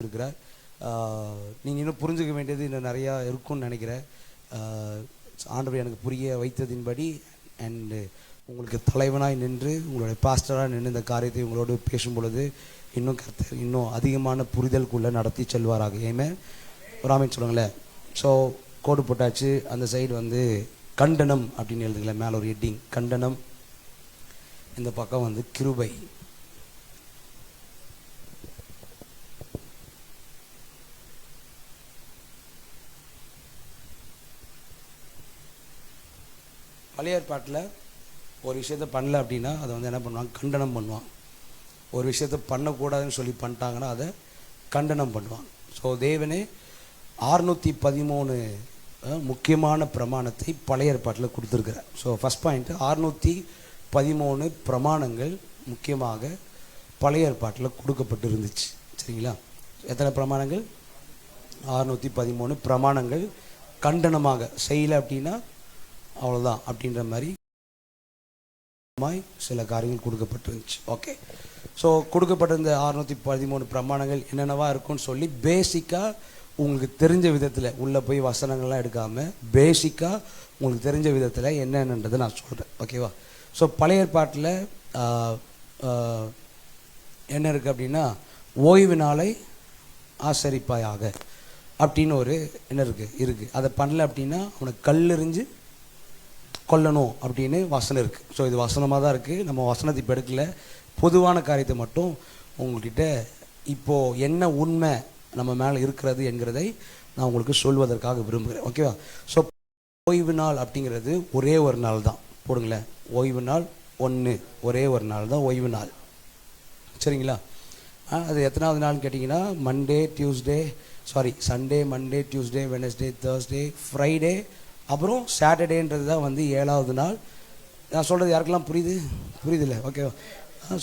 இருக்கிறார். நீங்கள் இன்னும் புரிஞ்சுக்க வேண்டியது இன்னும் நிறையா இருக்கும்னு நினைக்கிறேன். ஆண்டவர் எனக்கு புரிய வைத்ததின்படி அண்டு உங்களுக்கு தலைவனாய் நின்று உங்களுடைய பாஸ்டராக நின்று இந்த காரியத்தை உங்களோடு பேசும் பொழுது இன்னும் அதிகமான புரிதலுக்குள்ளே நடத்தி செல்வாராக. ஏமே ராமன் சொல்லுங்களேன். ஸோ கோடு போட்டாச்சு. அந்த சைடு வந்து கண்டனம் அப்படின்னு எழுதுங்களேன். மேலே ஒரு ஹெட்டிங் கண்டனம், இந்த பக்கம் வந்து கிருபை. பழைய ஏற்பாட்டில் ஒரு விஷயத்த பண்ணல அப்படின்னா அதை வந்து என்ன பண்ணுவாங்க, கண்டனம் பண்ணுவாங்க. ஒரு விஷயத்த பண்ணக்கூடாதுன்னு சொல்லி பண்ணிட்டாங்கன்னா அதை கண்டனம் பண்ணுவாங்க. ஸோ தேவனே 613 முக்கியமான பிரமாணத்தை பழைய ஏற்பாட்டில் கொடுத்துருக்குறார். ஸோ ஃபஸ்ட் பாயிண்ட், 613 பிரமாணங்கள் முக்கியமாக பழைய ஏற்பாட்டில் கொடுக்கப்பட்டு இருந்துச்சு. சரிங்களா? எத்தனை பிரமாணங்கள்? 613 பிரமாணங்கள். கண்டனமாக செய்யலை அப்படின்னா அவ்வளோதான் அப்படின்ற மாதிரி சில காரியங்கள் கொடுக்கப்பட்டிருந்துச்சு. ஓகே, ஸோ கொடுக்கப்பட்டிருந்த 613 பிரமாணங்கள் என்னென்னவா இருக்கும்னு சொல்லி பேசிக்காக உங்களுக்கு தெரிஞ்ச விதத்தில் உள்ளே போய் வசனங்கள்லாம் எடுக்காமல் பேசிக்காக உங்களுக்கு தெரிஞ்ச விதத்தில் என்னென்னன்றதை நான் சொல்கிறேன். ஓகேவா? ஸோ பழைய ஏற்பாட்டில் என்ன இருக்குது அப்படின்னா, ஓய்வு நாளை ஆசரிப்பாயாக அப்படின்னு ஒரு என்ன இருக்குது. அதை பண்ணல அப்படின்னா அவனை கல்லெறிஞ்சு கொல்லணும் அப்படின்னு வசனம் இருக்குது. ஸோ இது வசனமாக தான் இருக்குது. நம்ம வசனத்தை இப்போ எடுக்கல. பொதுவான காரியத்தை மட்டும் உங்கள்கிட்ட இப்போது என்ன உண்மை நம்ம மேலே இருக்கிறது என்கிறதை நான் உங்களுக்கு சொல்வதற்காக விரும்புகிறேன். ஓகேவா? ஸோ ஓய்வு நாள் அப்படிங்கிறது ஒரே ஒரு நாள் தான். போடுங்களேன், ஓய்வு நாள் ஒன்று, ஒரே ஒரு நாள் தான் ஓய்வு நாள். சரிங்களா? அது எத்தனாவது நாள்னு கேட்டிங்கன்னா, Sunday, Monday, Tuesday, Wednesday, Thursday, Friday, அப்புறம் சாட்டர்டேன்றது தான் வந்து 7வது நாள். நான் சொல்கிறது யாருக்கெல்லாம் புரியுதில்ல? ஓகேவா?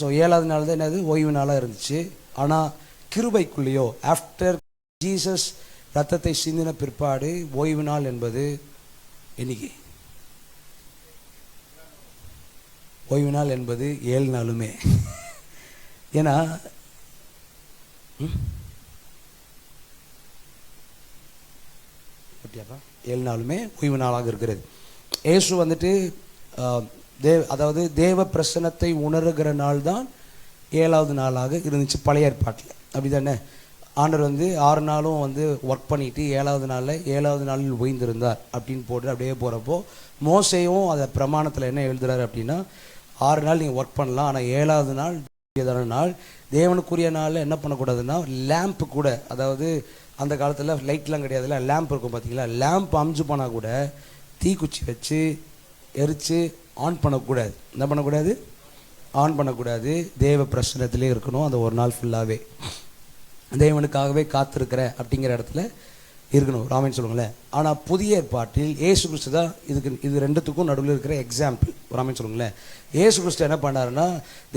ஸோ 7வது நாள் தான் என்னது, ஓய்வு நாளாக இருந்துச்சு. ஆனால் கிருபைக்குள்ளேயோ ஆஃப்டர் ஜீசஸ் ரத்தத்தை சிந்தின பிற்பாடு ஓய்வு நாள் என்பது இன்னைக்கு ஓய்வு நாள் என்பது 7 நாளுமே. ஏன்னா அப்படியாப்பா 7 நாளுமே ஓய்வு நாளாக இருக்கிறது. இயேசு வந்துட்டு அதாவது தேவ பிரசன்னத்தை உணர்கிற நாள் தான் 7வது நாளாக இருந்துச்சு பழைய ஏற்பாட்டில். அப்படி தானே? ஆண்டவர் வந்து 6 நாளும் வந்து ஒர்க் பண்ணிட்டு 7வது நாளில் ஓய்ந்திருந்தார் அப்படின்னு போட்டு அப்படியே போகிறப்போ மோசேயும் அதை பிரமாணத்தில் என்ன எழுதுறாரு அப்படின்னா, 6 நாள் நீங்கள் ஒர்க் பண்ணலாம், ஆனால் 7வது நாள் நாள் தேவனுக்குரிய நாளில் என்ன பண்ணக்கூடாதுன்னா லேம்ப்பு கூட, அதாவது அந்த காலத்தில் லைட்லாம் கிடையாதுல்ல, லேம்ப் இருக்கும் பார்த்தீங்களா, லேம்ப் அமுஞ்சு போனால் கூட தீக்குச்சி வச்சு எரித்து ஆன் பண்ணக்கூடாது. என்ன பண்ணக்கூடாது? ஆன் பண்ணக்கூடாது. தேவ பிரசன்னத்திலே இருக்கணும் அந்த ஒரு நாள் ஃபுல்லாகவே. தேவனுக்காகவே காத்திருக்கிற அப்படிங்கிற இடத்துல இருக்கணும். ராமன் சொல்லுங்களேன். ஆனால் புதிய ஏற்பாட்டில் ஏசு கிறிஸ்து தான் இது ரெண்டுத்துக்கும் நடுவில் இருக்கிற எக்ஸாம்பிள். ராமன் சொல்லுங்களேன். ஏசு கிறிஸ்து என்ன பண்ணாருன்னா,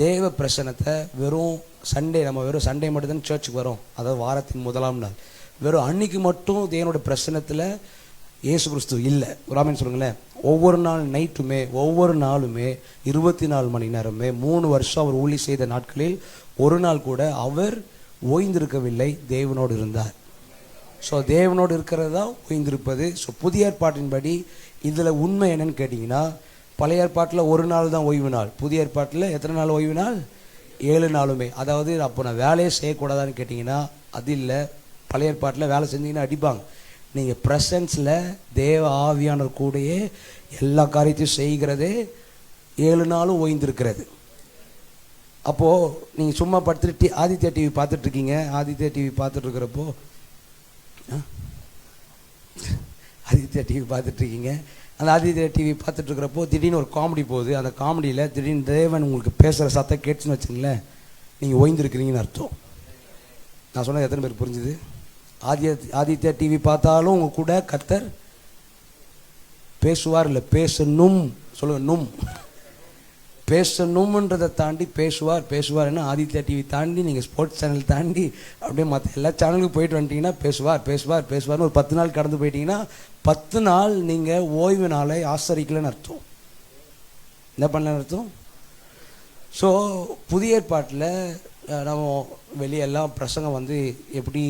தேவ பிரசன்னத்தை வெறும் சண்டே மட்டும் தான் சர்ச்சுக்கு வரோம், அதாவது வாரத்தின் முதலாம் நாள், வெறும் அன்னைக்கு மட்டும் தேவனுடைய பிரசன்னத்தில் ஏசு கிறிஸ்து இல்லை. ராமன் சொல்லுங்களேன். ஒவ்வொரு நாள் நைட்டுமே, ஒவ்வொரு நாளுமே 24 மணி நேரமே 3 வருஷம் அவர் ஊழி செய்த நாட்களில் ஒரு நாள் கூட அவர் ஓய்ந்திருக்கவில்லை, தேவனோடு இருந்தார். ஸோ தேவனோடு இருக்கிறது தான் ஓய்ந்திருப்பது. ஸோ புதிய ஏற்பாட்டின்படி இதில் உண்மை என்னன்னு கேட்டிங்கன்னா, பழைய ஏற்பாட்டில் ஒரு நாள் தான் ஓய்வு நாள், புதிய ஏற்பாட்டில் எத்தனை நாள் ஓய்வு நாள்? 7 நாளுமே. அதாவது அப்போ நான் வேலையே செய்யக்கூடாதான்னு கேட்டிங்கன்னா அது இல்லை. பழைய ஏற்பாட்டில் வேலை செஞ்சீங்கன்னா அடிப்பாங்க. நீங்கள் ப்ரெசன்ஸில் தேவ ஆவியானவர் கூடயே எல்லா காரியத்தையும் செய்கிறதே 7 நாளும் ஓய்ந்திருக்கிறது. அப்போது நீங்கள் சும்மா படுத்துட்டு ஆதித்யா டிவி பார்த்துட்ருக்கீங்க. ஆதித்யா டிவி பார்த்துட்ருக்கிறப்போ அந்த ஆதித்யா டிவி பார்த்துட்ருக்கிறப்போ திடீர்னு ஒரு காமெடி போகுது. அந்த காமெடியில் திடீர்னு தேவன் உங்களுக்கு பேசுகிற சத்தம் கேட்டுன்னு வச்சுங்களேன், நீங்கள் ஓய்ந்திருக்கிறீங்கன்னு அர்த்தம். நான் சொன்னது எத்தனை பேர் புரிஞ்சுது? ஆதித்யா டிவி பார்த்தாலும் உங்கள் கூட கர்த்தர் பேசுவார். இல்லை பேசணும், சொல்லுங்க, பேசணும்ன்றதை தாண்டி பேசுவார்னா ஆதித்யா டிவி தாண்டி நீங்கள் ஸ்போர்ட்ஸ் சேனல் தாண்டி அப்படியே மற்ற எல்லா சேனலுக்கும் போயிட்டு வந்துட்டீங்கன்னா பேசுவார்னு ஒரு 10 நாள் கடந்து போயிட்டீங்கன்னா 10 நாள் நீங்கள் ஓய்வு நாளை ஆசரிக்கலன்னு அர்த்தம். என்ன பண்ணலன்னு அர்த்தம்? ஸோ புதிய ஏற்பாட்டில் நம்ம வெளியெல்லாம் பிரசங்கம் வந்து எப்படி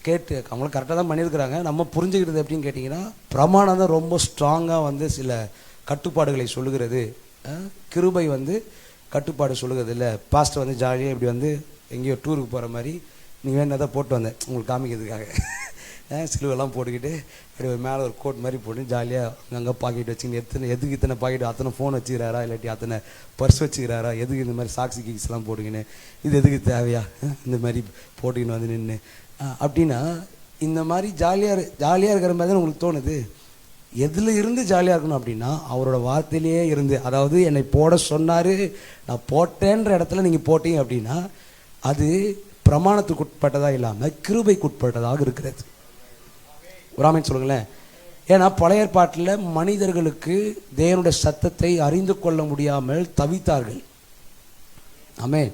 கேட்டு அவங்களும் கரெக்டாக தான் பண்ணியிருக்கிறாங்க. நம்ம புரிஞ்சுக்கிறது எப்படின்னு கேட்டிங்கன்னா, பிரமாணம் தான் ரொம்ப ஸ்ட்ராங்காக வந்து சில கட்டுப்பாடுகளை சொல்லுகிறது. கிருபை வந்து கட்டுப்பாடு சொல்லுகிறது இல்லை. பாஸ்டர் வந்து ஜாலியாக இப்படி வந்து எங்கேயோ டூருக்கு போகிற மாதிரி நீங்கள் வேணா தான் போட்டு வந்தேன் உங்களுக்கு காமிக்கிறதுக்காக. சிலுவெல்லாம் போட்டுக்கிட்டு அப்படி ஒரு மேலே ஒரு கோட் மாதிரி போட்டு ஜாலியாக அங்கே பாக்கெட் வச்சுக்கின்னு எதுக்கு இத்தனை பாக்கெட், அத்தனை ஃபோன் வச்சுக்கிறாரா இல்லாட்டி அத்தனை பர்ஸ் வச்சுக்கிறாரா, எதுக்கு இந்த மாதிரி சாக்ஸி கீக்ஸ்லாம் போட்டுக்கின்னு இது எதுக்கு தேவையா இந்த மாதிரி போட்டுக்கின்னு வந்து நின்று அப்படின்னா, இந்த மாதிரி ஜாலியாக இருக்கிற மாதிரி தான் உங்களுக்கு தோணுது. எதில் இருந்து ஜாலியாக இருக்கணும் அப்படின்னா அவரோட வார்த்தையிலேயே இருந்து, அதாவது என்னை போட சொன்னார் நான் போட்டேன்ற இடத்துல நீங்கள் போட்டீங்க அப்படின்னா அது பிரமாணத்துக்கு உட்பட்டதாக இல்லாமல் கிருபைக்கு உட்பட்டதாக இருக்கிறது. ராமன் சொல்லுங்களேன். ஏன்னா பழைய ஏற்பாட்டில் மனிதர்களுக்கு தேவனுடைய சத்தத்தை அறிந்து கொள்ள முடியாமல் தவித்தார்கள். ஆமென்.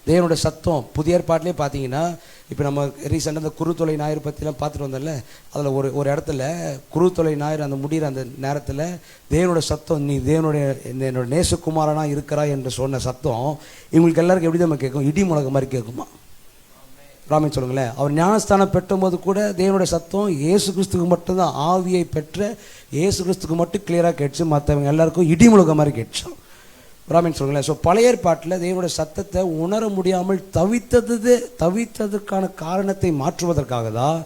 தேவனுடைய சத்தம் புதிய ஏற்பாட்டிலே பார்த்தீங்கன்னா, இப்போ நம்ம ரீசெண்டாக அந்த குருத்தொலை ஞாயிறு பற்றிலாம் பார்த்துட்டு வந்தோம்ல, அதில் ஒரு இடத்துல குருத்தொலை ஞாயிறு அந்த முடிகிற அந்த நேரத்தில் தேவனுடைய சத்தம், நீ தேவனுடைய என்னோட நேசகுமாரனா இருக்கிறா என்று சொன்ன சத்தம் இவங்களுக்கு எல்லாருக்கும் எப்படி தான் கேட்கும்? இடி முழக்க மாதிரி கேட்குமா? ராமன் சொல்லுங்களேன். அவர் ஞானஸ்தானம் பெற்றும்போது கூட தேவனுடைய சத்தம் இயேசு கிறிஸ்துக்கு மட்டும்தான், ஆவியை பெற்ற இயேசு கிறிஸ்துக்கு மட்டும் கிளியராக கேட்டுச்சு, மற்றவங்க எல்லாருக்கும் இடி முழக்க மாதிரி கேட்டுச்சோம். ராமன் சொல்லுங்களேன். ஸோ பழைய ஏற்பாட்டில் தேவனுடைய சத்தத்தை உணர முடியாமல் தவித்ததற்கான காரணத்தை மாற்றுவதற்காக தான்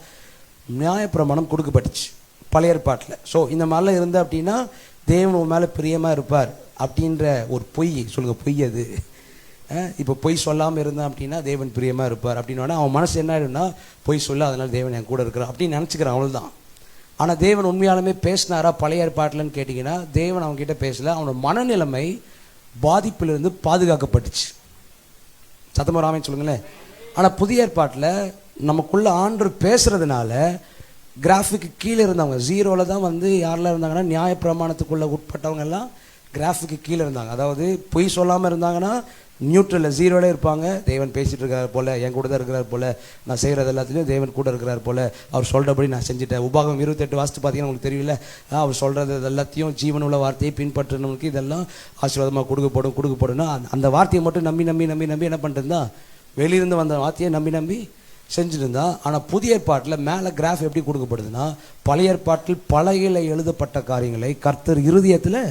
நியாயப்பிரமாணம் கொடுக்கப்பட்டுச்சு பழைய ஏற்பாட்டில். ஸோ இந்த மாதிரிலாம் இருந்தால் அப்படின்னா தேவன் உன் மேலே பிரியமாக இருப்பார் அப்படின்ற ஒரு பொய் சொல்லுங்கள், பொய் அது. இப்போ பொய் சொல்லாமல் இருந்தான் அப்படின்னா தேவன் பிரியமாக இருப்பார் அப்படின்னா அவன் மனசு என்ன ஆகிடும்னா, பொய் சொல்ல அதனால் தேவன் என் கூட இருக்கிறான் அப்படின்னு நினச்சிக்கிறான், அவ்வளோதான். ஆனால் தேவன் உண்மையாலுமே பேசினாரா பழைய ஏற்பாட்டில்னு கேட்டிங்கன்னா தேவன் அவங்ககிட்ட பேசலை. அவனோட மனநிலைமை பாதிப்பிலிருந்து பாதுகாக்கப்பட்டுச்சு. சத்தமாக ராமன் சொல்லுங்களேன். ஆனால் புதிய ஏற்பாட்டில் நமக்குள்ள ஆண்டு பேசுறதுனால கிராஃபிக்கு கீழே இருந்தவங்க, ஜீரோவில் தான் வந்து யாரெல்லாம் இருந்தாங்கன்னா நியாயப்பிரமாணத்துக்குள்ளே உட்பட்டவங்க எல்லாம் கிராஃபிக்கு கீழே இருந்தாங்க. அதாவது பொய் சொல்லாமல் இருந்தாங்கன்னா நியூட்ரலில் ஜீரோவில் இருப்பாங்க. தேவன் பேசிகிட்டு இருக்கிறார் போல், என் கூட தான் இருக்கிறார் போல், நான் செய்கிறது எல்லாத்துலேயும் தேவன் கூட இருக்கிறார் போல், அவர் சொல்கிறபடி நான் செஞ்சுட்டேன். உபாகம் 28 வாசித்து பார்த்தீங்கன்னா உங்களுக்கு தெரியல, அவர் சொல்கிறது எல்லாத்தையும் ஜீவனுள்ள வார்த்தையை பின்பற்றினவனுக்கு இதெல்லாம் ஆசீர்வாதமாக கொடுக்கப்படும். அந்த வார்த்தையை மட்டும் நம்பி என்ன பண்ணிட்டு வெளியிருந்து வந்த வார்த்தையை நம்பி செஞ்சுட்டு இருந்தா. ஆனால் புதிய ஏற்பாட்டில் மேலே கிராஃப் எப்படி கொடுக்கப்படுதுன்னா, பழைய ஏற்பாட்டில் பலகையில் எழுதப்பட்ட காரியங்களை கர்த்தர் இருதயத்தில்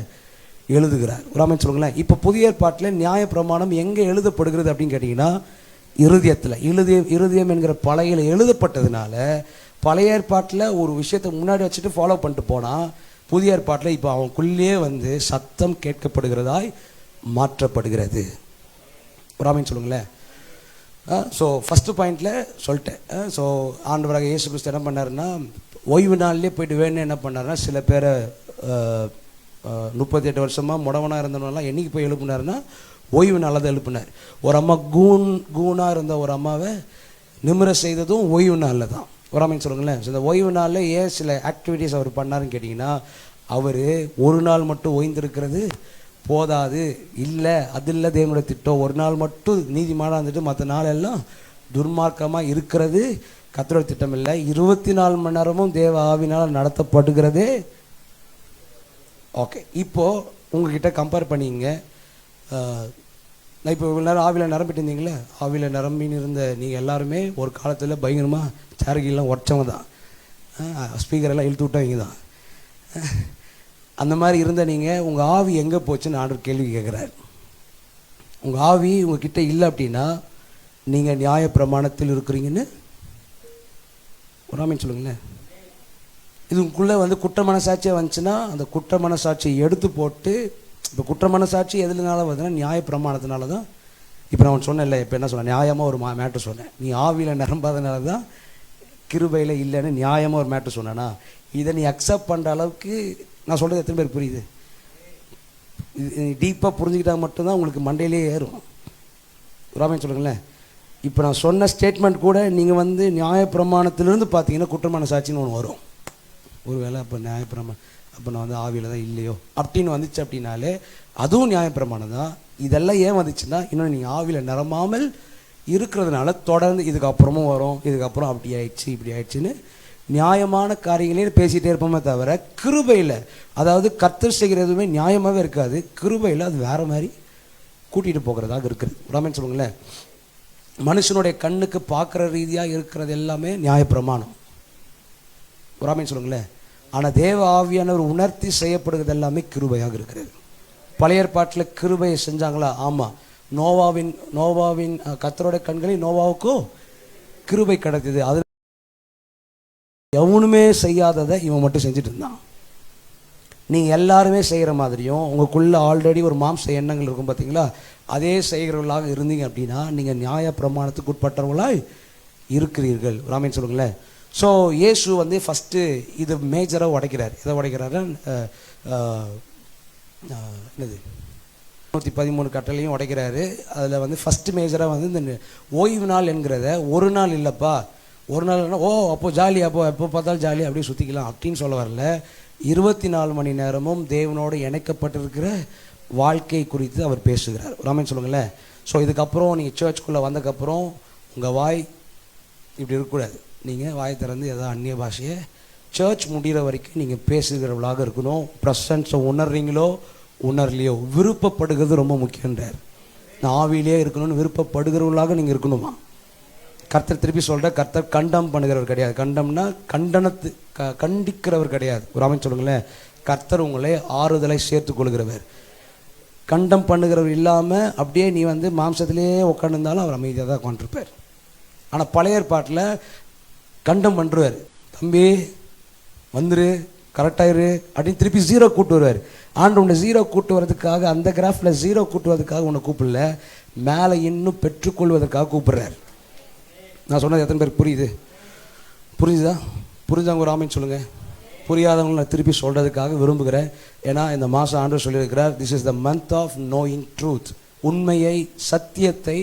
எழுதுகிறார். ராமன் சொல்லுங்களேன். இப்போ புதிய ஏற்பாட்டில் நியாய பிரமாணம் எங்கே எழுதப்படுகிறது அப்படின்னு கேட்டிங்கன்னா இருதயத்தில். இருதயம் என்கிற பலகையில் எழுதப்பட்டதுனால பழைய ஏற்பாட்டில் ஒரு விஷயத்தை முன்னாடி வச்சுட்டு ஃபாலோ பண்ணிட்டு போனால் புதிய ஏற்பாட்டில் இப்போ அவனுக்குள்ளேயே வந்து சத்தம் கேட்கப்படுகிறதாய் மாற்றப்படுகிறது. ராமன் சொல்லுங்களேன். ஸோ ஃபஸ்ட்டு பாயிண்டில் சொல்லிட்டேன். ஸோ ஆண்டவராக இயேசு கிறிஸ்து என்ன பண்ணாருன்னா, ஓய்வு நாள்லேயே போயிட்டு வேணும்னு என்ன பண்ணாருன்னா, சில பேரை 38 வருஷமாக முடவனாக இருந்தவனெல்லாம் என்னைக்கு போய் எழுப்புனாருன்னா ஓய்வு நாளில் தான் எழுப்புனார். ஒரு அம்மா கூனாக இருந்த ஒரு அம்மாவை நிமிர செய்ததும் ஓய்வு நாளில் தான். வராமன்னு சொல்லுங்களேன். இந்த ஓய்வு நாளில் ஏன் சில ஆக்டிவிட்டீஸ் அவர் பண்ணாருன்னு கேட்டிங்கன்னா, அவர் ஒரு நாள் மட்டும் ஓய்ந்திருக்கிறது போதாது, இல்லை அது இல்லை தேவனுடைய திட்டம். ஒரு நாள் மட்டும் நீதிமானாக இருந்துட்டு மற்ற நாள் எல்லாம் துர்மார்க்கமாக இருக்கிறது கர்த்தருடைய திட்டம் இல்லை. 24 மணி நேரமும் தேவ ஆவினால் நடத்தப்படுகிறதே. ஓகே, இப்போது உங்ககிட்ட கம்பேர் பண்ணிங்க. நான் இப்போ இவ்வளோ நேரம் ஆவியில் நிரம்பிட்டு இருந்தீங்களே, ஆவியில் நிரம்பின்னு இருந்த நீங்கள் எல்லாருமே ஒரு காலத்தில் பயங்கரமாக சேரகிலாம் உடச்சவங்க தான், ஸ்பீக்கரெல்லாம் இழுத்து விட்டவங்க தான். அந்த மாதிரி இருந்த நீங்கள் உங்கள் ஆவி எங்கே போச்சுன்னு ஆண்டவர் கேள்வி கேட்குறாரு. உங்கள் ஆவி உங்ககிட்ட இல்லை அப்படின்னா நீங்கள் நியாய பிரமாணத்தில் இருக்கிறீங்கன்னு ஒரு ஆமீன் சொல்லுங்களேன். இதுக்குள்ளே வந்து குற்ற மனசாட்சியாக வந்துச்சுன்னா அந்த குற்ற மனசாட்சியை எடுத்து போட்டு, இப்போ குற்ற மனசாட்சி எதுனால வருதுன்னா நியாய பிரமாணத்தினால தான். இப்போ நான் சொன்னேன் இல்லை, இப்போ என்ன சொன்னேன், நியாயமாக ஒரு மேட்ரு சொன்னேன். நீ ஆவியில் நிரம்பாதனால தான் கிருபையில் இல்லைன்னு நியாயமாக ஒரு மேட்ரு சொன்னேன்னா, இதை நீ அக்செப்ட் பண்ணுற அளவுக்கு நான் சொல்கிறது எத்தனை பேர் புரியுது? இது டீப்பாக புரிஞ்சுக்கிட்டால் மட்டும்தான் உங்களுக்கு மண்டையிலே ஏறும். ராமன் சொல்லுங்களேன். இப்போ நான் சொன்ன ஸ்டேட்மெண்ட் கூட நீங்கள் வந்து நியாய பிரமாணத்திலிருந்து பார்த்தீங்கன்னா குற்றமான சாட்சின்னு ஒன்று வரும். ஒருவேளை அப்போ நியாயப்பிரமாணம் அப்போ நான் வந்து ஆவியில் தான் இல்லையோ அப்படின்னு வந்துச்சு அப்படின்னாலே அதுவும் நியாயப்பிரமாணம் தான். இதெல்லாம் ஏன் வந்துச்சுன்னா, இன்னும் நீங்கள் ஆவியில் நிரம்பாமல் இருக்கிறதுனால தொடர்ந்து இதுக்கப்புறமும் வரும், இதுக்கப்புறம் அப்படி ஆயிடுச்சு இப்படி ஆயிடுச்சுன்னு நியாயமான காரியங்களே பேசிகிட்டே இருப்போமே தவிர கிருபையில், அதாவது கர்த்தர் செய்கிற எதுவுமே நியாயமாகவே இருக்காது, கிருபையில் அது வேறு மாதிரி கூட்டிகிட்டு போகிறதாக இருக்குது. ராமன் சொல்லுங்களேன். மனுஷனுடைய கண்ணுக்கு பார்க்குற ரீதியாக இருக்கிறது எல்லாமே நியாயப்பிரமாணம். ஒரு ஆமீன் சொல்லுங்களேன். ஆனால் தேவ ஆவியானவர் உணர்த்தி செய்யப்படுகிறது எல்லாமே கிருபையாக இருக்கிறது. பழைய ஏற்பாட்டில் கிருபையை செஞ்சாங்களா? ஆமாம். நோவாவின் கர்த்தருடைய கண்களில் நோவாவுக்கோ கிருபை கிடைத்தது. அது எவனுமே செய்யாததை இவன் மட்டும் செஞ்சுட்டு இருந்தான். நீங்கள் எல்லாருமே செய்கிற மாதிரியும் உங்களுக்குள்ளே ஆல்ரெடி ஒரு மாம்ச எண்ணங்கள் இருக்கும் பார்த்தீங்களா, அதே செய்கிறவர்களாக இருந்தீங்க அப்படின்னா நீங்கள் நியாய பிரமாணத்துக்கு உட்பட்டவர்களாக இருக்கிறீர்கள். ராமேன் சொல்லுங்களேன். ஸோ இயேசு வந்து ஃபஸ்ட்டு இது மேஜராக உடைக்கிறார். எதை உடைக்கிறாரு? என்னது 113 கட்டளையும் உடைக்கிறாரு. அதில் வந்து ஃபஸ்ட்டு மேஜராக வந்து இந்த ஓய்வு நாள் என்கிறத ஒரு நாள் இல்லைப்பா, ஒரு நாள் ஓ அப்போ ஜாலி, அப்போ எப்போ பார்த்தாலும் ஜாலி அப்படியே சுற்றிக்கலாம் அப்படின்னு சொல்ல வரல. 24 மணி நேரமும் தேவனோடு இணைக்கப்பட்டிருக்கிற வாழ்க்கை குறித்து அவர் பேசுகிறார். ராமன் சொல்லுங்களேன். ஸோ இதுக்கப்புறம் நீங்கள் சர்ச்சுக்குள்ளே வந்ததுக்கப்புறம் உங்கள் வாய் இப்படி இருக்கக்கூடாது. நீங்கள் வாய் திறந்து ஏதாவது அந்நிய பாஷையை சர்ச் முடிகிற வரைக்கும் நீங்கள் பேசுகிறவர்களாக இருக்கணும். ப்ரெசன்ஸை உணர்றீங்களோ உணர்லையோ விருப்பப்படுகிறது ரொம்ப முக்கியன்றார். நான் ஆவியிலே இருக்கணும்னு விருப்பப்படுகிறவர்களாக நீங்கள் இருக்கணுமா? கர்த்தர் திருப்பி சொல்கிற, கர்த்தர் கண்டம் பண்ணுகிறவர் கிடையாது. கண்டம்னா கண்டிக்கிறவர் கிடையாது. ஒரு அமைச்சு சொல்லுங்களேன். கர்த்தர் உங்களை ஆறுதலை சேர்த்து கொள்கிறவர். கண்டம் பண்ணுகிறவர் இல்லாமல் அப்படியே நீ வந்து மாம்சத்திலே உட்காந்துருந்தாலும் அவர் அமைதியாக தான் உட்காந்துருப்பார். ஆனால் பழைய ஏற்பாட்டில் கண்டம் பண்ணுறார். தம்பி வந்துரு, கரெக்டாயிரு அப்படின்னு திருப்பி 0 கூட்டு வருவார். ஆண்டு உன்னை 0 கூட்டு வரதுக்காக, அந்த கிராஃபில் 0 கூட்டு வரதுக்காக உன்னை கூப்பிடல, மேலே இன்னும் பெற்றுக்கொள்வதற்காக கூப்பிடுறார். நான் சொன்னது எத்தனை பேருக்கு புரியுதா? புரிஞ்சாங்க ஒரு ஆமீன் சொல்லுங்கள். புரியாதவங்களை நான் திருப்பி சொல்கிறதுக்காக விரும்புகிறேன். ஏன்னா இந்த மாதம் ஆண்டவர் சொல்லியிருக்கிறார், this is the month of knowing truth. உண்மையை, சத்தியத்தை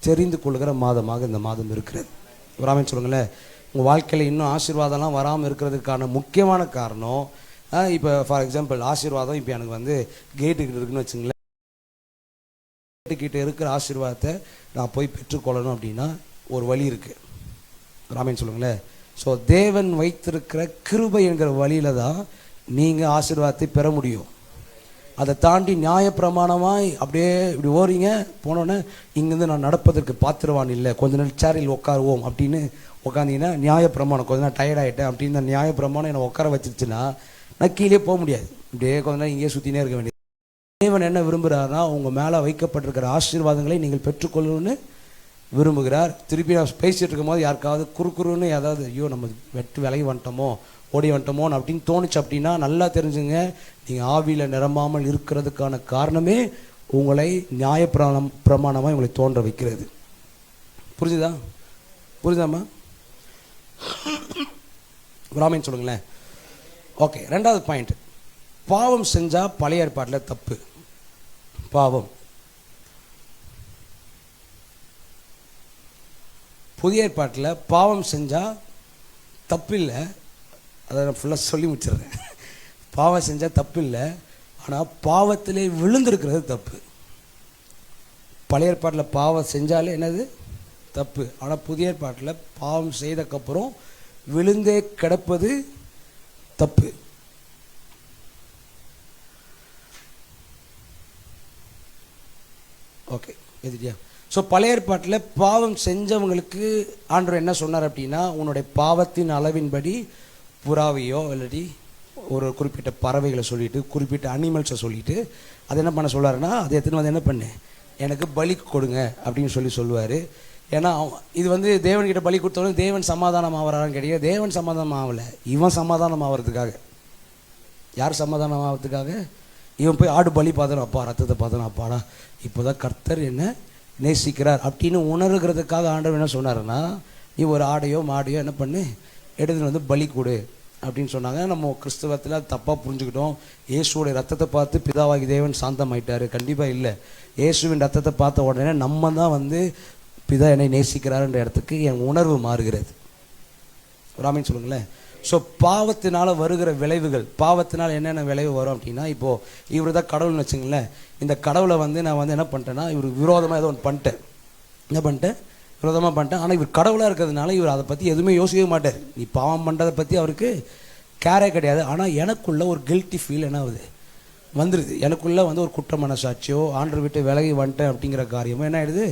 தெரிந்து கொள்கிற மாதமாக இந்த மாதம் இருக்கிறது. ஒரு ஆமீன் சொல்லுங்களேன். உங்கள் வாழ்க்கையில் இன்னும் ஆசீர்வாதம்லாம் வராமல் இருக்கிறதுக்கான முக்கியமான காரணம், இப்போ ஃபார் எக்ஸாம்பிள் ஆசீர்வாதம் இப்போ எனக்கு வந்து கேட்டுக்கிட்டு இருக்குன்னு வச்சுங்களேன். கேட்டுக்கிட்ட இருக்கிற ஆசீர்வாதத்தை நான் போய் பெற்றுக்கொள்ளணும் அப்படின்னா ஒரு வழி இருக்குது. ராமேன் சொல்லுங்களேன். ஸோ தேவன் வைத்திருக்கிற கிருபை என்கிற வழியில் தான் நீங்கள் ஆசீர்வாதத்தை பெற முடியும். அதை தாண்டி நியாயப்பிரமாணமாய் அப்படியே இப்படி ஓரிங்க போனோன்னே இங்கேருந்து நான் நடப்பதற்கு பாத்திரவான் இல்லை, கொஞ்ச நேரம் சேரில் உட்காருவோம் அப்படின்னு உட்காந்திங்கன்னா நியாயப்பிரமாணம் கொஞ்ச நேரம் டயர்டாகிட்டேன் அப்படின்னு அந்த நியாயப்பிரமாணம் என்னை உட்கார வச்சிருச்சுன்னா நான் கீழே போக முடியாது. இப்படியே கொஞ்ச நேரம் இங்கேயே சுற்றினே இருக்க வேண்டியது. தேவன் என்ன விரும்புகிறாருன்னா உங்கள் மேலே வைக்கப்பட்டிருக்கிற ஆசீர்வாதங்களை நீங்கள் பெற்றுக்கொள்ளணும்னு விரும்புகிறார். திருப்பி நான் பேசிகிட்டு இருக்கும் போது யாருக்காவது குறுக்குறுன்னு ஏதாவது ஐயோ நம்ம வெட்டு விலகி வந்துட்டோமோ ஓடி வந்துட்டோமோன்னு அப்படின்னு தோணுச்சு அப்படின்னா நல்லா தெரிஞ்சுங்க, நீங்கள் ஆவியில் நிரம்பாமல் இருக்கிறதுக்கான காரணமே உங்களை பிரமாணமாக உங்களை தோன்ற வைக்கிறது. புரிஞ்சுதாம்மா? ராமேன் சொல்லுங்களேன். ஓகே, 2வது பாயிண்ட், பாவம் செஞ்சால் பழைய ஏற்பாட்டில் தப்பு. பாவம் புதிய ஏற்பாட்டில் பாவம் செஞ்சால் தப்பு இல்லை. அதை நான் ஃபுல்லாக சொல்லி முடிச்சிடுறேன். பாவம் செஞ்சால் தப்பு இல்லை, ஆனால் பாவத்திலே விழுந்திருக்கிறது தப்பு. பழைய ஏற்பாட்டில் பாவம் செஞ்சாலே என்னது தப்பு. ஆனால் புதிய ஏற்பாட்டில் பாவம் செய்தக்கப்புறம் விழுந்தே கிடப்பது தப்பு. ஓகே, எதிரியா? ஸோ பழைய ஏற்பாட்டில் பாவம் செஞ்சவங்களுக்கு ஆண்டவர் என்ன சொன்னார் அப்படின்னா, உன்னுடைய பாவத்தின் அளவின்படி புறாவையோ இல்லாட்டி ஒரு குறிப்பிட்ட பறவைகளை சொல்லிட்டு குறிப்பிட்ட அனிமல்ஸை சொல்லிட்டு அது என்ன பண்ண சொல்லுவாருன்னா, அதை எத்தனை வந்து என்ன பண்ணு எனக்கு பலி கொடுங்க அப்படின்னு சொல்லுவார். ஏன்னா இது வந்து தேவன்கிட்ட பலி கொடுத்தவொடனே தேவன் சமாதானம் ஆகிறான்னு கிடையாது. தேவன் சமாதானம் ஆகலை, இவன் சமாதானம் ஆகிறதுக்காக. யார் சமாதானம் ஆகிறதுக்காக? இவன் போய் ஆடு பலி பார்த்தனும், அப்பா ரத்தத்தை பார்த்தனும், அப்பாடா இப்போ தான் கர்த்தர் என்ன நேசிக்கிறார் அப்படின்னு உணர்கிறதுக்காக ஆண்டவர் என்ன சொன்னாருன்னா, நீ ஒரு ஆடையோ மாடையோ என்ன பண்ணு எடுத்துன்னு வந்து பலி கொடு அப்படின்னு சொன்னாங்க. நம்ம கிறிஸ்தவத்தில் அது தப்பாக புரிஞ்சுக்கிட்டோம். இயேசுவோடைய ரத்தத்தை பார்த்து பிதாவாகி தேவன் சாந்தமாயிட்டாரு. கண்டிப்பாக இல்லை. இயேசுவின் ரத்தத்தை பார்த்த உடனே நம்ம தான் வந்து பிதா என்னை நேசிக்கிறாருன்ற இடத்துக்கு என் உணர்வு மாறுகிறது. ராமன் சொல்லுங்களேன். ஸோ பாவத்தினால் வருகிற விளைவுகள், பாவத்தினால் என்னென்ன விளைவு வரும் அப்படின்னா, இப்போது இவர் தான் கடவுள்னு வச்சுங்களேன். இந்த கடவுளை வந்து நான் வந்து என்ன பண்ணிட்டேன்னா, இவர் விரோதமாக ஏதோ ஒன்று பண்ணிட்டேன். என்ன பண்ணிட்டேன்? விரோதமாக பண்ணிட்டேன். ஆனால் இவர் கடவுளாக இருக்கிறதுனால இவர் அதை பற்றி எதுவுமே யோசிக்கவே மாட்டார். நீ பாவம் பண்ணுறதை பற்றி அவருக்கு கேரே கிடையாது. ஆனால் எனக்குள்ள ஒரு கில்ட்டி ஃபீல் என்ன ஆகுது வந்துடுது. எனக்குள்ளே வந்து ஒரு குற்ற மனசாட்சியோ ஆண்டவர் விட்டு விலகி வந்துட்டேன் அப்படிங்கிற காரியமோ என்ன ஆகிடுது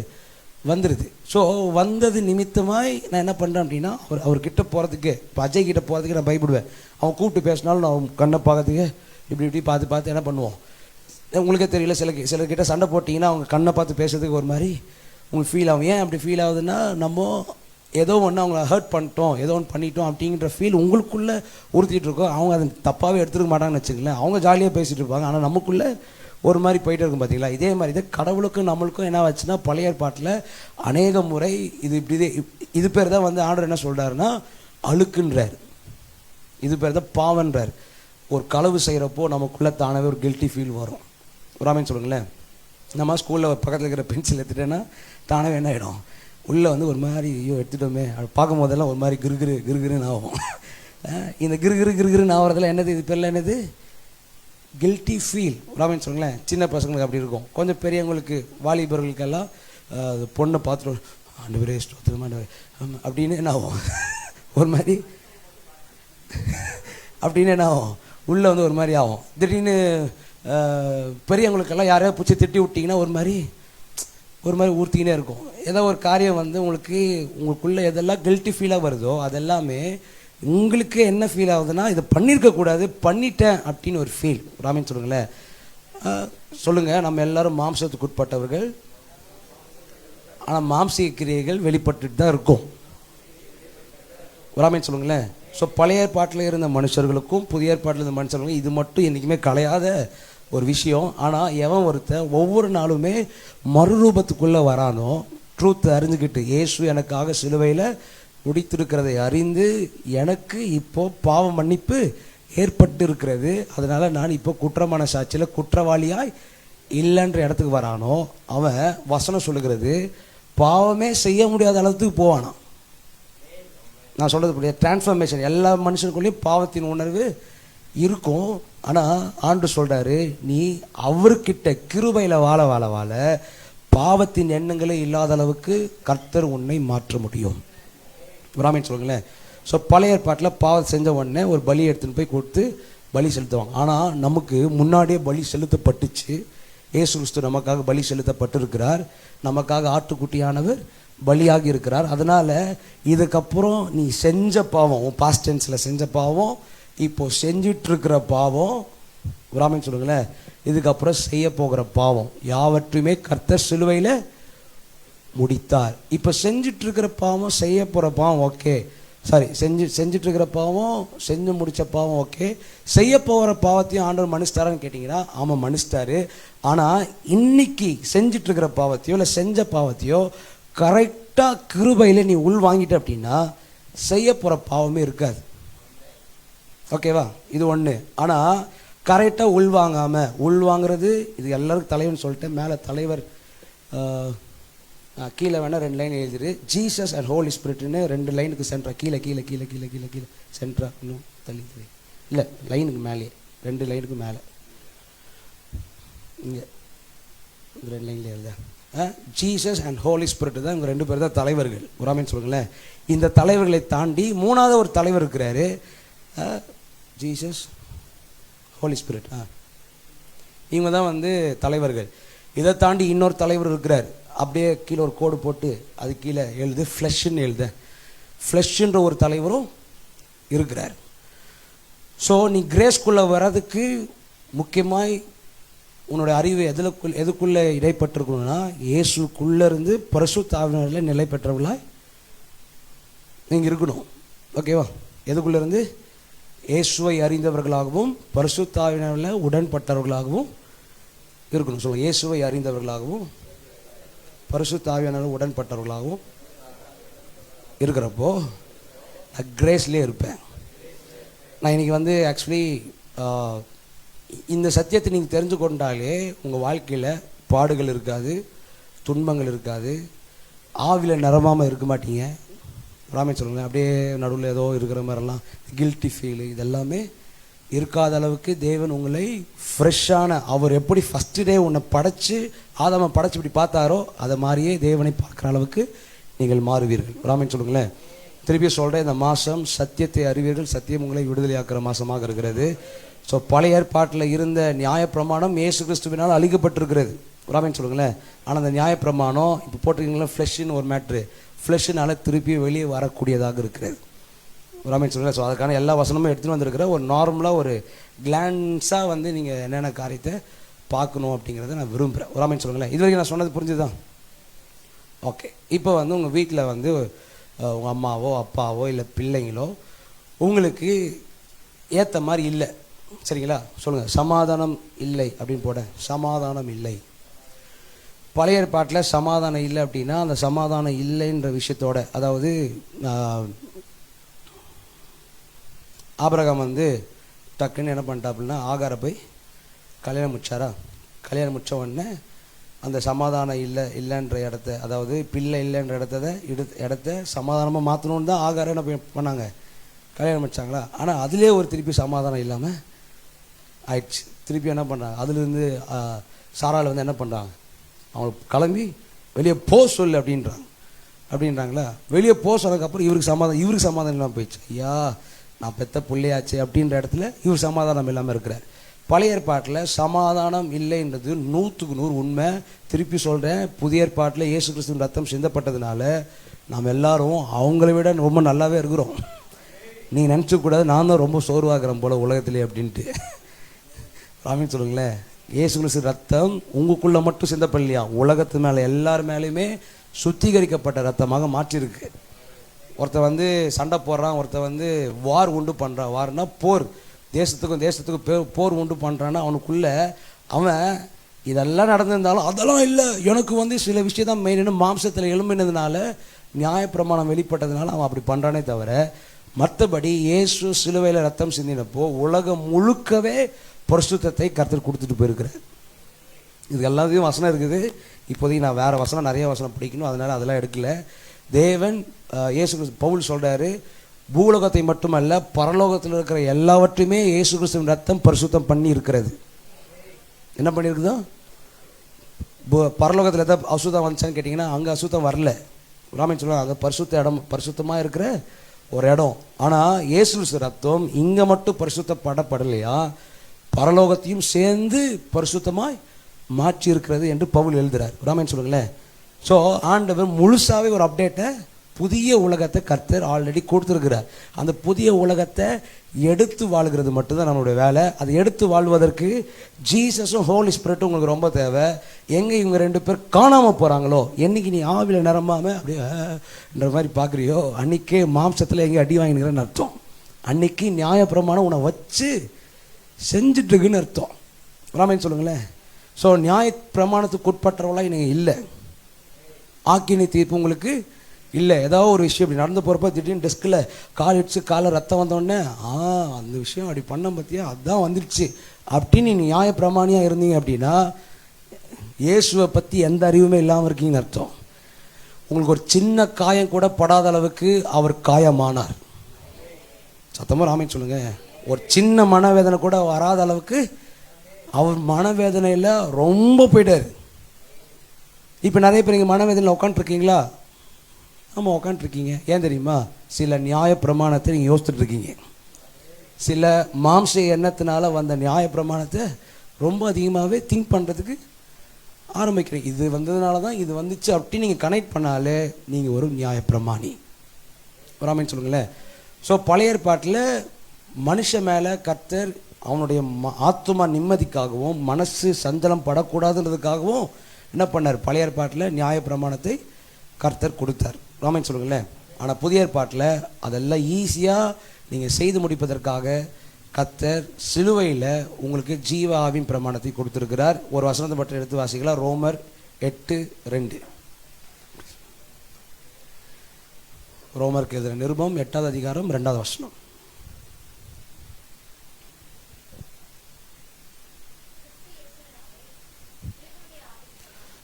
வந்துடுது. ஸோ வந்தது நிமித்தமாய் நான் என்ன பண்ணுறேன் அப்படின்னா, அவர்கிட்ட போகிறதுக்கு, இப்போ அஜய் கிட்ட போகிறதுக்கு நான் பயப்படுவேன். அவன் கூப்பிட்டு பேசினாலும் நான் அவன் கண்ணை பார்க்கறதுக்கு இப்படி பார்த்து என்ன பண்ணுவோம், உங்களுக்கே தெரியல, சிலர்கிட்ட சண்டை போட்டிங்கன்னா அவங்க கண்ணை பார்த்து பேசுறதுக்கு ஒரு மாதிரி உங்களுக்கு ஃபீல் ஆகும். ஏன் அப்படி ஃபீல் ஆகுதுன்னா, நம்ம ஏதோ ஒன்று அவங்கள ஹர்ட் பண்ணிட்டோம், ஏதோ ஒன்று பண்ணிட்டோம் அப்படிங்கிற ஃபீல் உங்களுக்குள்ளே உறுத்திட்டு இருக்கோம். அவங்க அதை தப்பாகவே எடுத்துக்க மாட்டாங்கன்னு வச்சுங்களேன். அவங்க ஜாலியாக பேசிகிட்டு இருப்பாங்க, ஆனால் நமக்குள்ளே ஒரு மாதிரி போயிட்டு இருக்கும். பார்த்தீங்களா, இதே மாதிரி தான் கடவுளுக்கும் நம்மளுக்கும் என்ன ஆச்சுன்னா, பழைய ஏற்பாட்டில் அநேக முறை இது பேர் தான் வந்து ஆண்டவர் என்ன சொல்கிறாருன்னா அழுக்குன்றார். இது பேர் தான் பாவன்றார். ஒரு களவு செய்கிறப்போ நமக்குள்ளே தானவே ஒரு கில்ட்டி ஃபீல் வரும். ராமன் சொல்லுங்களேன், நம்ம ஸ்கூலில் பக்கத்தில் இருக்கிற பென்சில் எடுத்துட்டேன்னா தானவே என்ன ஆகிடும், உள்ளே வந்து ஒரு மாதிரி ஐயோ எடுத்துட்டோமே, அது பார்க்கும் போதெல்லாம் ஒரு மாதிரி கிருகிருன்னு ஆகும். இந்த கிருகிருன்னு ஆகிறதுல என்னது, இது பேரில் என்னது, கில்ட்டி ஃபீல். ராமன் சொல்லுங்களேன், சின்ன பசங்களுக்கு அப்படி இருக்கும். கொஞ்சம் பெரியவங்களுக்கு, வாலிபர்களுக்கெல்லாம் பொண்ணை பார்த்துட்டு ஆண்டு பேரே ஸ்தோத்திரமா அப்படின்னு என்ன ஆகும், ஒரு மாதிரி அப்படின்னு என்ன ஆகும், உள்ளே வந்து ஒரு மாதிரி ஆகும். திடீர்னு பெரியவங்களுக்கெல்லாம் யாரையாவது பிடிச்சி திட்டி விட்டிங்கன்னா ஒரு மாதிரி ஊர்த்திக்கினே இருக்கும். ஏதோ ஒரு காரியம் வந்து உங்களுக்குள்ளே எதெல்லாம் கில்ட்டி ஃபீலாக வருதோ அதெல்லாமே உங்களுக்கு என்ன ஃபீல் ஆகுதுன்னா, இதை பண்ணியிருக்கக்கூடாது, பண்ணிட்டேன் அப்படின்னு ஒரு ஃபீல். ராமன் சொல்லுங்களேன், சொல்லுங்கள், நம்ம எல்லாரும் மாம்சத்துக்கு உட்பட்டவர்கள், ஆனால் மாம்சீக கிரியைகள் வெளிப்பட்டுட்டு தான் இருக்கும். ராமன் சொல்லுங்களேன். ஸோ பழைய ஏற்பாட்டில் இருந்த மனுஷர்களுக்கும் புதிய ஏற்பாட்டில் இருந்த மனுஷர்களுக்கும் இது மட்டும் என்றைக்குமே கலையாத ஒரு விஷயம். ஆனால் எவன் ஒருத்தன் ஒவ்வொரு நாளுமே மறுரூபத்துக்குள்ளே வரானோ, ட்ரூத்தை அறிஞ்சுக்கிட்டு, இயேசு எனக்காக சிலுவையில் முடித்திருக்கிறதை அறிந்து எனக்கு இப்போ பாவ மன்னிப்பு ஏற்பட்டு இருக்கிறது, அதனால் நான் இப்போ குற்றமான சாட்சியில் குற்றவாளியாய் இல்லைன்ற இடத்துக்கு வரானோ, அவன் வசனம் சொல்லுகிறது பாவமே செய்ய முடியாத அளவுக்கு போவானான். நான் சொல்கிறது புரிய டிரான்ஸ்ஃபர்மேஷன். எல்லா மனுஷனுக்குள்ளேயும் பாவத்தின் உணர்வு இருக்கும். ஆனால் ஆண்டு சொல்கிறாரு, நீ அவர்கிட்ட கிருபையில் வாழ வாழ வாழ பாவத்தின் எண்ணங்களே இல்லாத அளவுக்கு கர்த்தர் உன்னை மாற்ற முடியும். ராமன் சொல்லுங்களேன். ஸோ பழைய ஏற்பாட்டில் பாவம் செஞ்ச உடனே ஒரு பலி எடுத்துன்னு போய் கொடுத்து பலி செலுத்துவாங்க. ஆனால் நமக்கு முன்னாடியே பலி செலுத்தப்பட்டுச்சு. இயேசு கிறிஸ்து நமக்காக பலி செலுத்தப்பட்டிருக்கிறார். நமக்காக ஆட்டுக்குட்டியானவர் பலியாகி இருக்கிறார். அதனால் இதுக்கப்புறம் நீ செஞ்ச பாவம், உன் பாஸ்ட் டென்ஸில் செஞ்ச பாவம், இப்போ செஞ்சிட்ருக்கிற பாவம், ராமன் சொல்லுங்களேன், இதுக்கப்புறம் செய்ய போகிற பாவம் யாவற்றுமே கர்த்தர் சிலுவையில் முடித்தார். இப்போ செஞ்சிட்ருக்கிற பாவம், செய்ய போகிற பாவம் ஓகே, சாரி செஞ்சிட்ருக்கிற பாவம், செஞ்சு முடித்த பாவம் ஓகே, செய்ய போகிற பாவத்தையும் ஆண்டவர் மன்னிச்சிட்டாரான்னு கேட்டிங்கன்னா ஆமாம் மன்னிச்சிட்டாரு. ஆனால் இன்னைக்கு செஞ்சிட்ருக்கிற பாவத்தையோ இல்லை செஞ்ச பாவத்தையோ கரெக்டாக கிருபையில் நீ உள் வாங்கிட்ட அப்படின்னா செய்ய போகிற பாவமே இருக்காது. ஓகேவா, இது ஒன்று. ஆனால் கரெக்டாக உள்வாங்கிறது இது எல்லாருக்கும் தலைவர்னு சொல்லிட்டு மேலே தலைவர் கீழே வேணால் 2 லைன் எழுதிரு. ஜீசஸ் அண்ட் ஹோலி ஸ்பிரிட்னு 2 லைனுக்கு சென்ட்ரா, கீழே கீழே கீழே கீழே கீழே கீழே சென்ட்ரா, இன்னும் தள்ளி இல்லை லைனுக்கு மேலே 2 லைனுக்கு மேலே இங்கே 2 லைனில் எழுத ஜீசஸ் அண்ட் ஹோலி ஸ்பிரிட் தான் இவங்க 2 பேர் தான் தலைவர்கள். ராமன் சொல்லுங்களேன். இந்த தலைவர்களை தாண்டி 3வது ஒரு தலைவர் இருக்கிறாரு, ஜீசஸ் ஹோலி ஸ்பிரிட். இவங்க தான் வந்து தலைவர்கள். இதை தாண்டி இன்னொரு தலைவர் இருக்கிறார். அப்படியே கீழே ஒரு கோடு போட்டு அது கீழே எழுது ஃப்ளஷ்ன்னு எழுத, ஃப்ளஷ்ன்ற ஒரு தலைவரும் இருக்கிறார். ஸோ நீ கிரேஸ்குள்ளே வர்றதுக்கு முக்கியமாய் உன்னோட அறிவு எதுக்குள்ளே இடைப்பட்டிருக்கணும்னா, இயேசுக்குள்ளே இருந்து பரிசுத்த ஆவியானவரில் நிலை பெற்றவர்களாய் நீங்கள் இருக்கணும். ஓகேவா, எதுக்குள்ளே இருந்து இயேசுவை அறிந்தவர்களாகவும் பரிசுத்த ஆவியானவரில் உடன்பட்டவர்களாகவும் இருக்கணும். சொல்லுங்கள், இயேசுவை அறிந்தவர்களாகவும் பரிசுத்த ஆவியானவரில் உடன்பட்டவர்களாகவும் இருக்கிறப்போ நான் கிரேஸ்லேயே இருப்பேன். நான் இன்றைக்கி வந்து ஆக்சுவலி இந்த சத்தியத்தை நீங்கள் தெரிஞ்சு கொண்டாலே உங்கள் வாழ்க்கையில் பாடுகள் இருக்காது, துன்பங்கள் இருக்காது, ஆவியில் நிரம்பாமல் இருக்க மாட்டீங்க. ராமன் சொல்லுங்கள், அப்படியே நடுவில் ஏதோ இருக்கிற மாதிரிலாம் கில்ட்டி ஃபீலு இதெல்லாமே இருக்காத அளவுக்கு தேவன் உங்களை ஃப்ரெஷ்ஷான, அவர் எப்படி ஃபஸ்ட்டு டே உன்னை படைச்சு ஆதாமை படைச்சு இப்படி பார்த்தாரோ அதை மாதிரியே தேவனை பார்க்குற அளவுக்கு நீங்கள் மாறுவீர்கள். ராமன் சொல்லுங்களேன். திருப்பி சொல்கிறேன், இந்த மாதம் சத்தியத்தை அறிவீர்கள், சத்தியம் உங்களை விடுதலையாக்குற மாதமாக இருக்கிறது. ஸோ பழைய ஏற்பாட்டில் இருந்த நியாயப்பிரமாணம் இயேசு கிறிஸ்துவினால் அழிக்கப்பட்டிருக்கிறது. ராமேன்னு சொல்லுங்களேன். ஆனால் அந்த நியாயப்பிரமாணம் இப்போ போட்டிருக்கீங்களா, ஃப்ளெஷ்ஷுன்னு ஒரு மேட்ரு, ஃப்ளெஷ்ஷுனால திருப்பி வெளியே வரக்கூடியதாக இருக்கிறது. ராமேன்னு சொல்லுங்களேன். ஸோ அதுக்கான எல்லா வசனமும் எடுத்துகிட்டு வந்திருக்கிற ஒரு நார்மலாக ஒரு கிளான்ஸாக வந்து நீங்கள் என்னென்ன காரியத்தை பார்க்கணும் அப்படிங்கிறத நான் விரும்புகிறேன். ராமேன்னு சொல்லுங்களேன். இது வரைக்கும் நான் சொன்னது புரிஞ்சுதான்? ஓகே. இப்போ வந்து உங்கள் வீட்டில் வந்து உங்கள் அம்மாவோ அப்பாவோ இல்லை பிள்ளைங்களோ உங்களுக்கு ஏற்ற மாதிரி இல்லை, சரிங்களா? சொல்லுங்கள், சமாதானம் இல்லை அப்படின்னு போட. சமாதானம் இல்லை. பழைய ஏற்பாட்டில் சமாதானம் இல்லை அப்படின்னா அந்த சமாதானம் இல்லைன்ற விஷயத்தோட, அதாவது ஆபிரகாம் வந்து டக்குன்னு என்ன பண்ணிட்டா அப்படின்னா ஆகாரை போய் கல்யாணம் முடிச்சாரா. கல்யாணம் முடிச்ச உடனே அந்த சமாதானம் இல்லைன்ற இடத்த, அதாவது பிள்ளை இல்லைன்ற இடத்த சமாதானமாக மாற்றணுன்னு தான் ஆகாரை என்ன பண்ணாங்க, கல்யாணம் முடிச்சாங்களா. ஆனால் அதுலேயே ஒரு திருப்பி சமாதானம் இல்லாமல் ஆயிடுச்சு. திருப்பி என்ன பண்ணுறாங்க, அதுலேருந்து சாராவில் வந்து என்ன பண்ணுறாங்க, அவங்களுக்கு கிளம்பி வெளியே போ சொல்லு அப்படின்றாங்களா. வெளியே போ சொன்னதுக்கப்புறம் இவருக்கு சமாதானம் இல்லாமல் போயிடுச்சு. ஐயா நான் பெத்த பிள்ளையாச்சு அப்படின்ற இடத்துல இவர் சமாதானம் இல்லாமல் இருக்கிறார். பழைய ஏற்பாட்டில் சமாதானம் இல்லைன்றது 100க்கு 100 உண்மை. திருப்பி சொல்கிறேன், புதிய ஏற்பாட்டில் இயேசு கிறிஸ்துவின் ரத்தம் சிந்தப்பட்டதுனால நாம் எல்லாரும் அவங்கள விட ரொம்ப நல்லாவே இருக்கிறோம். நீங்கள் நினச்சக்கூடாது நான் தான் ரொம்ப சோர்வாகிறேன் போல் உலகத்திலே அப்படின்ட்டு. ராமின்னு சொல்லுங்களேன். இயேசு கிறிஸ்து ரத்தம் உங்களுக்குள்ளே மட்டும் சிந்தப்படலையா, உலகத்து மேலே எல்லார் மேலேயுமே சுத்திகரிக்கப்பட்ட ரத்தமாக மாற்றிருக்கு. ஒருத்தர் வந்து சண்டை போடுறான், ஒருத்தர் வந்து வார் உண்டு பண்ணுறான். வார்னா போர், தேசத்துக்கும் போர் உண்டு பண்ணுறான்னா அவனுக்குள்ள அவன் இதெல்லாம் நடந்திருந்தாலும் அதெல்லாம் இல்லை, எனக்கு வந்து சில விஷயம் தான் மெயின், மாம்சத்தில் எழும்பினதுனால நியாயப்பிரமாணம் வெளிப்பட்டதுனால அவன் அப்படி பண்ணுறானே தவிர, மற்றபடி இயேசு சிலுவையில் ரத்தம் சிந்தினப்போ உலகம் முழுக்கவே பரிசுத்தத்தை கர்த்தர் கொடுத்துட்டு போயிருக்கிறார். இது எல்லாத்தையும் வசனம் இருக்குது. இப்போதைக்கு நான் வேறு வசனம் நிறைய வசனம் பிடிக்கணும், அதனால் அதெல்லாம் எடுக்கல. தேவன் இயேசு கிறிஸ்து பவுல் சொல்கிறாரு, பூலோகத்தை மட்டுமல்ல பரலோகத்தில் இருக்கிற எல்லாவற்றையுமே இயேசு கிறிஸ்துவின் ரத்தம் பரிசுத்தம் பண்ணி இருக்கிறது. என்ன பண்ணியிருக்குதோ, பரலோகத்தில் எதாவது அசுத்தம் வந்துச்சான்னு கேட்டிங்கன்னா அங்கே அசுத்தம் வரல. ராமன் சொல்லுவாங்க, அங்கே பரிசுத்த இடம், பரிசுத்தமாக இருக்கிற ஒரு இடம். ஆனால் இயேசு கிறிஸ்து ரத்தம் இங்கே மட்டும் பரிசுத்தப்படப்படலையா, பரலோகத்தையும் சேர்ந்து பரிசுத்தமாய் மாற்றி இருக்கிறது என்று பவுல் எழுதுகிறார். ராமன் சொல்லுங்களேன். ஸோ ஆண்டவர் முழுசாகவே ஒரு அப்டேட்டை, புதிய உலகத்தை கர்த்தர் ஆல்ரெடி கொடுத்துருக்கிறார். அந்த புதிய உலகத்தை எடுத்து வாழ்கிறது மட்டும்தான் நம்மளுடைய வேலை. அதை எடுத்து வாழ்வதற்கு ஜீசஸும் ஹோலி ஸ்பிரிட்டும் உங்களுக்கு ரொம்ப தேவை. எங்கே இவங்க 2 பேர் காணாமல் போகிறாங்களோ, என்னைக்கு நீ ஆவியில் நிரம்பாமல் அப்படின்ற மாதிரி பார்க்குறியோ அன்றைக்கே மாம்சத்தில் எங்கே அடி வாங்கினுக்கிறேன்னு அர்த்தம். அன்னைக்கு நியாயப்பிரமாணம் உன்னை வச்சு செஞ்சுட்டுருக்குன்னு அர்த்தம். ராமன் சொல்லுங்களேன். ஸோ நியாய பிரமாணத்துக்கு உட்பட்டவர்களாக நீங்கள் இல்லை, ஆக்கினி தீர்ப்பு உங்களுக்கு இல்லை. ஏதாவது ஒரு விஷயம் இப்படி நடந்து போகிறப்ப திடீர்னு டெஸ்கில் கால் இடிச்சு காலை ரத்தம் வந்தோடனே அந்த விஷயம் அப்படி பண்ண பார்த்தியா அதுதான் வந்துடுச்சு அப்படின்னு நீங்கள் நியாய பிரமாணியாக இருந்தீங்க அப்படின்னா இயேசுவை பற்றி எந்த அறிவுமே இல்லாமல் இருக்கீங்கன்னு அர்த்தம். உங்களுக்கு ஒரு சின்ன காயம் கூட படாத அளவுக்கு அவர் காயமானார். சத்தமாக ராமன் சொல்லுங்கள். ஒரு சின்ன மனவேதனை கூட வராத அளவுக்கு அவர் மனவேதனையில் ரொம்ப போயிட்டார். இப்போ நிறைய பேர் நீங்கள் மனவேதனையில் உட்காந்துருக்கீங்களா? ஆமாம் உட்காந்துருக்கீங்க. ஏன் தெரியுமா? சில நியாய பிரமாணத்தை நீங்கள் யோசிச்சுட்டு இருக்கீங்க. சில மாம்ச எண்ணத்தினால வந்த நியாய பிரமாணத்தை ரொம்ப அதிகமாகவே திங்க் பண்ணுறதுக்கு ஆரம்பிக்கிறீங்க. இது வந்ததுனால தான் இது வந்துச்சு அப்படி நீங்கள் கனெக்ட் பண்ணாலே நீங்கள் ஒரு நியாய பிரமாணி. ராமன் சொல்லுங்களேன். ஸோ பழைய ஏற்பாட்டில் மனுஷ மேலே கர்த்தர் அவனுடைய ஆத்துமா நிம்மதிக்காகவும் மனசு சஞ்சலம் படக்கூடாதுன்றதுக்காகவும் என்ன பண்ணார்? பழைய ஏற்பாட்டில் நியாய பிரமாணத்தை கர்த்தர் கொடுத்தார். ராமன் சொல்லுங்களேன். ஆனால் புதிய ஏற்பாட்டில் அதெல்லாம் ஈஸியாக நீங்கள் செய்து முடிப்பதற்காக கர்த்தர் சிலுவையில் உங்களுக்கு ஜீவ ஆவின் பிரமாணத்தை கொடுத்துருக்கிறார். ஒரு வசனத்தை பற்றி எடுத்து வாசிக்கலாம். ரோமர் 8:2. ரோமருக்கு எழுதுகிற நிருபம் 8வது அதிகாரம் 2வது வசனம்.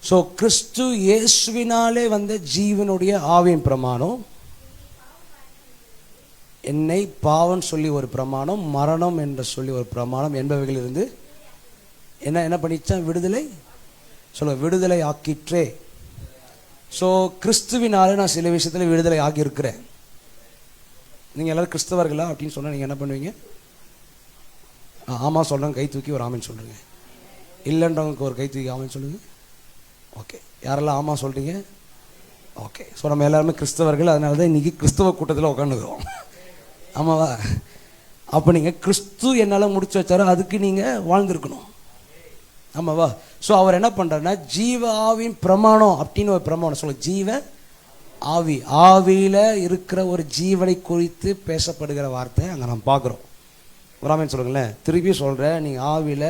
ஸோ கிறிஸ்து இயேசுவினாலே வந்த ஜீவனுடைய ஆவியின் பிரமாணம், என்னை பாவம் சொல்லி ஒரு பிரமாணம், மரணம் என்று சொல்லி ஒரு பிரமாணம் என்பவைகள் இருந்து என்ன பண்ணிச்சான்? விடுதலை சொல்ல, விடுதலை ஆக்கிற்றே. ஸோ கிறிஸ்துவினாலே நான் சில விஷயத்தில் விடுதலை ஆகியிருக்கிறேன். நீங்கள் எல்லோரும் கிறிஸ்தவர்களா அப்படின்னு சொன்னால் நீங்கள் என்ன பண்ணுவீங்க? ஆமாம் சொல்கிறேன், கை தூக்கி ஒரு ஆமன் சொல்லுங்க. இல்லைன்றவங்களுக்கு ஒரு கை தூக்கி ஆமன் சொல்லுங்க. ஓகே, யாரெல்லாம் ஆமாம் சொல்கிறீங்க? ஓகே. ஸோ நம்ம எல்லாருமே கிறிஸ்தவர்கள், அதனால தான் இன்றைக்கி கிறிஸ்தவ கூட்டத்தில் உட்காந்துக்கிறோம். ஆமாவா? அப்போ நீங்கள் கிறிஸ்து என்னால் முடிச்சு வச்சாரோ அதுக்கு நீங்கள் வாழ்ந்துருக்கணும். ஆமாவா? ஸோ அவர் என்ன பண்ணுறாருன்னா ஜீவ ஆவியின் பிரமாணம் அப்படின்னு ஒரு பிரமாணம் சொல்ல, ஜீவ ஆவி, ஆவியில் இருக்கிற ஒரு ஜீவனை குறித்து பேசப்படுகிற வார்த்தை அங்கே நம்ம பார்க்குறோம். ராமன் சொல்லுங்களேன், திருப்பி சொல்கிறேன், நீங்கள் ஆவியில்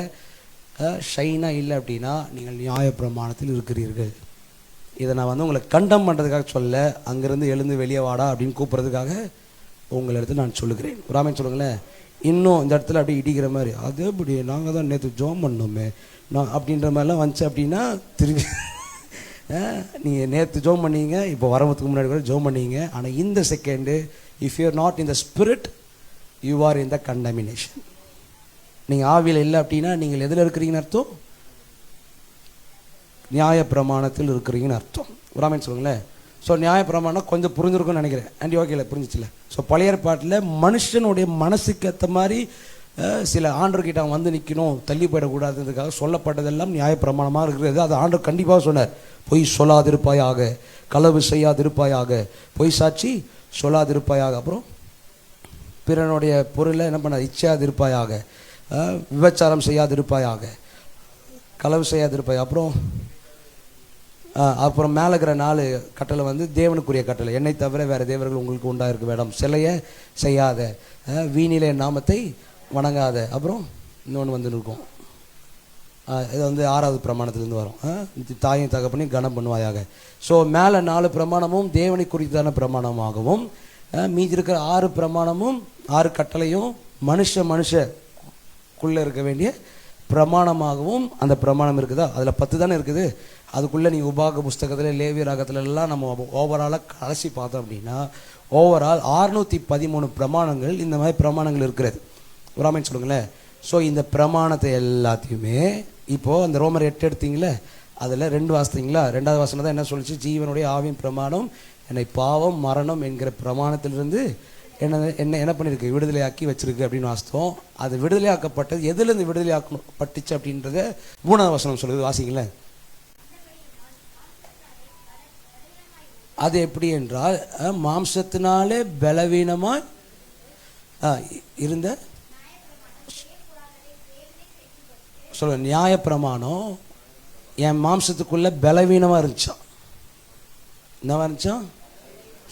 ஷைனாக இல்லை அப்படின்னா நீங்கள் நியாய பிரமாணத்தில் இருக்கிறீர்கள். இதை நான் வந்து உங்களை கண்டம் பண்ணுறதுக்காக சொல்ல, அங்கேருந்து எழுந்து வெளியே வாடா அப்படின்னு கூப்பிட்றதுக்காக உங்களை எடுத்து நான் சொல்லுகிறேன். ராமன் சொல்லுங்களேன், இன்னும் இந்த இடத்துல அப்படி இடிக்கிற மாதிரி, அது அப்படி நாங்கள் தான் நேற்று ஜோம் பண்ணோமே நான் அப்படின்ற மாதிரிலாம் வந்துச்சு அப்படின்னா திரும்பி நீங்கள் நேற்று ஜோம் பண்ணீங்க, இப்போ வரவதுக்கு முன்னாடி கூட ஜோம் பண்ணீங்க. ஆனால் இந்த second if you are not in the spirit you are in the contamination. நீங்கள் ஆவியில் இல்லை அப்படின்னா நீங்கள் எதில் இருக்கிறீங்கன்னு அர்த்தம்? நியாய பிரமாணத்தில் இருக்கிறீங்கன்னு அர்த்தம். ராமன் சொல்லுங்களேன். ஸோ நியாய பிரமாணம் கொஞ்சம் புரிஞ்சிருக்குன்னு நினைக்கிறேன். அண்ட் ஓகேல புரிஞ்சிச்சுல. ஸோ பழைய ஏற்பாட்டில் மனுஷனுடைய மனசுக்கு ஏற்ற மாதிரி சில ஆண்டர்கிட்ட அவன் வந்து நிற்கணும், தள்ளி போயிடக்கூடாதுன்றதுக்காக சொல்லப்பட்டதெல்லாம் நியாய பிரமாணமாக இருக்கிறது. அது ஆண்டர் கண்டிப்பாக சொன்னார். பொய் சொல்லாதிருப்பாயாக, களவு செய்யாதிருப்பாயாக, பொய் சாட்சி சொல்லாதிருப்பாயாக, அப்புறம் பிறனுடைய பொருளை என்ன பண்ண இச்சாதிருப்பாயாக, விபச்சாரம் செய்யாதிருப்பாயாக, களவு செய்யாதிருப்பாய், அப்புறம் மேலே இருக்கிற 4 கட்டளை வந்து தேவனுக்குரிய கட்டளை. என்னை தவிர வேறு தேவர்கள் உங்களுக்கு உண்டாயிருக்க வேண்டாம், சிலையை செய்யாத, வீணிலே நாமத்தை வணங்காத, அப்புறம் இன்னொன்று வந்து இருக்கும், இது வந்து 6வது பிரமாணத்துலேருந்து வரும், தாயும் தகப்பனையும் கனம் பண்ணுவாயாக. ஸோ மேலே 4 பிரமாணமும் தேவனை குறித்தான பிரமாணமாகவும், மீதி இருக்கிற 6 பிரமாணமும் 6 கட்டளையும் மனுஷக்குள்ளே இருக்க வேண்டிய பிரமாணமாகவும் அந்த பிரமாணம் இருக்குதா? அதில் 10 தானே இருக்குது. அதுக்குள்ளே நீ உபாக புஸ்தகத்தில் லேவிய ராகத்துலலாம் நம்ம ஓவராலாக கடைசி பார்த்தோம் அப்படின்னா ஓவரால் 613 பிரமாணங்கள் இந்த மாதிரி பிரமாணங்கள் இருக்கிறது. ராமன் சொல்லுங்களேன். ஸோ இந்த பிரமாணத்தை எல்லாத்தையுமே இப்போது அந்த ரோமர் 8 எடுத்தீங்களே, அதில் 2 வாசித்தீங்களா? 2வது வாசனை தான் என்ன சொல்லிச்சு? ஜீவனுடைய ஆவியின் பிரமாணம் என்னை பாவம் மரணம் என்கிற பிரமாணத்திலிருந்து என்ன பண்ணியிருக்கு? விடுதலையாக்கி வச்சிருக்கு அப்படின்னு வாசித்தோம். அது விடுதலையாக்கப்பட்டது எதுலேருந்து விடுதலையாக்கப்பட்டுச்சு அப்படின்றத 3வது வசனம் சொல்லுது. வாசிங்களேன். அது எப்படி என்றால் மாம்சத்தினாலே பலவீனமாய் இருந்த சொல்ல நியாய பிரமாணம் என் மாம்சத்துக்குள்ள பலவீனமாக இருந்துச்சான். என்னவா இருந்துச்சான்?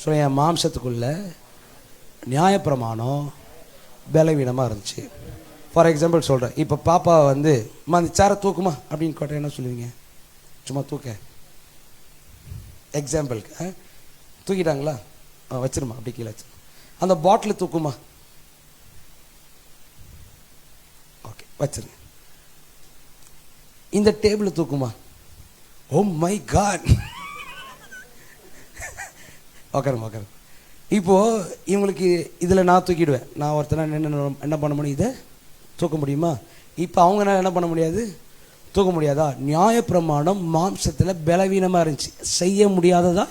சொல்ல என் மாம்சத்துக்குள்ள நியாய பிரமாணம் பலவீனமாக இருந்துச்சு. ஃபார் எக்ஸாம்பிள் சொல்கிறேன். இப்போ பாப்பா வந்து அந்த சேரை தூக்குமா அப்படின்னு கேட்டால் என்ன சொல்லுவீங்க? சும்மா தூக்க எக்ஸாம்பிளுக்கு தூக்கிட்டாங்களா, வச்சிருமா அப்படி கீழே வச்சு. அந்த பாட்டில் தூக்குமா, ஓகே வச்சிருங்க. இந்த டேபிள் தூக்குமா, ஓ மை காட், உக்காருமா உக்காரு. இப்போது இவங்களுக்கு இதில் நான் தூக்கிடுவேன், நான் ஒருத்தனை என்ன பண்ண முடியும்? இதை தூக்க முடியுமா? இப்போ அவங்கனால என்ன பண்ண முடியாது, தூக்க முடியாதா? நியாயப்பிரமாணம் மாம்சத்தில் பலவீனமாக இருந்துச்சு, செய்ய முடியாததா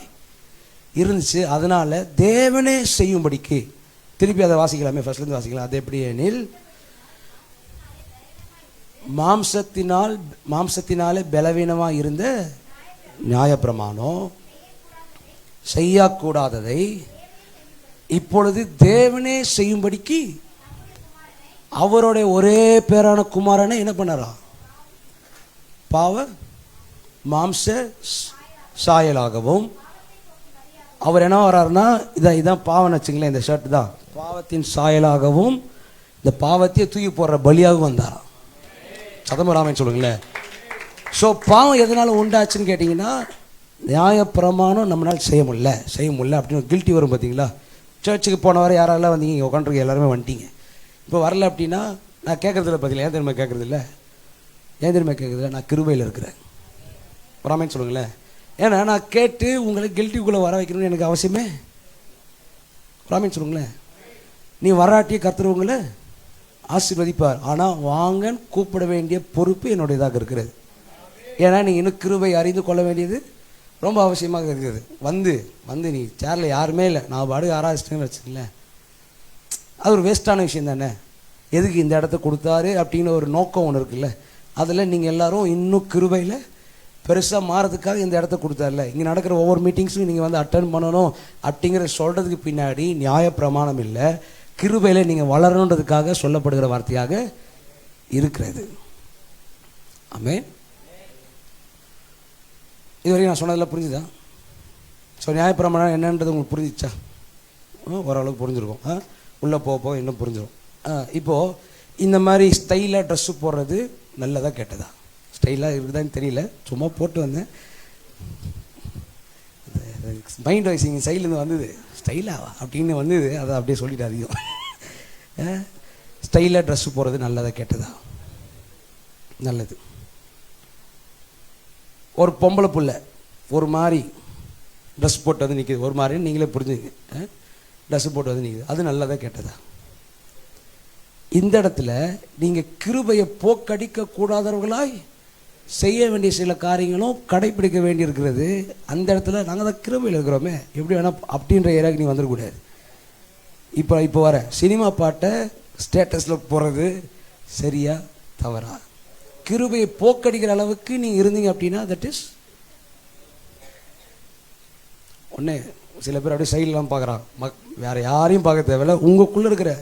இருந்துச்சு. அதனால் தேவனே செய்யும்படிக்கு, திருப்பி அதை வாசிக்கலாமே, ஃபர்ஸ்ட்லேருந்து வாசிக்கலாம். அது எப்படி எனில் மாம்சத்தினாலே பலவீனமாக இருந்த நியாயப்பிரமாணம் செய்யக்கூடாததை இப்பொழுது தேவனே செய்யும்படிக்கு அவருடைய ஒரே பேரான குமாரனை என்ன பண்ணாரா? பாவ மாம்ச சாயலாகவும் அவர் என்ன வர்றாருன்னா இதான் பாவம் வச்சுங்களேன், இந்த ஷர்ட் தான் பாவத்தின் சாயலாகவும் இந்த பாவத்தையே தூக்கி போடுற பலியாகவும் வந்தாராம். சதமராமன் சொல்லுங்களேன். ஸோ பாவம் எதனால உண்டாச்சுன்னு கேட்டிங்கன்னா நியாயப்பிரமாணம் நம்மளால் செய்ய முடியல அப்படின்னு கில்ட்டி வரும். பார்த்தீங்களா? சர்ச்சுக்கு போன வரை யாரெல்லாம் வந்தீங்க, இங்கே உட்காந்துருக்க எல்லாருமே வந்துட்டீங்க. இப்போ வரல அப்படின்னா நான் கேட்குறதில்ல. பார்த்தீங்களா? ஏன் தெரியுமா கேட்குறதில்ல? நான் கிருபையில் இருக்கிறேன். ராமன் சொல்லுங்களேன். ஏன்னா நான் கேட்டு உங்களை கில்ட்டிக்குள்ளே வர வைக்கணும்னு எனக்கு அவசியமே. ராமன் சொல்லுங்களேன். நீ வராட்டிய கர்த்தர் உங்களை ஆசீர்வதிப்பார். ஆனால் வாங்கன்னு கூப்பிட வேண்டிய பொறுப்பு என்னுடையதாக இருக்கிறது. ஏன்னா நீங்கள் இன்னும் கிருபை அறிந்து கொள்ள வேண்டியது ரொம்ப அவசியமாக இருக்குது. வந்து நீ சேரில் யாருமே இல்லை, நான் பாடு ஆராய்ச்சிட்டேன்னு வச்சுக்கலேன், அது ஒரு வேஸ்ட்டான விஷயம் தானே. எதுக்கு இந்த இடத்த கொடுத்தாரு அப்படின்னு ஒரு நோக்கம் ஒன்று இருக்குல்ல, அதில் நீங்கள் எல்லோரும் இன்னும் கிருபையில் பெருசாக மாறதுக்காக இந்த இடத்த கொடுத்தார்ல. இங்கே நடக்கிற ஒவ்வொரு மீட்டிங்ஸும் நீங்கள் வந்து அட்டன் பண்ணணும் அப்படிங்கிற சொல்கிறதுக்கு பின்னாடி நியாயப்பிரமாணம் இல்லை, கிருபையில் நீங்கள் வளரணுன்றதுக்காக சொல்லப்படுகிற வார்த்தையாக இருக்கிறது. ஆமென். இதுவரைக்கும் நான் சொன்னதில் புரிஞ்சுதா? ஸோ நியாயப்பிரமாணம் என்னன்றது உங்களுக்கு புரிஞ்சிச்சா? ஓரளவுக்கு புரிஞ்சுருக்கும். உள்ளே போக இன்னும் புரிஞ்சிடும். இப்போது இந்த மாதிரி ஸ்டைலாக ட்ரெஸ்ஸு போடுறது நல்லதா கெட்டதா? ஸ்டைலாக இருக்குதான்னு தெரியல, சும்மா போட்டு வந்தேன். மைண்ட் வாய்ஸ் இங்கே சைட்லேருந்து வந்தது, ஸ்டைலாவா அப்படின்னு வந்தது, அதை அப்படியே சொல்லிட்டு அதிகம். ஸ்டைலாக ட்ரெஸ்ஸு போடுறது நல்லதா கெட்டதா? நல்லது. ஒரு பொம்பளை புள்ள ஒரு மாதிரி ட்ரெஸ் போட்டு வந்து நிற்கிது, ஒரு மாதிரி நீங்களே புரிஞ்சுங்க. ட்ரெஸ்ஸு போட்டு வந்து நிற்கிது, அது நல்லதா கெட்டதா? இந்த இடத்துல நீங்கள் கிருபையை போக்கடிக்க கூடாதவர்களாய் செய்ய வேண்டிய சில காரியங்களும் கடைப்பிடிக்க வேண்டி இருக்கிறது. அந்த இடத்துல நாங்கள் தான் கிருபையில் இருக்கிறோமே, எப்படி வேணால் அப்படின்ற ஏரியாவுக்கு நீ வந்துடக்கூடாது. இப்போ வர சினிமா பாட்டை ஸ்டேட்டஸில் போடுறது சரியா தவறா? கிருபையை போக்கடிக்கிற அளவுக்கு நீங்கள் இருந்தீங்க அப்படின்னா தட் இஸ் ஒன்று. சில பேர் அப்படியே சைட்லாம் பார்க்குறான், வேறு யாரையும் பார்க்க தேவையில்ல, உங்களுக்குள்ளே இருக்கிற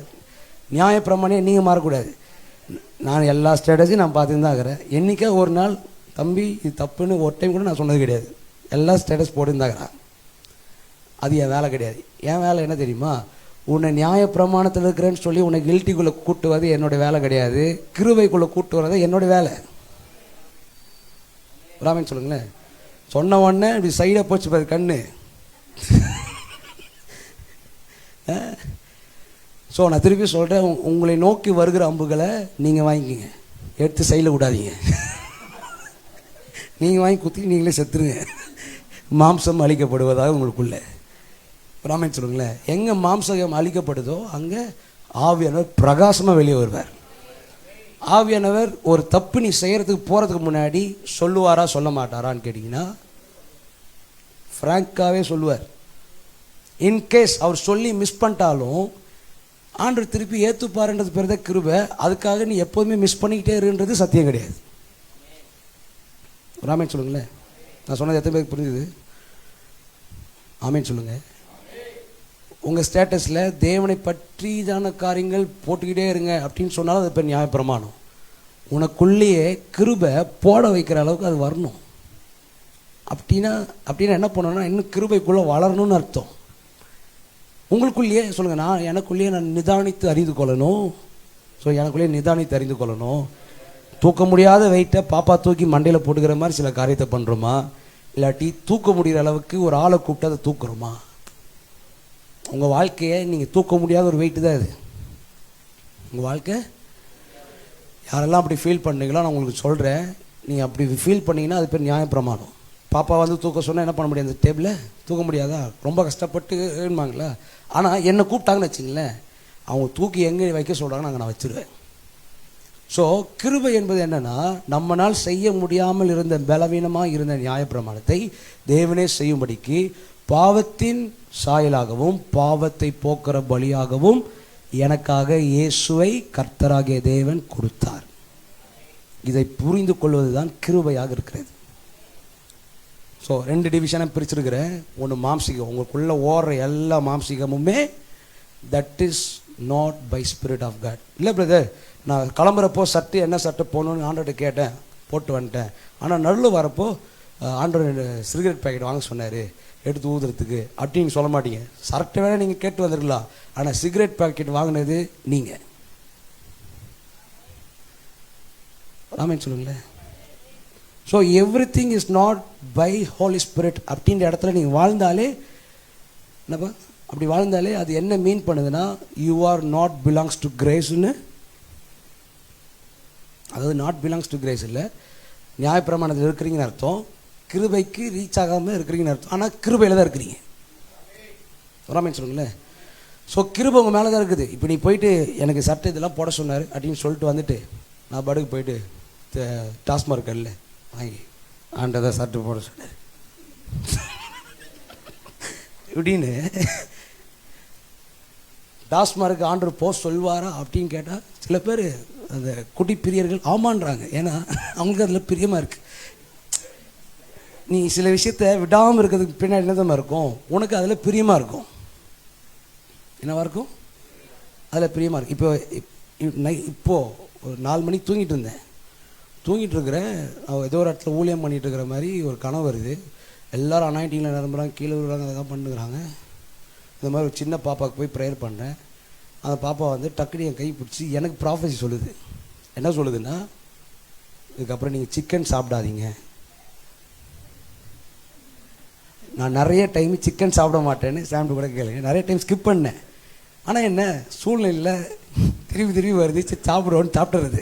நியாயப்பிரமாணியம் நீங்கள் மாறக்கூடாது. நான் எல்லா ஸ்டேட்டஸையும் நான் பார்த்துன்னு தான் இருக்கிறேன். என்றைக்கா ஒரு நாள் தம்பி இது தப்புன்னு ஒரு டைம் கூட நான் சொன்னது கிடையாது. எல்லா ஸ்டேட்டஸ் போட்டுன்னு தான் இருக்கிறேன். அது என் வேலை கிடையாது. என் வேலை என்ன தெரியுமா? உன்னை நியாயப்பிரமாணத்தில் இருக்கிறேன்னு சொல்லி உன்னை கில்ட்டிக்குள்ளே கூட்டுவது என்னோடய வேலை கிடையாது. கிருபைக்குள்ளே கூட்டு வர்றது என்னோடய வேலை. ராமன் சொல்லுங்களேன். சொன்ன உடனே இப்படி சைடாக போச்சு பாரு கண்ணு. ஸோ நான் திருப்பி சொல்கிறேன், உங்களை நோக்கி வருகிற அம்புகளை நீங்கள் வாங்கிக்கிங்க, எடுத்து சைடில் விடாதீங்க. நீங்கள் வாங்கி குத்தி நீங்களே செத்துருங்க. மாம்சம் அழிக்கப்படுவதாக உங்களுக்குள்ளே. ராமன் சொல்லுங்களேன். எங்கே மாம்சம் அழிக்கப்படுதோ அங்கே ஆவியானவர் பிரகாசமாக வெளியே வருவார். ஆவியானவர் ஒரு தப்பு நீ செய்கிறதுக்கு போகிறதுக்கு முன்னாடி சொல்லுவாரா சொல்ல மாட்டாரான்னு கேட்டிங்கன்னா ஃப்ராங்காகவே சொல்லுவார். இன்கேஸ் அவர் சொல்லி மிஸ் பண்ணிட்டாலும் ஆண்டவர் திருப்பி ஏற்றுப்பாருன்றது பேர் தான் கிருபை. அதுக்காக நீ எப்போதுமே மிஸ் பண்ணிக்கிட்டே இருன்றது சத்தியம் கிடையாது. ராமன் சொல்லுங்களேன். நான் சொன்னது எத்தனை பேருக்கு புரிஞ்சுது? ஆமேன் சொல்லுங்கள். உங்கள் ஸ்டேட்டஸில் தேவனை பற்றிதான காரியங்கள் போட்டுக்கிட்டே இருங்க அப்படின்னு சொன்னாலும் அது பேர் நியாயப்பிரமாணம். உனக்குள்ளேயே கிருபை போட வைக்கிற அளவுக்கு அது வரணும். அப்படின்னா என்ன பண்ணணும்னா இன்னும் கிருபைக்குள்ளே வளரணும்னு அர்த்தம். உங்களுக்குள்ளேயே சொல்லுங்கள், எனக்குள்ளேயே நான் நிதானித்து அறிந்து கொள்ளணும். ஸோ எனக்குள்ளேயே நிதானித்து அறிந்து கொள்ளணும். தூக்க முடியாத வெயிட்டை பாப்பா தூக்கி மண்டையில் போட்டுக்கிற மாதிரி சில காரியத்தை பண்ணுறோமா, இல்லாட்டி தூக்க முடிகிற அளவுக்கு ஒரு ஆளை கூப்பிட்டு அதை தூக்குறோமா? உங்கள் வாழ்க்கையை நீங்கள் தூக்க முடியாத ஒரு வெயிட்டு தான் இது. உங்கள் வாழ்க்கை யாரெல்லாம் அப்படி ஃபீல் பண்ணுறீங்களோ நான் உங்களுக்கு சொல்கிறேன், நீங்கள் அப்படி ஃபீல் பண்ணிங்கன்னா அது பேர் நியாயப்பிரமாணம். பாப்பா வந்து தூக்க சொன்னால் என்ன பண்ண முடியாது? அந்த டேபிளை தூக்க முடியாதா? ரொம்ப கஷ்டப்பட்டு ஏன்பாங்களா? ஆனால் என்னை கூப்பிட்டாங்கன்னு வச்சுங்களேன், அவங்க தூக்கி எங்கே வைக்க சொல்கிறாங்கன்னு அங்கே நான் வச்சுருவேன். ஸோ கிருபை என்பது என்னென்னா, நம்மளால் செய்ய முடியாமல் இருந்த பலவீனமாக இருந்த நியாயப்பிரமாணத்தை தேவனே செய்யும்படிக்கு பாவத்தின் சாயலாகவும் பாவத்தை போக்குற பலியாகவும் எனக்காக இயேசுவை கர்த்தராகிய தேவன் கொடுத்தார். இதை புரிந்து கொள்வது தான் கிருபையாக இருக்கிறது. ஸோ 2 டிவிஷனாக பிரிச்சிருக்கிறேன். ஒன்று மாம்சிகம், உங்களுக்குள்ளே ஓடுற எல்லா மாம்சிகமுமே that is not by spirit of God. இல்லை பிரதர், நான் கிளம்புறப்போ சட்டை என்ன சட்டை போகணுன்னு ஆண்டர்கிட்ட கேட்டேன், போட்டு வந்துட்டேன். ஆனால் நடுவில் வரப்போ ஆண்டர் சிகரெட் பேக்கெட் வாங்க சொன்னார் எடுத்து ஊதுறதுக்கு அப்படின்னு சொல்ல மாட்டீங்க. சரட்டை வேணால் நீங்கள் கேட்டு வந்துருக்கலாம், ஆனால் சிகரெட் பேக்கெட் வாங்கினது நீங்கள். ஆமென் சொல்லுங்களேன். So everything is not by Holy Spirit அப்படின்ற இடத்துல நீங்கள் வாழ்ந்தாலே என்னப்பா, அப்படி வாழ்ந்தாலே அது என்ன மீன் பண்ணுதுன்னா you are not belongs to கிரேஸ்ன்னு. அதாவது நாட் பிலாங்ஸ் டு கிரேஸ் இல்லை, நியாயப்பிரமாணத்தில் இருக்கிறீங்கன்னு அர்த்தம். கிருபைக்கு ரீச் ஆகாமல் இருக்கிறீங்கன்னு அர்த்தம். ஆனால் கிருபையில் தான் இருக்கிறீங்க. ராமன் சொல்லுங்களேன். ஸோ கிருபை உங்கள் மேலே தான் இருக்குது. இப்போ நீ போயிட்டு எனக்கு சட்டை இதெல்லாம் போட சொன்னார் அப்படின்னு சொல்லிட்டு வந்துட்டு நான் படுக்கு போயிட்டு டாஸ்மார்க் இல்லை வாங்கி ஆண்டதான் சட்டை போட சொன்னார் இப்படின்னு டாஸ்மார்க்கு ஆண்டர் போஸ்ட் சொல்வாரா அப்படின்னு கேட்டால் சில பேர் அந்த குடி பிரியர்கள் ஆமான்றாங்க. ஏன்னா அவங்களுக்கு அதில் பிரியமாக இருக்குது. நீ சில விஷயத்த விடாமல் இருக்கிறதுக்கு பின்னாடி என்னதான் இருக்கும், உனக்கு அதில் பிரியமாக இருக்கும். என்னவா இருக்கும்? அதில் பிரியமாக இருக்கும். இப்போது ஒரு 4 மணிக்கு தூங்கிட்டு இருக்கிறேன். ஏதோ ஒரு இடத்துல ஊழியம் பண்ணிகிட்டு இருக்கிற மாதிரி ஒரு கனவு வருது. எல்லோரும் அனாயிட்டிங்கில் நிரம்புறாங்க, கீழே விழுறாங்க, அதான் பண்ணுறாங்க. இந்த மாதிரி ஒரு சின்ன பாப்பாவுக்கு போய் ப்ரேயர் பண்ணேன். அந்த பாப்பா வந்து டக்குனு என் கை பிடிச்சி எனக்கு ப்ராஃபஸி சொல்லுது. என்ன சொல்லுதுன்னா, இதுக்கப்புறம் நீங்கள் சிக்கன் சாப்பிடாதீங்க. நான் நிறைய டைம் சிக்கன் சாப்பிட மாட்டேன்னு சாப்பிட்டு கூட கேளுங்க, நிறைய டைம் ஸ்கிப் பண்ணேன். ஆனால் என்ன சூழ்நிலையில் திரும்பி வருது, சாப்பிடுவோன்னு சாப்பிட்றது.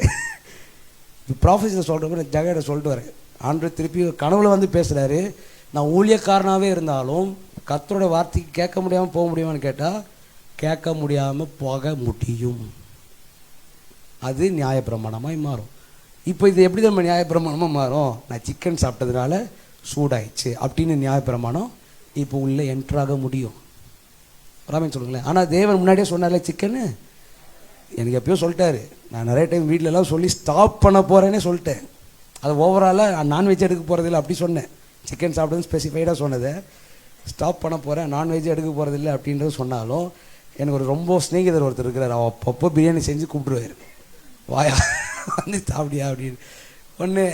இப்போ ப்ராஃபஸில் சொல்கிறப்ப நான் ஜெகாட சொல்லிட்டு வரேன். ஆண்டவர் திருப்பி கனவுல வந்து பேசுகிறாரு. நான் ஊழியக்காரனாகவே இருந்தாலும் கர்த்தரோட வார்த்தைக்கு கேட்க முடியாமல் போக முடியுமான்னு கேட்டால் கேட்க முடியாமல் போக முடியும். அது நியாயப்பிரமாணமாக மாறும். இப்போ இது எப்படி நம்ம நியாயப்பிரமாணமாக மாறும்? நான் சிக்கன் சாப்பிட்டதுனால சூடாயிடுச்சு அப்படின்னு நியாயப்பிரமாணம் இப்போ உள்ளே என்ட்ராக முடியும். ராமன் சொல்லுங்களேன். ஆனால் தேவன் முன்னாடியே சொன்னார்ல சிக்கன்னு, எனக்கு எப்பயோ சொல்லிட்டாரு. நான் நிறைய டைம் வீட்டிலலாம் சொல்லி ஸ்டாப் பண்ண போகிறேன்னே சொல்லிட்டேன். அது ஓவராலாக நான்வெஜ் எடுக்க போகிறதில்ல அப்படி சொன்னேன். சிக்கன் சாப்பிட்றது ஸ்பெசிஃபைடாக சொன்னதை ஸ்டாப் பண்ண போகிறேன், நான்வெஜ் எடுக்க போகிறதில்ல அப்படின்றது சொன்னாலும் எனக்கு ஒரு ரொம்ப ஸ்நேகிதர் ஒருத்தர் இருக்கிறார். அப்பப்போ பிரியாணி செஞ்சு கூப்பிடுவார், வாயா வந்து சாப்பிடியா அப்படின்னு. ஒன்று,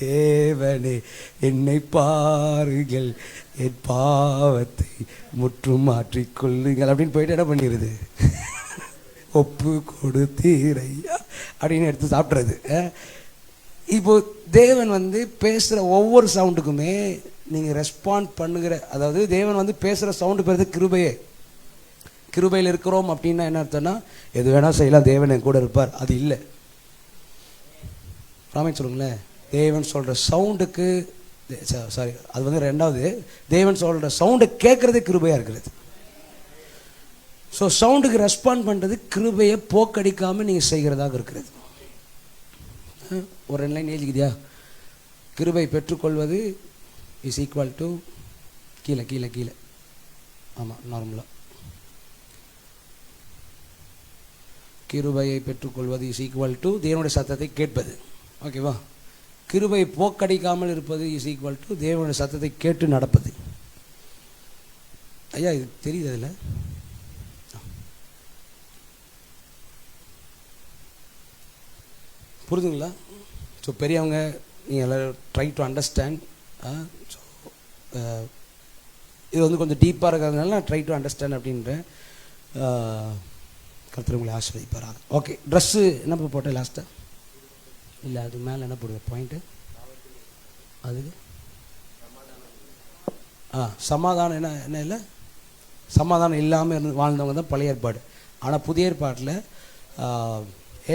தேவனே என்னை பாருங்கள், என் பாவத்தை முற்றும் மாற்றிக்கொள்ளுங்கள் அப்படின்னு போயிட்டு என்ன பண்ணிடுது, ஒப்பு கொடுத்தீரையா அப்படின்னு எடுத்து சாப்பிட்றது. இப்போ தேவன் வந்து பேசுகிற ஒவ்வொரு சவுண்டுக்குமே நீங்கள் ரெஸ்பாண்ட் பண்ணுகிற, அதாவது தேவன் வந்து பேசுகிற சவுண்டு பேருது கிருபையே. கிருபையில் இருக்கிறோம் அப்படின்னா என்ன அர்த்தம்னா, எது வேணால் செய்யலாம், தேவன் என் கூட இருப்பார், அது இல்லை. ராமே சொல்லுங்களேன். தேவன் சொல்கிற சவுண்டுக்கு, சாரி அது வந்து ரெண்டாவது, தேவன் சொல்கிற சவுண்டை கேட்குறதே கிருபையாக இருக்கிறது. ஸோ சவுண்டுக்கு ரெஸ்பாண்ட் பண்ணுறது கிருபையை போக்கடிக்காமல் நீங்கள் செய்கிறதாக இருக்கிறது. ஒரு 2 லைன் எழுதிக்கிறியா? கிருபை பெற்றுக்கொள்வது இஸ் ஈக்குவல் டு கீழே கீழே கீழே ஆமாம் நார்மலாக கிருபையை பெற்றுக்கொள்வது இஸ் ஈக்குவல் டு தேவனுடைய சத்தத்தை கேட்பது. ஓகேவா? கிருபை போக்கடிக்காமல் இருப்பது இஸ் ஈக்குவல் டு தேவனுடைய சத்தத்தை கேட்டு நடப்பது. ஐயா இது தெரியுது அதில்? புரிதுங்களா? ஸோ பெரியவங்க நீங்கள் எல்லோரும் ட்ரை டு அண்டர்ஸ்டாண்ட். ஸோ இது வந்து கொஞ்சம் டீப்பாக இருக்கிறதுனால நான் ட்ரை டு அண்டர்ஸ்டாண்ட் அப்படின்றேன். கர்த்தர் உங்களை ஆசீர்வதிப்பாராக. ஓகே, ட்ரெஸ்ஸு என்ன போட்டேன் லாஸ்ட்டாக? இல்லை அது மேலே என்ன போடுவேன் பாயிண்ட்டு? அதுக்கு சமாதானம் என்ன இல்லை, சமாதானம் இல்லாமல் இருந்து வாழ்ந்தவங்க தான் பழைய ஏற்பாடு. ஆனால் புதிய ஏற்பாட்டில்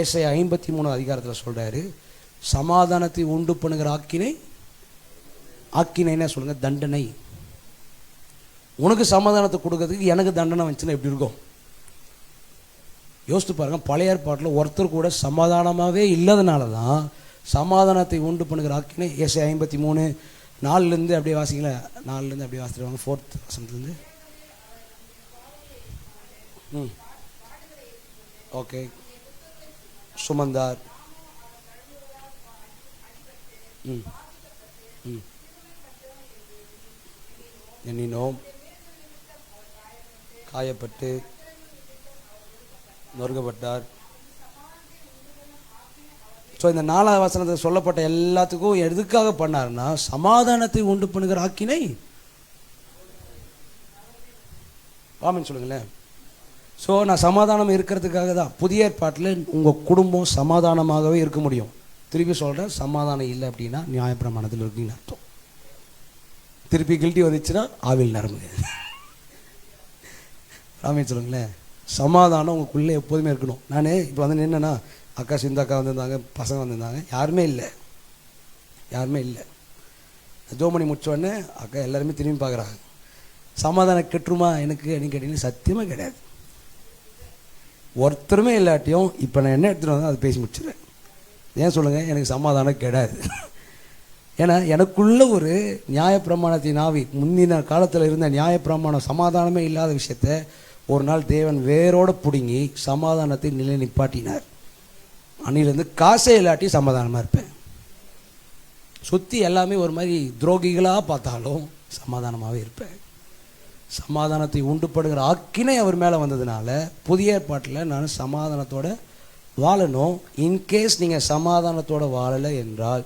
ஏசாயா 53 அதிகாரத்தில் சொல்கிறாரு, சமாதானத்தை உண்டு பண்ணுகிற ஆக்கினைன்னா சொல்லுங்கள், தண்டனை. உனக்கு சமாதானத்தை கொடுக்கறதுக்கு எனக்கு தண்டனை வந்துச்சுன்னா எப்படி இருக்கும்? யோசித்து பாருங்கள். பழைய ஏற்பாட்டில் ஒருத்தர் கூட சமாதானமாகவே இல்லாதனால தான் சமாதானத்தை உண்டு பண்ணுகிற ஆக்கினை. ஏசாயா 53 4 அப்படியே வாசிங்களேன். 4 அப்படியே வாசிடுவாங்க 4th வசனத்துலேருந்து. ஓகே. சுமந்தார். எண்ணினோம், காயப்பட்டு நொறுக்கப்பட்டார். ஸோ இந்த 4வது வசனத்தில் சொல்லப்பட்ட எல்லாத்துக்கும் எதுக்காக பண்ணாருன்னா, சமாதானத்தை உண்டு பண்ணுகிற ஆக்கினை. ஆமென் சொல்லுங்களேன். ஸோ நான் சமாதானம் இருக்கிறதுக்காக தான். புதிய ஏற்பாட்டில் உங்கள் குடும்பம் சமாதானமாகவே இருக்க முடியும். திருப்பி சொல்கிறேன், சமாதானம் இல்லை அப்படின்னா நியாயப்பிரமாணத்தில் இருக்குன்னு அர்த்தம். திருப்பி கில்ட்டி வந்துச்சுன்னா ஆவில் நரம்பு. ராமே சொல்லுங்களேன். சமாதானம் உங்களுக்குள்ளே எப்போதுமே இருக்கணும். நான் இப்போ வந்து நின்னேன்னா, அக்கா சிந்தாக்கா வந்திருந்தாங்க, பசங்க வந்திருந்தாங்க, யாருமே இல்லை. ஜோமணி முடிச்சோடனே அக்கா எல்லாருமே திரும்பி பார்க்குறாங்க. சமாதானம் கெட்டுருமா எனக்கு அப்படின்னு கேட்டீங்கன்னா சத்தியமாக கிடையாது. ஒருத்தருமே இல்லாட்டியும் இப்போ நான் என்ன எடுத்துகிட்டு வந்தால் அதை பேசி முடிச்சிடுறேன். ஏன் சொல்லுங்கள்? எனக்கு சமாதானம் கிடையாது. ஏன்னா எனக்குள்ள ஒரு நியாயப்பிரமாணத்தின் ஆவி, முந்தின காலத்தில் இருந்த நியாயப்பிரமாணம் சமாதானமே இல்லாத விஷயத்த ஒரு நாள் தேவன் வேரோடு பிடுங்கி சமாதானத்தை நிலை நிப்பாட்டினார். அன்னிலிருந்து காசே இல்லாட்டி சமாதானமாக இருப்பேன். சுற்றி எல்லாமே ஒரு மாதிரி துரோகிகளாக பார்த்தாலும் சமாதானமாகவே இருப்பேன். சமாதானத்தை உண்டுபடுகிற ஆக்கினை அவர் மேலே வந்ததுனால புதிய ஏற்பாட்டில் நான் சமாதானத்தோடு வாழணும். இன்கேஸ் நீங்கள் சமாதானத்தோடு வாழலை என்றால்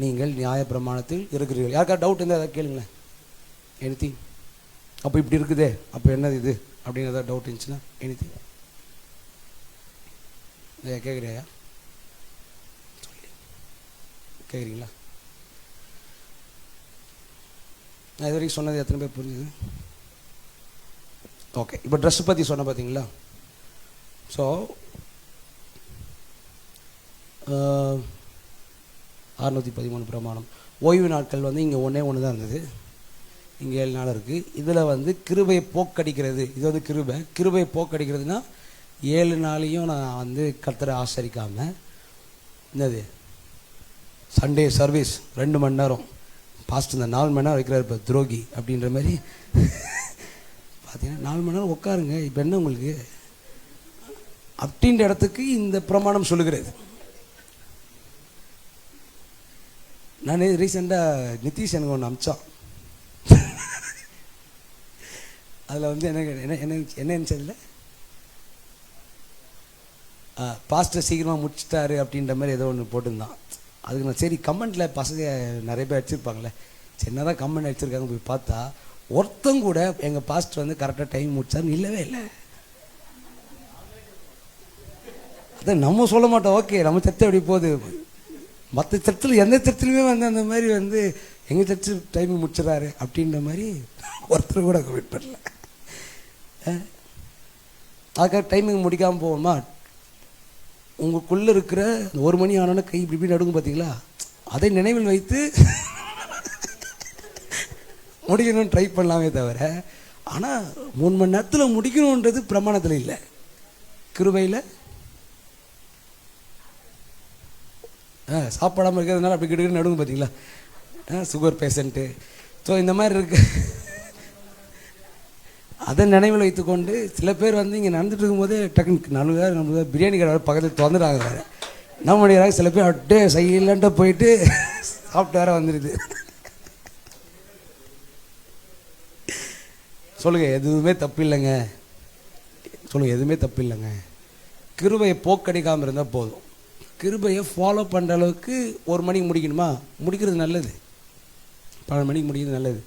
நீங்கள் நியாயப்பிரமாணத்தில் இருக்கிறீர்கள். யாருக்கா டவுட் இருந்தால் அதை கேளுங்களேன். எனிதிங்? அப்போ இப்படி இருக்குதே, அப்போ என்னது இது அப்படின்னு ஏதாவது டவுட் இருந்துச்சுன்னா எனிதிங் கேட்குறியா? கேட்குறீங்களா? நான் இது வரைக்கும் சொன்னது எத்தனை பேர் புரிஞ்சுது? ஓகே. இப்போ ட்ரெஸ் பற்றி சொன்ன பார்த்தீங்களா? ஸோ 613 பிரமாணம். ஓய்வு நாட்கள் வந்து இங்கே ஒன்று தான் இருந்தது, இங்கே 7 நாள் இருக்குது. இதில் வந்து கிருபையை போக்கடிக்கிறது, இது வந்து கிருபையை போக்கடிக்கிறதுனா 7 நாளையும் நான் வந்து கர்த்தரை ஆசரிக்காமல் என்னது சண்டே சர்வீஸ் 2 மணி நேரம் பாஸ்ட் இந்த 4 மணி நேரம் வைக்கிறார் இப்போ துரோகி அப்படின்ற மாதிரி பார்த்தீங்கன்னா 4 மணி நேரம் உட்காருங்க, இப்போ என்ன உங்களுக்கு அப்படின்ற இடத்துக்கு இந்த பிரமாணம் சொல்லுகிறது. நான் ரீசெண்டாக நிதிஷ் எனக்கு ஒன்று அமிச்சான். அதில் வந்து என்ன என்ன நினச்சதில்ல, பாஸ்டர் சீக்கிரமாக முடிச்சிட்டாரு அப்படின்ற மாதிரி ஏதோ ஒன்று போட்டிருந்தான். அதுக்கு நான் சரி கமெண்ட்டில் பசங்க நிறைய பேர் அடிச்சிருப்பாங்களே, சின்னதாக கமெண்ட் அடிச்சிருக்காங்க. போய் பார்த்தா ஒருத்தங்க கூட எங்கள் பாஸ்டர் வந்து கரெக்டாக டைம் முடிச்சாருன்னு இல்லவே இல்லை. அதை நம்ம சொல்ல மாட்டோம், ஓகே நம்ம சர்ச்சை அப்படி போகுது. மற்ற சர்ச்சில் எந்த சர்ச்சிலுமே வந்து அந்த மாதிரி வந்து எங்கள் சர்ச்சு டைம் முடிச்சிடறாரு அப்படின்ற மாதிரி ஒருத்தர் கூட கமெண்ட் பண்ணல. அதுக்காக டைமிங் முடிக்காமல் போவோமா? உங்களுக்குள்ளே இருக்கிற 1 மணி ஆனோன்னா கை இப்படி இப்படி நடுங்கும் பார்த்தீங்களா, அதை நினைவில் வைத்து முடிக்கணும்னு ட்ரை பண்ணலாமே தவிர, ஆனால் 3 மணி நேரத்தில் முடிக்கணுன்றது பிரமாணத்தில் இல்லை, கிருபையில். சாப்பிடாமல் இருக்கிறதுனால அப்படி கிட்ட நடுங்கும் பார்த்தீங்களா, சுகர் பேஷண்ட்டு. ஸோ இந்த மாதிரி இருக்கு. அதை நினைவில் வைத்துக்கொண்டு சில பேர் வந்து இங்கே நடந்துட்டு இருக்கும்போதே டக்குன்னு நம்ம பிரியாணி கடை பக்கத்தில் திறந்துடுறாங்க. வேறு என்ன பண்ணிடுறாங்க, சில பேர் அப்படியே சைலண்டாக போயிட்டு சாப்பிட்டு வேற வந்துடுது. சொல்லுங்கள், எதுவுமே தப்பு இல்லைங்க. சொல்லுங்கள், எதுவுமே தப்பு இல்லைங்க. கிருபையை போக்கடிக்காமல் இருந்தால் போதும். கிருபையை ஃபாலோ பண்ணுற அளவுக்கு 1 மணிக்கு முடிக்கணுமா, முடிக்கிறது நல்லது. 12 மணிக்கு முடிக்கிறது நல்லது.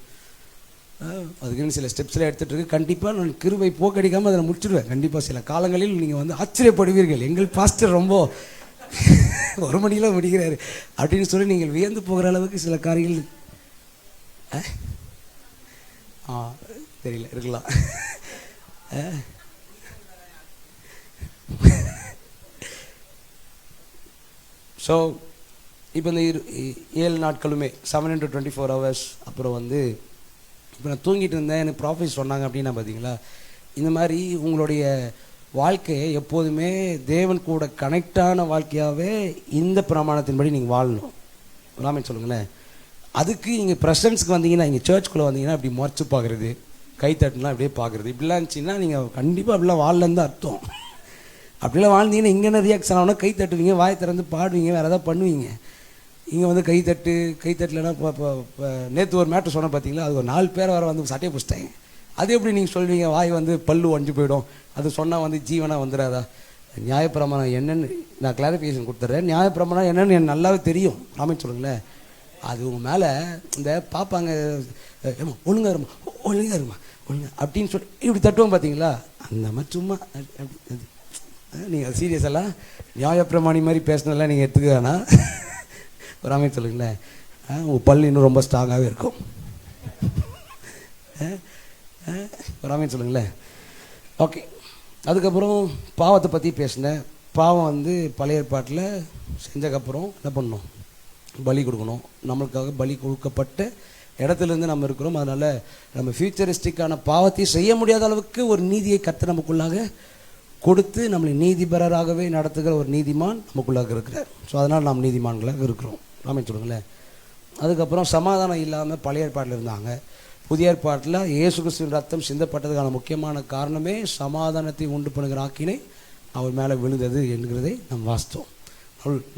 அதுக்குன்னு சில ஸ்டெப்ஸ்லாம் எடுத்துகிட்டு இருக்கு. கண்டிப்பாக நான் கிருபை போக்கடிக்காமல் அதில் முடிச்சுடுவேன். கண்டிப்பாக சில காலங்களில் நீங்கள் வந்து ஆச்சரியப்படுவீர்கள், எங்கள் பாஸ்டர் ரொம்ப 1 மணிக்கெலாம் முடிக்கிறாரு அப்படின்னு சொல்லி நீங்கள் வியந்து போகிற அளவுக்கு சில காரியங்கள் தெரியல இருக்கலாம். ஸோ இப்போ இந்த 7 நாட்களுமே 7 into 24 hours. அப்புறம் வந்து இப்போ நான் தூங்கிட்டு இருந்தேன், எனக்கு ப்ராஃபிட் சொன்னாங்க அப்படின்னா பார்த்தீங்களா, இந்த மாதிரி உங்களுடைய வாழ்க்கையை எப்போதுமே தேவன் கூட கனெக்டான வாழ்க்கையாகவே இந்த பிரமாணத்தின்படி நீங்கள் வாழணும். ராமன் சொல்லுங்களேன். அதுக்கு நீங்கள் ப்ரெசன்ஸ்க்கு வந்தீங்கன்னா, இங்கே சர்ச்சுக்குள்ளே வந்தீங்கன்னா இப்படி முறைச்சு பார்க்குறது, கைத்தட்டுலாம் அப்படியே பார்க்குறது, இப்படிலாம் இருந்துச்சின்னா நீங்கள் கண்டிப்பாக அப்படிலாம் வாழலன்னு தான் அர்த்தம். அப்படிலாம் வாழ்ந்தீங்கன்னா இங்கே என்ன ரியாக்ஷன் ஆகுனா, கை தட்டுவீங்க, வாயை திறந்து பாடுவீங்க, வேறு எதாவது பண்ணுவீங்க. இங்கே வந்து கைத்தட்டலைன்னா இப்போ நேற்று ஒரு மேட்ரு சொன்ன பார்த்தீங்களா, அது ஒரு 4 பேர் வர வந்து சட்டையை பிடிச்சிட்டாங்க. அது எப்படி நீங்கள் சொல்வீங்க, வாய் வந்து பல்லு ஒஞ்சு போயிடும், அது சொன்னால் வந்து ஜீவனாக வந்துடாதா? நியாயப்பிரமாணம் என்னென்னு நான் கிளாரிஃபிகேஷன் கொடுத்துட்றேன். நியாயப்பிரமாணம் என்னென்னு எனக்கு நல்லாவே தெரியும். ராமன் சொல்லுங்களேன். அது உங்கள் மேலே இந்த பார்ப்பாங்க, ஒழுங்கா இருமா ஒழுங்கா இருமா ஒழுங்கா அப்படின்னு சொல்லி இப்படி தட்டுவோம் பார்த்தீங்களா, அந்த மாதிரி சும்மா நீங்கள் சீரியஸ் எல்லாம் நியாயப்பிரமாணி மாதிரி பேசினதெல்லாம் நீங்கள் எடுத்துக்கானா? ராமே சொல்லுங்களேன். உங்கள் பல் இன்னும் ரொம்ப ஸ்ட்ராங்காகவே இருக்கும். ராமே சொல்லுங்களேன். ஓகே. அதுக்கப்புறம் பாவத்தை பற்றி பேசினேன். பாவம் வந்து பழைய ஏற்பாட்டில் செஞ்சக்கப்புறம் என்ன பண்ணணும், பலி கொடுக்கணும். நம்மளுக்காக பலி கொடுக்கப்பட்ட இடத்துலேருந்து நம்ம இருக்கிறோம். அதனால் நம்ம ஃபியூச்சரிஸ்டிக்கான பாவத்தை செய்ய முடியாத அளவுக்கு ஒரு நீதியை கர்த்தர் நமக்குள்ளாக கொடுத்து நம்மளை நீதிபரராகவே நடத்துகிற ஒரு நீதிமான் நமக்குள்ளாக இருக்கிறார். ஸோ அதனால் நாம் நீதிமான்களாக இருக்கிறோம். ராமே சொல்லுங்களேன். அதுக்கப்புறம் சமாதானம் இல்லாமல் பழைய ஏற்பாட்டில் இருந்தாங்க. புதிய ஏற்பாட்டில் இயேசு கிறிஸ்துவின் ரத்தம் சிந்தப்பட்டதுக்கான முக்கியமான காரணமே சமாதானத்தை உண்டு பண்ணுகிற ஆக்கினை அவர் மேலே விழுந்தது என்கிறதை நாம் வாசித்தோம்.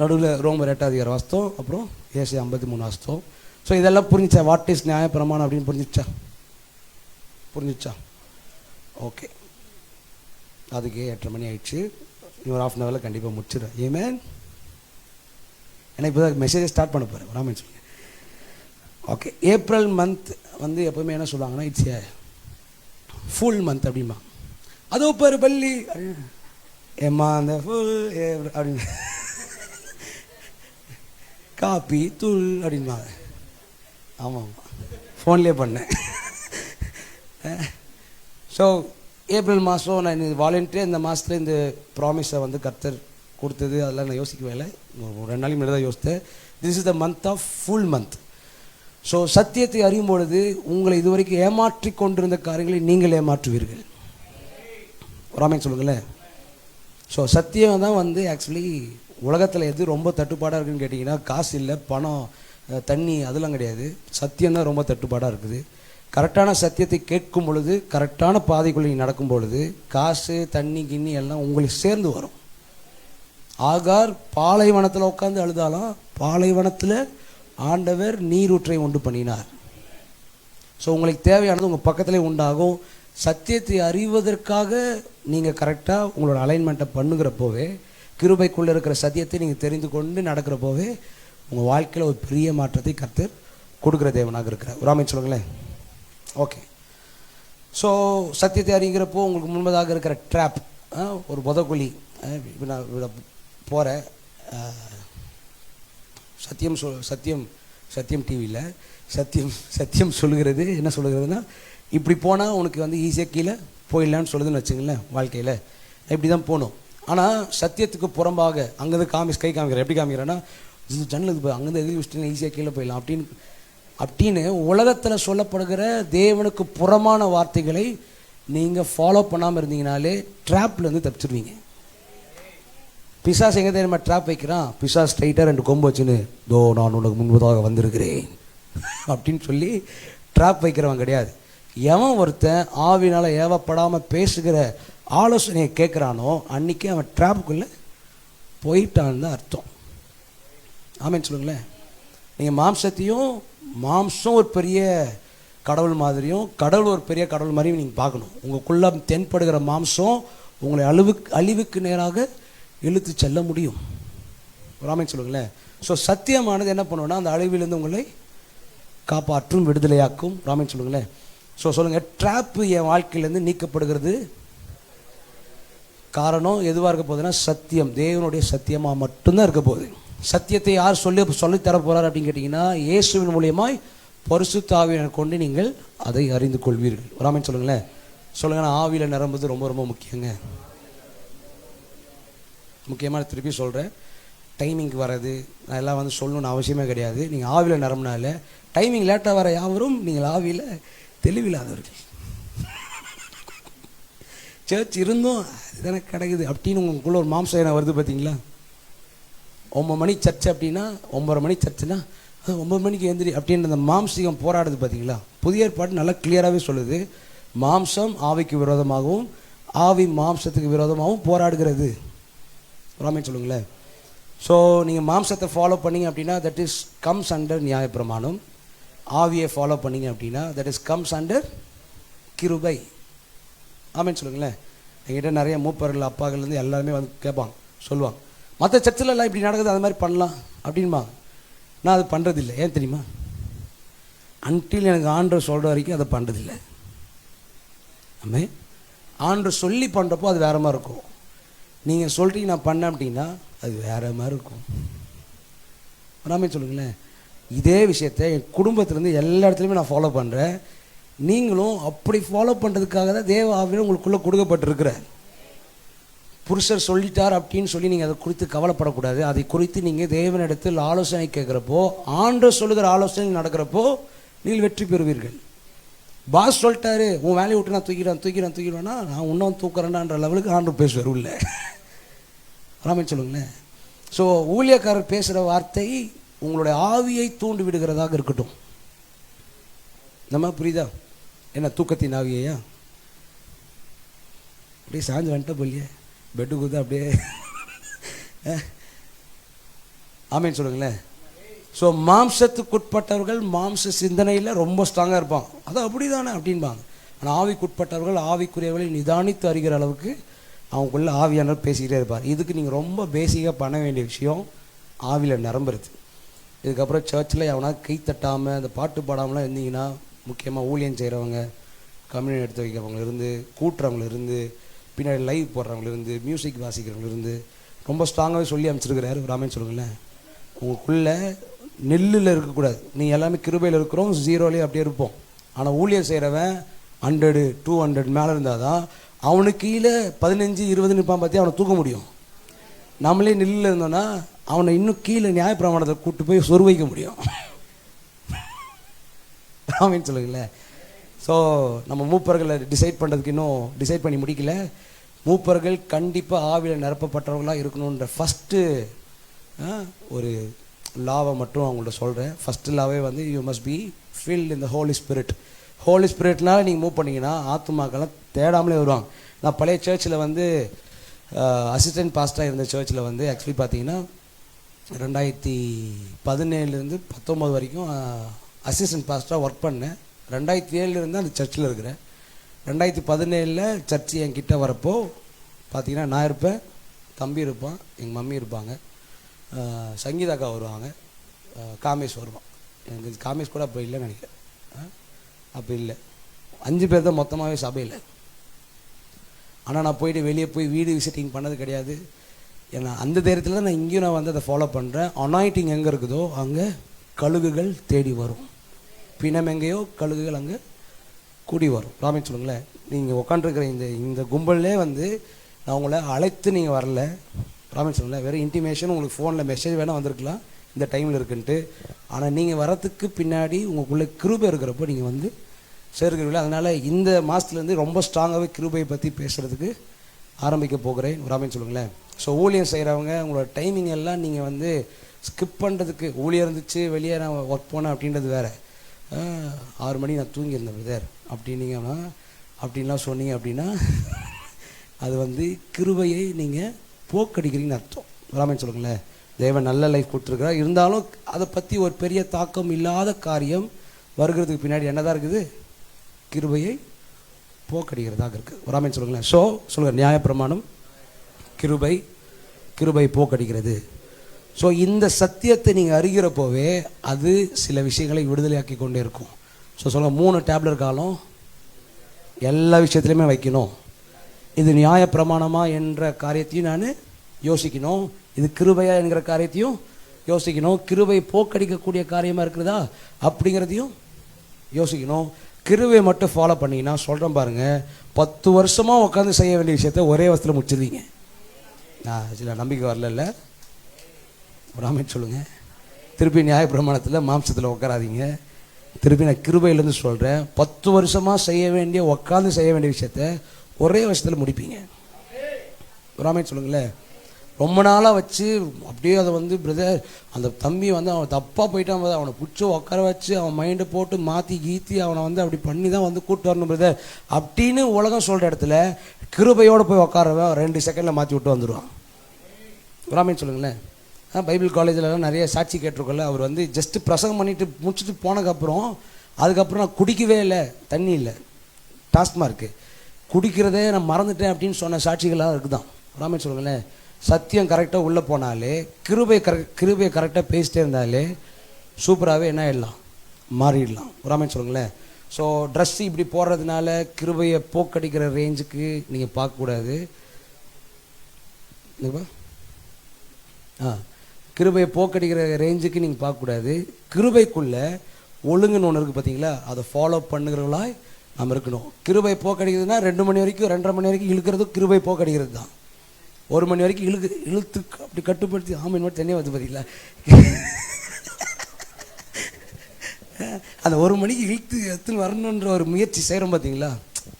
நடுவில் ரோமர் 8 வாஸ்தவம், அப்புறம் ஏசாயா 53 வாஸ்தவம். ஸோ இதெல்லாம் புரிஞ்சிச்சா? வாட் இஸ் நியாயப்பிரமாணம் அப்படின்னு புரிஞ்சிச்சா? ஓகே, அதுக்கு 8:30 மணி ஆயிடுச்சு. இன்னொரு 1/2 hourல கண்டிப்பாக முடிச்சிடுறேன். ஏமேன். ஏன்னா இப்போ தான் மெசேஜை ஸ்டார்ட் பண்ண போகிறேன். ராமன் சொல்லுங்க. ஓகே, ஏப்ரல் மந்த் வந்து எப்போவுமே என்ன சொல்லுவாங்கன்னா, இட்ஸ் ஏ ஃபுல் மந்த் அப்படிமா. அதோ பேர் பள்ளி ஏம்மா அந்த ஃபுல் அப்படின்னு காப்பி தூள் அப்படின்பாங்க. ஆமாம், ஃபோன்லேயே பண்ணேன். ஸோ ஏப்ரல் மாதம் நான் வாலண்டியர் இந்த மாதத்தில் இந்த ப்ராமிஸை வந்து கர்த்தர் கொடுத்தது, அதெல்லாம் நான் யோசிக்கவே இல்லை. 2 நாளைக்கு முன்னாடி தான் யோசித்தேன். This is the month of full month. So சத்தியத்தை அறியும் பொழுது உங்களை இதுவரைக்கும் ஏமாற்றி கொண்டிருந்த காரியங்களை நீங்கள் ஏமாற்றுவீர்கள். ராமன் சொல்லுங்களேன். ஸோ சத்தியம் தான் வந்து ஆக்சுவலி உலகத்தில் எது ரொம்ப தட்டுப்பாடாக இருக்குதுன்னு கேட்டிங்கன்னா, காசு இல்லை, பணம், தண்ணி, அதெல்லாம் கிடையாது. சத்தியம்தான் ரொம்ப தட்டுப்பாடாக இருக்குது. கரெக்டான சத்தியத்தை கேட்கும் பொழுது, கரெக்டான பாதைக்குள்ளே நடக்கும் பொழுது, காசு, தண்ணி, கிண்ணி எல்லாம் உங்களுக்கு சேர்ந்து வரும். ஆகார் பாலைவனத்தில் உட்காந்து அழுதாலாம், பாலைவனத்தில் ஆண்டவர் நீரூற்றை உண்டு பண்ணினார். ஸோ உங்களுக்கு தேவையானது உங்கள் பக்கத்திலே உண்டாகும். சத்தியத்தை அறிவதற்காக நீங்கள் கரெக்டாக உங்களோட அலைன்மெண்ட்டை பண்ணுகிறப்போவே, கிருபைக்குள்ளே இருக்கிற சத்தியத்தை நீங்கள் தெரிந்து கொண்டு நடக்கிறப்போவே உங்கள் வாழ்க்கையில் ஒரு பெரிய மாற்றத்தை கர்த்தர் கொடுக்குற தேவனாக இருக்கிறார். ராமன் சொல்லுங்களேன். ஓகே, ஸோ சத்தியத்தை அறிகிறப்போ உங்களுக்கு முன்பதாக இருக்கிற ட்ராப், ஒரு புதக்குழி. இப்போ நான் போகிறேன், சத்தியம் டிவியில் சத்தியம் சொல்லுகிறது என்ன சொல்லுகிறதுனா, இப்படி போனால் உனக்கு வந்து ஈஸியாக கீழே போயிடலான்னு சொல்லுதுன்னு வச்சுங்களேன். வாழ்க்கையில் இப்படி தான் போகணும். ஆனால் சத்தியத்துக்கு புறம்பாக அங்கேருந்து கை காமிக்கிறேன். எப்படி காமிக்கிறேன்னா, ஜன்னலுக்கு போய் அங்கேருந்து எதிரி வச்சுட்டு ஈஸியாக கீழே போயிடலாம் அப்படின்னு உலகத்தில் சொல்லப்படுகிற தேவனுக்கு புறமான வார்த்தைகளை நீங்கள் ஃபாலோ பண்ணாமல் இருந்தீங்கனாலே ட்ராப்லேருந்து தப்பிச்சிடுவீங்க. பிசாஸ் எங்கே தெரியுமா ட்ராப் வைக்கிறான்? பிசாஸ் ஸ்ட்ரைட்டாக 2 கொம்பு வச்சுன்னு, தோ நான் உனக்கு முன்பதாக வந்திருக்கிறேன் அப்படின்னு சொல்லி ட்ராப் வைக்கிறவன் கிடையாது. எவன் ஒருத்தன் ஆவினால் ஏவப்படாமல் பேசுகிற ஆலோசனையை கேட்குறானோ அன்றைக்கி அவன் ட்ராப்புக்குள்ளே போயிட்டான்னு தான் அர்த்தம். ஆமேன்னு சொல்லுங்களேன். நீங்கள் மாம்சம் ஒரு பெரிய கடவுள் மாதிரியும், கடவுள் ஒரு பெரிய கடவுள் மாதிரியும் நீங்கள் பார்க்கணும். உங்களுக்குள்ளே தென்படுகிற மாம்சம் உங்களை அழிவுக்கு நேராக இழுத்து செல்ல முடியும். ராமன் சொல்லுங்களேன். ஸோ சத்தியமானது என்ன பண்ணுவோன்னா, அந்த அழிவிலிருந்து உங்களை காப்பாற்றும், விடுதலையாக்கும். ராமன் சொல்லுங்களேன். ஸோ சொல்லுங்கள், ட்ராப்பு என் வாழ்க்கையிலேருந்து நீக்கப்படுகிறது. காரணம் எதுவாக இருக்க போகுதுன்னா, சத்தியம், தேவனுடைய சத்தியமாக மட்டும்தான் இருக்க போகுது. சத்தியத்தை யார் சொல்லித்தர போகிறார் அப்படின்னு கேட்டிங்கன்னா, இயேசுவின் மூலியமாய் பரிசுத்த ஆவியை கொண்டு நீங்கள் அதை அறிந்து கொள்வீர்கள். ராமன் சொல்லுங்களேன். சொல்லுங்கள், ஆவியில் நிரம்புவது ரொம்ப ரொம்ப முக்கியங்க. முக்கியமாக திருப்பி சொல்கிறேன், டைமிங்க்கு வர்றது நான் எல்லாம் வந்து சொல்லணும்னு அவசியமே கிடையாது. நீங்கள் ஆவியில் நிரம்பினால டைமிங் லேட்டாக வர யாவரும் நீங்கள் ஆவியில் தெளிவில்லாதவர்கள். சர்ச் இருந்தும் இதுதானே கிடைக்குது அப்படின்னு உங்களுக்குள்ள ஒரு மாம்சம் என்ன வருது பார்த்தீங்களா? 9 மணி சர்ச் அப்படின்னா 9:30 மணி சர்ச்சுன்னா 9 மணிக்கு எழுந்திரி அப்படின்ற அந்த மாம்சிகம் போராடுது பார்த்தீங்களா? புதிய ஏற்பாடு நல்லா கிளியராகவே சொல்லுது, மாம்சம் ஆவிக்கு விரோதமாகவும் ஆவி மாம்சத்துக்கு விரோதமாகவும் போராடுகிறது. ராமன் சொல்லுங்களேன். ஸோ நீங்கள் மாம்சத்தை ஃபாலோ பண்ணிங்க அப்படின்னா தட் இஸ் கம்ஸ் அண்டர் நியாயப்பிரமாணம். ஆவியை ஃபாலோ பண்ணிங்க அப்படின்னா தட் இஸ் கம்ஸ் அண்டர் கிருபை. ஆமேன்னு சொல்லுங்களேன். என்கிட்ட நிறைய மூப்பர்கள் அப்பாக்கள்லேருந்து எல்லாருமே வந்து கேட்பாங்க, சொல்லுவாங்க, மற்ற சர்ச்சில் எல்லாம் இப்படி நடக்குது, அது மாதிரி பண்ணலாம் அப்படின்பாங்க. நான் அது பண்ணுறதில்லை. ஏன் தெரியுமா? அன்டில் எனக்கு ஆண்டவர் சொல்கிற வரைக்கும் அதை பண்ணுறதில்லை. ஆமே, ஆண்டவர் சொல்லி பண்ணுறப்போ அது வேறு மாதிரி இருக்கும். நீங்கள் சொல்கிறீங்க நான் பண்ணேன் அப்படின்னா அது வேறு மாதிரி இருக்கும். ஆமேன்னு சொல்லுங்களேன். இதே விஷயத்தை என் குடும்பத்துலேருந்து எல்லா இடத்துலையுமே நான் ஃபாலோ பண்ணுறேன். நீங்களும் அப்படி ஃபாலோ பண்ணுறதுக்காக தான் தேவ ஆவியில் உங்களுக்குள்ளே கொடுக்கப்பட்டிருக்கிறார். புருஷர் சொல்லிட்டார் அப்படின்னு சொல்லி நீங்கள் அதை குறித்து கவலைப்படக்கூடாது. அதை குறித்து நீங்கள் தேவனிடத்தில் ஆலோசனை கேட்குறப்போ, ஆண்டவர் சொல்லுகிற ஆலோசனை நடக்கிறப்போ நீங்கள் வெற்றி பெறுவீர்கள். பாஸ் சொல்லிட்டாரு, உன் வேலையை விட்டு நான் தூக்கிடுவேன்னா நான் இன்னும் தூக்குறேன்டான்ற லெவலுக்கு ஆண்டவர் பேசுவார் உள்ள. ராமன் சொல்லுங்களேன். ஸோ ஊழியக்காரர் பேசுகிற வார்த்தை உங்களுடைய ஆவியை தூண்டி விடுகிறதாக இருக்கட்டும். நம்ம புரியுதா? என்ன தூக்கத்தின் ஆவியையா? அப்படியே சாஞ்சு வந்துட்ட போலியே பெட்டு கொடுத்தா அப்படியே ஆமேன்னு சொல்லுங்களேன். ஸோ மாம்சத்துக்குட்பட்டவர்கள் மாம்ச சிந்தனையில் ரொம்ப ஸ்ட்ராங்காக இருப்பாங்க, அது அப்படி தானே அப்படின்பாங்க. ஆனால் ஆவிக்குட்பட்டவர்கள் ஆவிக்குரியவர்களை நிதானித்து அறிகிற அளவுக்கு அவங்களுக்குள்ள ஆவியானவர் பேசிக்கிட்டே இருப்பார். இதுக்கு நீங்கள் ரொம்ப பேசிக்காக பண்ண வேண்டிய விஷயம் ஆவியில் நிரம்புறது. இதுக்கப்புறம் சர்ச்சில் எவனா கை தட்டாமல் அந்த பாட்டு பாடாமலாம் இருந்தீங்கன்னா, முக்கியமாக ஊழியம் செய்கிறவங்க, கம்யூனியன் எடுத்து வைக்கிறவங்க இருந்து, கூட்டுறவங்க இருந்து, பின்னாடி லைவ் போடுறவங்க இருந்து, மியூசிக் வாசிக்கிறவங்க இருந்து ரொம்ப ஸ்ட்ராங்காகவே சொல்லி அமைச்சிருக்கிறாரு. ராமேன்னு சொல்லுங்களேன். உங்களுக்குள்ளே நெல்லில் இருக்கக்கூடாது. நீங்கள் எல்லாமே கிருபையில் இருக்கிறோம், ஜீரோலேயே அப்படியே இருப்போம். ஆனால் ஊழியம் செய்கிறவன் 100 200 மேலே இருந்தால் தான் அவனுக்கு கீழே 15 20 நிற்பான் பார்த்தி அவனை தூக்க முடியும். நம்மளே நெல்லில் இருந்தோன்னா அவனை இன்னும் கீழே நியாயப்பிரமாணத்தை கூப்பிட்டு போய் சொரு வைக்க முடியும். ஆமேன்னு சொல்லுங்களேன். ஸோ நம்ம மூப்பர்களை டிசைட் பண்ணுறதுக்கு இன்னும் டிசைட் பண்ணி முடிக்கல. மூப்பர்கள் கண்டிப்பாக ஆவியில் நிரப்பப்பட்டவர்களாக இருக்கணுன்ற ஃபஸ்ட்டு ஒரு லாவை மட்டும் அவங்கள்ட்ட சொல்கிறேன். ஃபஸ்ட்டு லாவே வந்து you must be filled in the holy spirit. Holy ஸ்பிரிட்னால நீங்கள் மூவ் பண்ணிங்கன்னா ஆத்துமாக்கெல்லாம் தேடாமலே வருவாங்க. நான் பழைய சர்ச்சில் வந்து அசிஸ்டன்ட் பாஸ்டராக இருந்த சர்ச்சில் வந்து ஆக்சுவலி பார்த்தீங்கன்னா 2017 19 வரைக்கும் அசிஸ்டன்ட் பாஸ்டராக ஒர்க் பண்ணேன். 2007 அந்த சர்ச்சில் இருக்கிறேன். 2017 சர்ச்சு என்கிட்ட வரப்போ பார்த்தீங்கன்னா நான் இருப்பேன், தம்பி இருப்பான், எங்கள் மம்மி இருப்பாங்க, சங்கீதாக்கா வருவாங்க, காமேஷ் வருவான். எனக்கு காமேஷ் கூட அப்போ இல்லைன்னு நினைக்கிறேன். அப்போ இல்லை, 5 பேர் தான் மொத்தமாகவே சபையில். ஆனால் நான் போயிட்டு வெளியே போய் வீடு விசிட்டிங் பண்ணது கிடையாது. ஏன்னா அந்த தைரியத்தில் தான் நான் இங்கேயும் நான் வந்து அதை ஃபாலோ பண்ணுறேன். அனாயிட்டிங் எங்கே இருக்குதோ அங்கே கழுகுகள் தேடி வரும், பிணம் எங்கேயோ கழுகுகள் அங்கே கூடி வரும். ராமேன்னு சொல்லுங்களேன். நீங்கள் உட்காந்துருக்கிற இந்த கும்பல்லே வந்து நான் உங்களை அழைத்து நீங்கள் வரல. ராமேன்னு சொல்லுங்களேன். வெறும் இன்டிமேஷன், உங்களுக்கு ஃபோனில் மெசேஜ் வேணால் வந்திருக்கலாம் இந்த டைமில் இருக்குன்ட்டு. ஆனால் நீங்கள் வரத்துக்கு பின்னாடி உங்களுக்குள்ளே கிருபை இருக்கிறப்போ நீங்கள் வந்து சேர்க்கிறீங்களா. அதனால் இந்த மாதத்துலேருந்து ரொம்ப ஸ்ட்ராங்காகவே கிருபையை பற்றி பேசுகிறதுக்கு ஆரம்பிக்க போகிறேன். ராமேன்னு சொல்லுங்களேன். ஸோ ஊழியம் செய்கிறவங்க உங்களோட டைமிங் எல்லாம் நீங்கள் வந்து ஸ்கிப் பண்ணுறதுக்கு, ஊழியம் இருந்துச்சு வெளியே நான் ஒர்க் போனேன் அப்படின்றது வேறு. 6 மணி நான் தூங்கியிருந்தேன் பிரதர் அப்படின்னீங்கன்னா, அப்படின்லாம் சொன்னீங்க அப்படின்னா அது வந்து கிருபையை நீங்கள் போக்கடிக்கிறீங்கன்னு அர்த்தம். ராமேன்னு சொல்லுங்களேன். தேவன் நல்ல லைஃப் கொடுத்துருக்குறா, இருந்தாலும் அதை பற்றி ஒரு பெரிய தாக்கம் இல்லாத காரியம் வருகிறதுக்கு பின்னாடி என்னதான் இருக்குது? கிருபையை போக்கடிக்கிறதாக இருக்குது. ராமேன்னு சொல்லுங்களேன். ஸோ சொல்லுங்கள், நியாயப்பிரமாணம் கிருபை, கிருபை போக்கடிக்கிறது. ஸோ இந்த சத்தியத்தை நீங்கள் அறிகிறப்போவே அது சில விஷயங்களை விடுதலையாக்கி கொண்டே இருக்கும். ஸோ சொல்லுங்கள், 3 டேப்லெட் காலம் எல்லா விஷயத்துலையுமே வைக்கணும். இது நியாயப்பிரமாணமா என்ற காரியத்தையும் நான் யோசிக்கணும், இது கிருபையா என்கிற காரியத்தையும் யோசிக்கணும், கிருபை போக்கடிக்கக்கூடிய காரியமாக இருக்கிறதா அப்படிங்கிறதையும் யோசிக்கணும். கிருபை மட்டும் ஃபாலோ பண்ணிங்கன்னா சொல்கிறேன் பாருங்கள், 10 வருஷமாக உட்காந்து செய்ய வேண்டிய விஷயத்த ஒரே வருஷத்தில் முடிச்சிருவீங்க. சில நம்பிக்கை வரல. ராமேன்னு சொல்லுங்கள். திருப்பி நியாயப்பிரமாணத்தில் மாம்சத்தில் உட்காராதீங்க. திருப்பி நான் கிருபையிலேருந்து சொல்கிறேன், 10 வருஷமாக செய்ய வேண்டிய உட்காந்து செய்ய வேண்டிய விஷயத்த ஒரே வருஷத்தில் முடிப்பீங்க. ராமேன்னு சொல்லுங்களேன். ரொம்ப நாளாக வச்சு அப்படியே அதை வந்து பிரதர் அந்த தம்பி வந்து அவன் தப்பாக போயிட்டான், அவனை பிடிச்சி உட்கார வச்சு அவன் மைண்டை போட்டு மாற்றி கீத்தி அவனை வந்து அப்படி பண்ணி தான் வந்து கூப்பிட்டு வரணும் பிரதர் அப்படின்னு உலகம் சொல்கிற இடத்துல கிருபையோடு போய் உட்காரவன் 2 செகண்டில் மாற்றி விட்டு வந்துடுவான். ராமேன்னு சொல்லுங்களேன். பைபிள் காலேஜிலலாம் நிறைய சாட்சி கேட்டிருக்கோம்ல, அவர் வந்து ஜஸ்ட்டு பிரசங்கம் பண்ணிட்டு முடிச்சுட்டு போனதுக்கப்புறம் அதுக்கப்புறம் நான் குடிக்கவே இல்லை, தண்ணி இல்லை, டாஸ்மார்க்கு குடிக்கிறதே நான் மறந்துட்டேன் அப்படின்னு சொன்ன சாட்சிகளாக இருக்குதான். ராமேன்னு சொல்லுங்களேன். சத்தியம் கரெக்டாக உள்ளே போனாலே, கிருபையை கரெக்டாக பேசிட்டே இருந்தாலே சூப்பராகவே என்ன ஆகிடலாம், மாறிடலாம். ராமேன்னு சொல்லுங்களேன். ஸோ ட்ரெஸ் இப்படி போடுறதுனால கிருபையை போக்கடிக்கிற ரேஞ்சுக்கு நீங்கள் பார்க்கக்கூடாது. கிருபையை போக்கடிக்கிற ரேஞ்சுக்கு நீங்கள் பார்க்கக்கூடாது. கிருபைக்குள்ளே ஒழுங்குன்னு ஒன்று இருக்குது பார்த்தீங்களா, அதை ஃபாலோ பண்ணுகிறவர்களாய் நம்ம இருக்கணும். கிருபை போக்கடிக்கிறதுனா 2 மணி வரைக்கும் 2:30 மணி வரைக்கும் இழுக்கிறது கிருபை போக்கடிக்கிறது தான். 1 மணி வரைக்கும் இழுத்து அப்படி கட்டுப்படுத்தி ஆமாம் மட்டும் தனியாக வந்து பார்த்தீங்களா, அந்த 1 மணிக்கு இழுத்து எடுத்துன்னு வரணுன்ற ஒரு முயற்சி செய்கிறோம் பார்த்தீங்களா,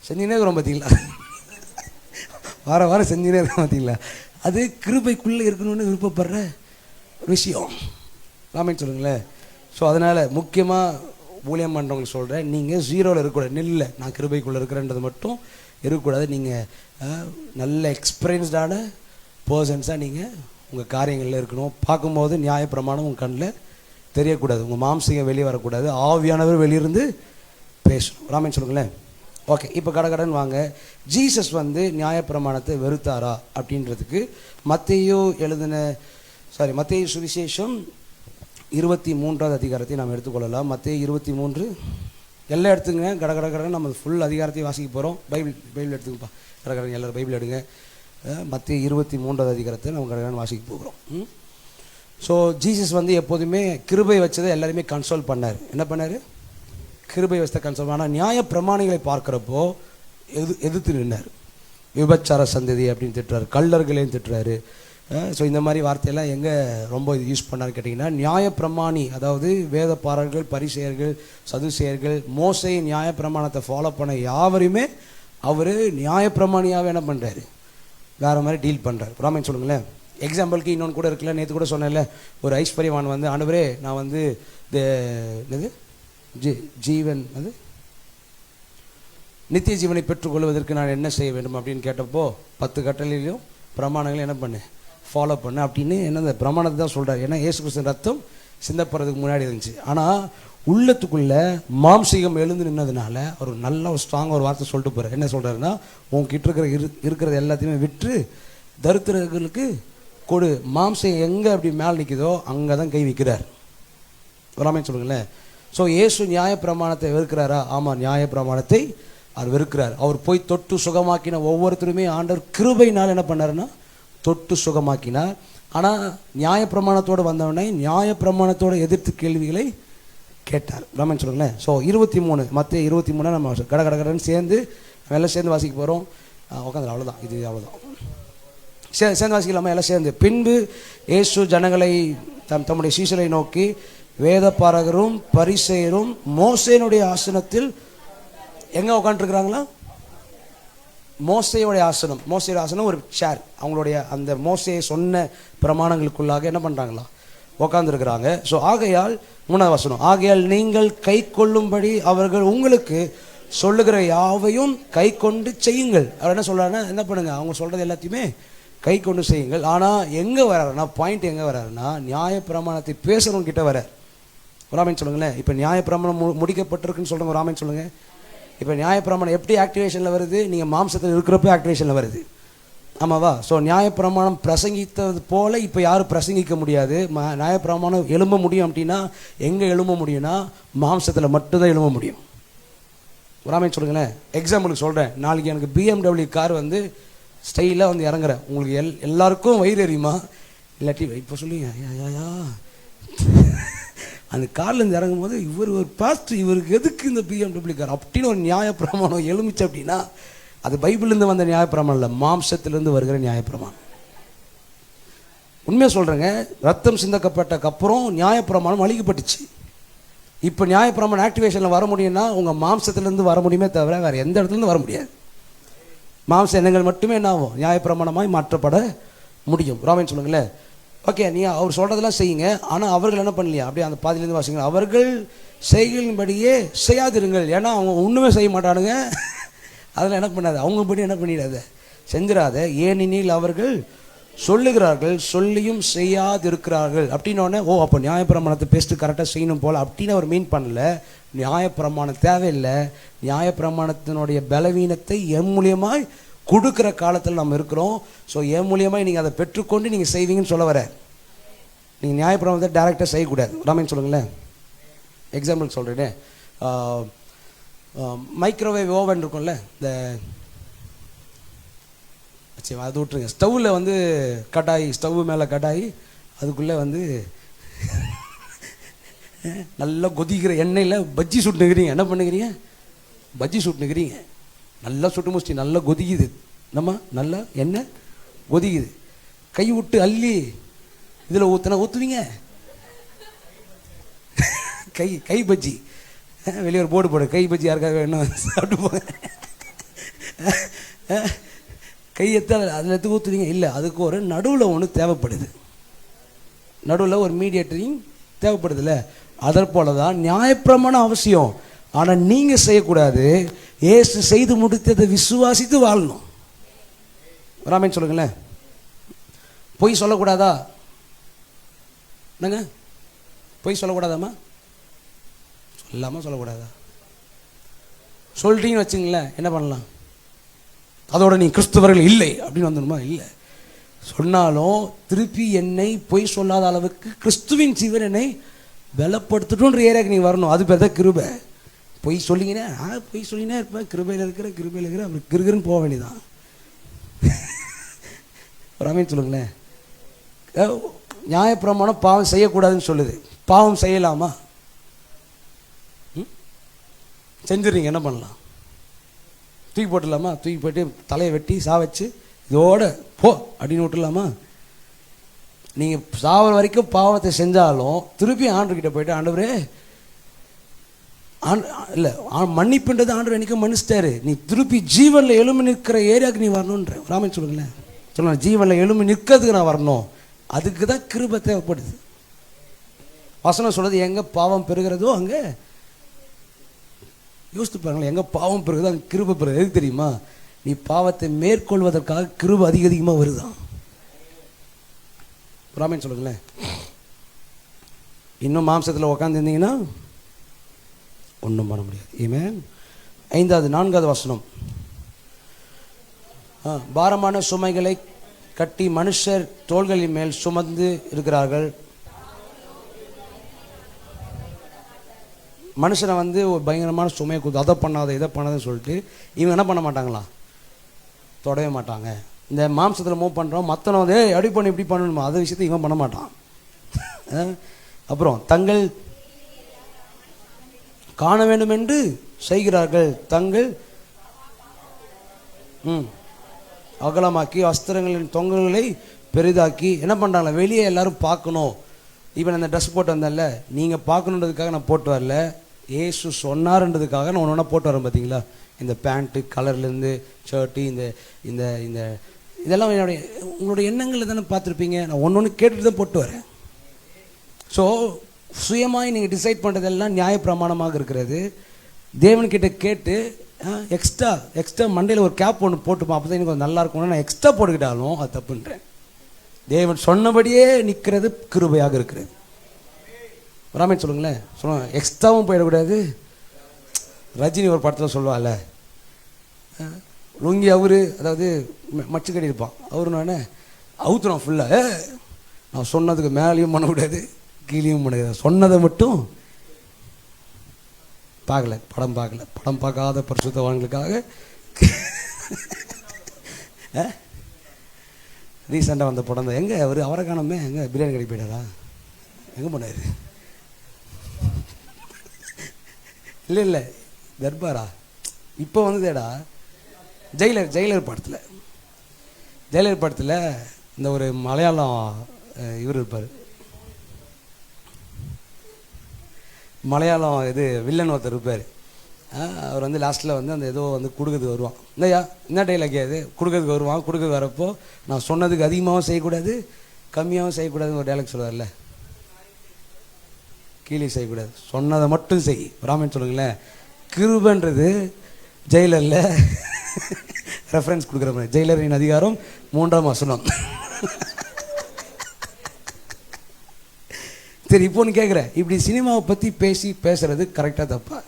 செஞ்சுனே இருக்கிறோம் பார்த்தீங்களா, வாரம் செஞ்சுனே இருக்கோம் பார்த்தீங்களா, அது கிருபைக்குள்ளே இருக்கணும்னு விருப்பப்படுற விஷயம். ராமேன்னு சொல்லுங்களேன். ஸோ அதனால் முக்கியமாக ஊழியம் பண்ணுறவங்களுக்கு சொல்கிறேன், நீங்கள் 0வில் இருக்கக்கூடாது, நெல்லை நான் கிருபைக்குள்ளே இருக்கிறேன்றது மட்டும் இருக்கக்கூடாது. நீங்கள் நல்ல எக்ஸ்பீரியன்ஸ்டான பர்சன்ஸாக நீங்கள் உங்கள் காரியங்களில் இருக்கணும். பார்க்கும்போது நியாயப்பிரமாணம் உங்கள் கண்ணில் தெரியக்கூடாது, உங்கள் மாம்சீகம் வெளியே வரக்கூடாது, ஆவியானவர் வெளியிருந்து பேசணும். ராமன் சொல்லுங்களேன். ஓகே, இப்போ கடகடன் வாங்க. ஜீசஸ் வந்து நியாயப்பிரமாணத்தை வெறுத்தாரா அப்படின்றதுக்கு மத்தேயு சுவிசேஷம் 23வது அதிகாரத்தை நாம் எடுத்துக்கொள்ளலாம். மத்தேயு 23 எல்லாம் எடுத்துங்க. கடகடன் நம்ம ஃபுல் அதிகாரத்தையும் வாசிக்க போகிறோம். பைபிள் எடுத்துங்கப்பா, கடகடன் எல்லோரும் பைபிள் எடுங்க. மத்தேயு 23வது அதிகாரத்தை நம்ம கடகடன் வாசிக்க போகிறோம். ஸோ ஜீசஸ் வந்து எப்போதுமே கிருபை வச்சதை எல்லாருமே கன்சோல் பண்ணார். என்ன பண்ணார்? கிருபை வச்சதை கன்சோல். ஆனால் நியாய பிரமாணிகளை பார்க்குறப்போ எதிர்த்து நின்றார். விபச்சார சந்ததி அப்படின்னு திட்டுறாரு, கள்ளர்களையும் திட்டுறாரு. ஸோ இந்த மாதிரி வார்த்தையெல்லாம் எங்கே ரொம்ப யூஸ் பண்ணான்னு கேட்டிங்கன்னா, நியாயப்பிரமாணி, அதாவது வேதப்பாரர்கள், பரிசேயர்கள், சதுசேயர்கள், மோசே நியாயப்பிரமாணத்தை ஃபாலோ பண்ண யாவரையுமே அவர் நியாயப்பிரமாணியாகவே என்ன பண்ணுறாரு, வேறு மாதிரி டீல் பண்ணுறாரு. ராமன் சொல்லுங்களேன். எக்ஸாம்பிளுக்கு இன்னொன்று கூட இருக்குல்ல, நேற்று கூட சொன்னேன்ல, ஒரு ஐஸ்வர்யவான் வந்து, ஆண்டவரே நான் வந்து என்னது ஜீவன் அது நித்திய ஜீவனை பெற்றுக்கொள்வதற்கு நான் என்ன செய்ய வேண்டும் அப்படின்னு கேட்டப்போ 10 கட்டளையிலையும் பிரமாணங்களை என்ன பண்ணு, ஃபாலோ பண்ணு அப்படின்னு என்ன பிரமாணத்தை தான் சொல்கிறார். ஏன்னா இயேசு கிறிஸ்துவின் ரத்தம் சிந்தப்படுறதுக்கு முன்னாடி இருந்துச்சு. ஆனால் உள்ளத்துக்குள்ள மாம்சீகம் எழுந்து நின்னதுனால ஒரு நல்ல ஒரு ஸ்ட்ராங் ஒரு வார்த்தை சொல்லிட்டு போகிறார். என்ன சொல்கிறாருன்னா, உங்ககிட்ட இருக்கிறது எல்லாத்தையுமே விற்று தரித்திரர்களுக்கு கொடு. மாம்சம் எங்கே அப்படி மேலே நிற்குதோ அங்கே தான் கை வைக்கிறார். வராமல் சொல்லுங்களேன். ஸோ இயேசு நியாயப்பிரமாணத்தை வெறுக்கிறாரா? ஆமாம், நியாயப்பிரமாணத்தை அவர் வெறுக்கிறார். அவர் போய் தொட்டு சுகமாக்கின ஒவ்வொருத்தருமே ஆண்டவர் கிருபையினால் என்ன பண்ணாருன்னா தொட்டு சுகமாக்கினார். ஆனால் நியாயப்பிரமாணத்தோடு வந்தவனே நியாயப்பிரமாணத்தோடு எதிர்த்து கேள்விகளை கேட்டார். ராமன் சொல்லுங்களேன். ஸோ 23 மத்தேயு 23 நம்ம கடகடன்னு சேர்ந்து எல்லாம் சேர்ந்து வாசிக்க போகிறோம். உட்காந்து அவ்வளோதான், இது அவ்வளோதான். சேர்ந்து வாசிக்கலாமா எல்லாம் சேர்ந்து? பின்பு இயேசு ஜனங்களை தம்முடைய சீஷரை நோக்கி, வேதபாரகரும் பரிசேயரும் மோசேனுடைய ஆசனத்தில் எங்கே உட்காந்துருக்குறாங்களா? மோசையோடைய ஆசனம். மோசையோட ஆசனம் ஒரு சேர். அவங்களுடைய அந்த மோசையை சொன்ன பிரமாணங்களுக்குள்ளாக என்ன பண்ணுறாங்களா, உட்காந்துருக்குறாங்க. ஸோ ஆகையால் 3வது வசனம், ஆகையால் நீங்கள் கை கொள்ளும்படி அவர்கள் உங்களுக்கு சொல்லுகிற யாவையும் கை கொண்டு செய்யுங்கள். அவர் என்ன சொல்கிறாருன்னா, என்ன பண்ணுங்க, அவங்க சொல்கிறது எல்லாத்தையுமே கை கொண்டு செய்யுங்கள். ஆனால் எங்கே வர்றாருன்னா, பாயிண்ட் எங்கே வர்றாருன்னா, நியாயப்பிரமாணத்தை பேசுகிறவங்க கிட்ட வர. ராமன் சொல்லுங்களேன். இப்போ நியாயப்பிரமாணம் முடிக்கப்பட்டிருக்குன்னு சொல்கிறவங்க ராமன் சொல்லுங்கள். இப்போ நியாயப்பிரமாணம் எப்படி ஆக்டிவேஷனில் வருது? நீங்கள் மாம்சத்தில் இருக்கிறப்ப ஆக்டிவேஷனில் வருது, ஆமாவா? ஸோ நியாயப்பிரமாணம் பிரசங்கித்தது போல் இப்போ யாரும் பிரசங்கிக்க முடியாது. நியாயப்பிரமாணம் எழும்ப முடியும் அப்படின்னா எங்கே எழும்ப முடியும்னா மாம்சத்தில் மட்டும்தான் எழும்ப முடியும். ராமன் சொல்லுங்களேன். எக்ஸாம்பிளுக்கு சொல்கிறேன், நாளைக்கு எனக்கு BMW கார் வந்து ஸ்டைலாக வந்து இறங்குறேன். உங்களுக்கு எல்லாருக்கும் வயிறு எறியுமா? இல்லாட்டி இப்போ சொல்லுங்க, யா அந்த கார்லேருந்து இறங்கும் போது இவர் ஒரு பாஸ்டர், இவருக்கு எதுக்கு இந்த BMW கார் அப்படின்னு ஒரு நியாயப்பிரமாணம் எழுமிச்சு அப்படின்னா அது பைபிள்லேருந்து வந்த நியாயப்பிரமாணம் இல்லை, மாம்சத்திலேருந்து வருகிற நியாயப்பிரமாணம். உண்மையாக சொல்கிறேங்க, ரத்தம் சிந்தக்கப்பட்டக்கப்புறம் நியாயப்பிரமாணம் அழிக்கப்பட்டுச்சு. இப்போ நியாயப்பிரமாணம் ஆக்டிவேஷனில் வர முடியும்னா உங்கள் மாம்சத்திலேருந்து வர முடியுமே தவிர வேறு எந்த இடத்துலேருந்து வர முடியாது. மாம்ச எண்ணங்கள் மட்டுமே என்ன ஆகும், நியாயப்பிரமாணமாய் மாற்றப்பட முடியும். ராமன் சொல்லுங்களேன். ஓகே, நீங்கள் அவர் சொல்கிறதெல்லாம் செய்யுங்க. ஆனால் அவர்கள் என்ன பண்ணலையா, அப்படியே அந்த பாதிலேருந்து வாசிங்க, அவர்கள் செய்களின்படியே செய்யாதிருங்கள். ஏன்னா அவங்க ஒன்றுமே செய்ய மாட்டானுங்க. அதெல்லாம் என்ன பண்ணாது, அவங்க படி என்ன பண்ணிடாத, செஞ்சிடாத. ஏனெனில் அவர்கள் சொல்லுகிறார்கள், சொல்லியும் செய்யாதிருக்கிறார்கள் அப்படின்னோடனே, ஓ அப்போ நியாயப்பிரமாணத்தை பேசிட்டு கரெக்டாக செய்யணும் போல் அப்படின்னு அவர் மீன் பண்ணல. நியாயப்பிரமாணம் தேவையில்லை. நியாயப்பிரமாணத்தினுடைய பலவீனத்தை என் மூலியமாய் கொடுக்குற காலத்தில் நம்ம இருக்கிறோம். ஸோ என் மூலியமாக நீங்கள் அதை பெற்றுக்கொண்டு நீங்கள் செய்வீங்கன்னு சொல்ல வர. நீங்கள் நியாயப்பிரமாணத்தை டைரெக்டாக செய்யக்கூடாது. ராமன் சொல்லுங்களேன். எக்ஸாம்பிள் சொல்கிறேனே, மைக்ரோவேவ் ஓவன் இருக்கும்ல, இந்த சரி அது விட்டுருங்க, ஸ்டவ்வில் வந்து கடாயி, ஸ்டவ் மேலே கடாயி, அதுக்குள்ளே வந்து நல்லா கொதிக்கிற எண்ணெயில் பஜ்ஜி சுட்டுக்கிறீங்க. என்ன பண்ணுக்கிறீங்க, பஜ்ஜி சுட்டுக்கிறீங்க. நல்லா சுட்டு முடிச்சு நல்லா கொதிக்குது, நம்ம நல்லா எண்ணெய் கொதிக்குது, கை விட்டு அள்ளி இதில் ஊற்றுவீங்க. கை பஜ்ஜி வெளியே ஒரு போடு கை பஜ்ஜி யாருக்காக வேணும் சாப்பிட்டு போங்க. கையெத்த அதில் எடுத்து ஊற்றுவீங்க. இல்லை, அதுக்கு ஒரு நடுவில் ஒன்று தேவைப்படுது, நடுவில் ஒரு மீடியேட்டரிங் தேவைப்படுதுல்ல. அதற்போல தான் நியாயப்பிரமாணம் அவசியம். ஆனால் நீங்கள் செய்யக்கூடாது, ஏசு செய்து முடித்ததை விசுவாசித்து வாழணும். ராமன் சொல்லுங்களேன். பொய் சொல்லக்கூடாதா? என்னங்க, பொய் சொல்லக்கூடாதாம்மா? சொல்லாமல் சொல்லக்கூடாதா? சொல்லிட்டீங்கன்னு வச்சுங்களேன், என்ன பண்ணலாம்? அதோட நீ கிறிஸ்துவர்கள் இல்லை அப்படின்னு வந்துடுமா? இல்லை. சொன்னாலும் திருப்பி என்னை பொய் சொல்லாத அளவுக்கு கிறிஸ்துவின் ஜீவன் என்னை பலப்படுத்தட்டுன்ற ஏரியாவுக்கு நீ வரணும். அது பேர் தான் கிருபை. பொய் சொல்லிங்கன்னா பொய் சொல்லினே இருப்பேன், கிருபையில் இருக்கிற அப்படி கிருகிருன்னு போக வேண்டியதான். ராமேன் சொல்லுங்களேன். நியாயப்பிரமாணம் பாவம் செய்யக்கூடாதுன்னு சொல்லுது. பாவம் செய்யலாமா? செஞ்சிடறீங்க, என்ன பண்ணலாம்? தூக்கி போட்டுடலாமா? தூக்கி போட்டு தலையை வெட்டி சாவச்சு இதோட போ அப்படின்னு விட்டுலாமா? நீங்கள் சாவர வரைக்கும் பாவத்தை செஞ்சாலும் திருப்பி ஆண்டவர்கிட்ட போயிட்டு, ஆண்டவரே இல்லை, மன்னிப்புன்றது ஆண்டவர் என்னைக்கும் மன்னிச்சிட்டாரு, நீ திருப்பி ஜீவனில் எழும்பி நிற்கிற ஏரியாவுக்கு நீ வரணுன்ற. ராமன் சொல்லுங்களேன். சொல்லலாம், ஜீவனில் எழும்பி நிற்கிறதுக்கு நான் வரணும். அதுக்கு தான் கிருபை தேவைப்படுது. வசனம் சொல்றது, எங்கே பாவம் பெறுகிறதோ அங்கே, யோசித்து பாருங்களேன், எங்கே பாவம் பெறுகிறதோ அங்கே கிருபை பெறுகிறது. எதுக்கு தெரியுமா? நீ பாவத்தை மேற்கொள்வதற்காக கிருபை அதிகமாக வருதான். ராமன் சொல்லுங்களேன். இன்னும் மாம்சத்தில் உட்காந்துருந்தீங்கன்னா ஒன்றும் பண்ண முடியாது. ஆமென். 4வது வசனம். பாரமான சுமைகளை கட்டி மனுஷர் தோள்களின் மேல் சுமந்து இருக்கிறார்கள். மனுஷனை ஒரு பயங்கரமான சுமையை கொடுத்து அதை பண்ணாத இதை பண்ணாதன்னு சொல்லிட்டு இவங்க என்ன பண்ண மாட்டாங்களா? தொடவே மாட்டாங்க. இந்த மாம்சத்தில் மூவ் பண்ணுறோம், மற்றவங்க அப்படி பண்ணி இப்படி பண்ணணுமா, அது விஷயத்தை இவன் பண்ண மாட்டான். அப்புறம் தங்கள் காண வேண்டும் என்று செய்கிறார்கள், தங்கள் அகலமாக்கி வஸ்திரங்களின் தொங்கல்களை பெரிதாக்கி என்ன பண்ணுறாங்களா? வெளியே எல்லாரும் பார்க்கணும். இப்போ அந்த ட்ரெஸ் போட்டு வந்தேன்ல, நீங்கள் பார்க்கணுன்றதுக்காக நான் போட்டு வரல, ஏசு சொன்னார்ன்றதுக்காக நான் ஒன்று ஒன்றா போட்டு வரேன். பார்த்தீங்களா? இந்த பேண்ட்டு கலர்லேருந்து ஷர்ட்டு, இந்த இந்த இந்த இதெல்லாம் என்னுடைய உங்களுடைய எண்ணங்களில் தானே பார்த்துருப்பீங்க. நான் ஒன்று ஒன்று கேட்டுட்டு தான் போட்டு வரேன். ஸோ சுயமாய் நீங்கள் டிசைட் பண்ணுறதெல்லாம் நியாயப்பிரமாணமாக இருக்கிறது. தேவன்கிட்ட கேட்டு எக்ஸ்ட்ரா மண்டையில் ஒரு கேப் ஒன்று போட்டுப்போம், அப்போ தான் எனக்கு கொஞ்சம் நல்லா இருக்கும்னு நான் எக்ஸ்ட்ரா போட்டுக்கிட்டாலும் அது தப்புன்றேன். தேவன் சொன்னபடியே நிற்கிறது கிருபையாக இருக்கிறது. ராமன் சொல்லுங்களேன். சொல்லுவாங்க, எக்ஸ்ட்ராவும் போயிடக்கூடாது. ரஜினி ஒரு படத்தில் சொல்லுவாள்ல, லுங்கி அவரு அதாவது மச்சு கட்டி இருப்பான், அவரு நான் அவுத்துறோம் ஃபுல்லாக, நான் சொன்னதுக்கு மேலேயும் பண்ணக்கூடாது கீழேயும் பண்ணக்கூடாது, சொன்னதை மட்டும் பார்க்கல, படம் பார்க்கல, படம் பார்க்காத பரிசுத்தவான்களுக்காக ரீசெண்டாக வந்த படம் தான். எங்கே அவரை காணாமே, எங்கே பிரியாணி கடைக்கு போயிட்டாரா, எங்கே போனார்? இல்லை தர்பாரா இப்போ வந்ததேடா, ஜெயிலர் படத்தில் இந்த ஒரு மலையாளம் இவர் இருப்பார், மலையாளம் வில்லன் ஒருத்தர் இருப்பார். அவர் லாஸ்ட்டில் அந்த ஏதோ கொடுக்கறதுக்கு வருவான். இல்லையா என்ன டைலாக் அது, கொடுக்கறதுக்கு வருவான். கொடுக்க வரப்போ நான் சொன்னதுக்கு அதிகமாகவும் செய்யக்கூடாது கம்மியாகவும் செய்யக்கூடாதுன்னு ஒரு டைலாக் சொல்லுவார்ல, கீழே செய்யக்கூடாது, சொன்னதை மட்டும் செய். ராமன் சொல்லுங்களேன். கிருபன்றது ஜெயிலரில் ரெஃபரன்ஸ் கொடுக்குற மாதிரி, ஜெயிலரின் அதிகாரம் 3ஆம் வசனம். சரி, இப்போ ஒன்று கேட்குறேன், இப்படி சினிமாவை பற்றி பேசுறது கரெக்டாக தப்பா?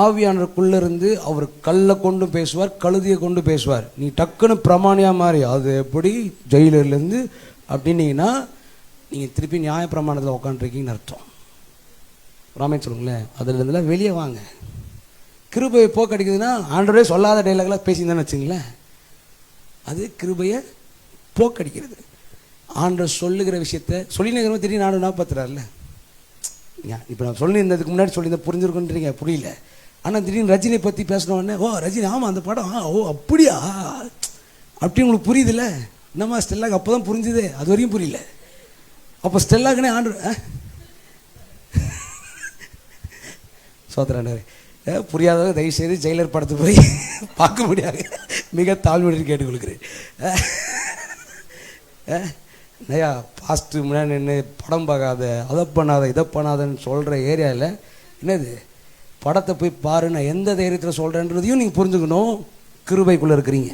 ஆவியானருக்குள்ள இருந்து அவர் கல்லை கொண்டு பேசுவார், கழுதியை கொண்டு பேசுவார். நீ டக்குன்னு பிரமாணியாக மாறி அது எப்படி ஜெயிலர்லேருந்து அப்படின்னீங்கன்னா நீங்கள் திருப்பி நியாய பிரமாணத்தில் உட்காந்துருக்கீங்கன்னு அர்த்தம். ராமன் சொல்லுங்களேன். அதுலேருந்துலாம் வெளியே வாங்க. கிருபையை போக்கடிக்குதுன்னா ஆண்டவரே சொல்லாத டைலாக்லாம் பேசியிருந்தான்னு வச்சுங்களேன், அது கிருபையை போக்கடிக்கிறது. ஆண்டவர் சொல்லுகிற விஷயத்த சொல்லினு தெரியும், நானும் நான் பார்த்துறாருல. இப்போ நான் சொல்லியிருந்ததுக்கு முன்னாடி சொல்லியிருந்தேன், புரிஞ்சிருக்குன்றீங்க, புரியல. ஆனால் திடீர்னு ரஜினியை பற்றி பேசினோடனே, ஓ ரஜினி, ஆமாம் அந்த படம், ஓ அப்படியா அப்படி உங்களுக்கு புரியுதுல்ல. என்னம்மா ஸ்டெல்லாக்கு அப்போ தான் புரிஞ்சுது, அது வரையும் புரியல. அப்போ ஸ்டெல்லாக்குனே ஆண்டு சோதராண்டாரு. புரியாதவங்க தயவுசெய்து ஜெயிலர் படத்துக்கு போய் பார்க்க முடியாது, மிக தாழ்மையுடன் கேட்டு கொடுக்குறேன். ஐயா பாஸ்ட்டு முன்னாடி நின்று படம் பார்க்காத, அதை பண்ணாத, இதை பண்ணாதன்னு சொல்கிற ஏரியாவில் என்னது படத்தை போய் பாரு, நான் எந்த தைரியத்தில் சொல்கிறேன்றதையும் நீங்கள் புரிஞ்சுக்கணும். கிருபைக்குள்ளே இருக்கிறீங்க.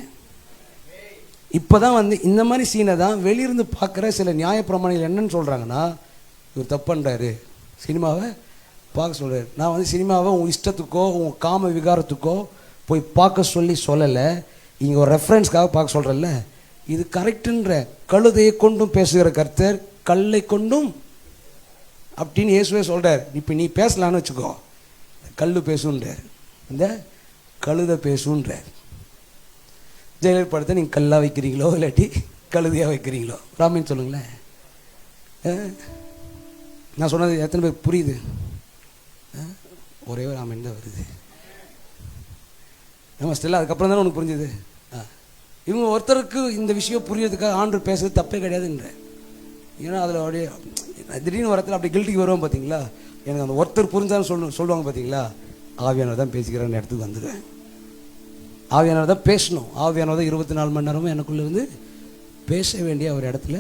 இப்போ தான் வந்து இந்த மாதிரி சீனை தான் வெளியிருந்து பார்க்குற சில நியாயப்பிரமாணிகள் என்னன்னு சொல்கிறாங்கன்னா, இவர் தப்பு பண்ணுறாரு, சினிமாவை பார்க்க சொல்கிறாரு. நான் வந்து சினிமாவை உங்கள் இஷ்டத்துக்கோ உங்கள் காம விகாரத்துக்கோ போய் பார்க்க சொல்லலை, இங்கே ஒரு ரெஃபரன்ஸ்க்காக பார்க்க சொல்கிறல்ல, இது கரெக்டுன்ற. கழுதையை கொண்டும் பேசுகிற கர்த்தர் கல்லை கொண்டும் அப்படின்னு இயேசுவே சொல்கிறார். இப்போ நீ பேசலான்னு வச்சுக்கோ, கல் பேசுன்றார், இந்த கழுதை பேசுன்றார். ஜெயலலிதா படத்தை நீங்கள் கல்லாக வைக்கிறீங்களோ இல்லாட்டி கழுதையாக வைக்கிறீங்களோ? ராமின்னு சொல்லுங்களேன். நான் சொன்னது எத்தனை பேர் புரியுது? ஒரே ஒரு ராமன் தான் வருது. நம்ம ஸ்டில் அதுக்கப்புறம் தானே உனக்கு புரிஞ்சுது. இவங்க ஒருத்தருக்கு இந்த விஷயம் புரியறதுக்காக ஆண்டு பேசுறது தப்பே கிடையாதுன்ற. ஏன்னா அதில் அப்படியே திடீர்னு வரத்தில் அப்படி கில்ட்டிக்கு வருவோம் பார்த்தீங்களா, எனக்கு அந்த ஒருத்தர் புரிஞ்சாலும் சொல்லுவாங்க பார்த்தீங்களா, ஆவியானவர் தான் பேசிக்கிறேன்னு இடத்துக்கு வந்துடுவேன். ஆவியானவர் தான் பேசணும். ஆவியானவர் தான் 24 மணி நேரமும் எனக்குள்ளே வந்து பேச வேண்டிய ஒரு இடத்துல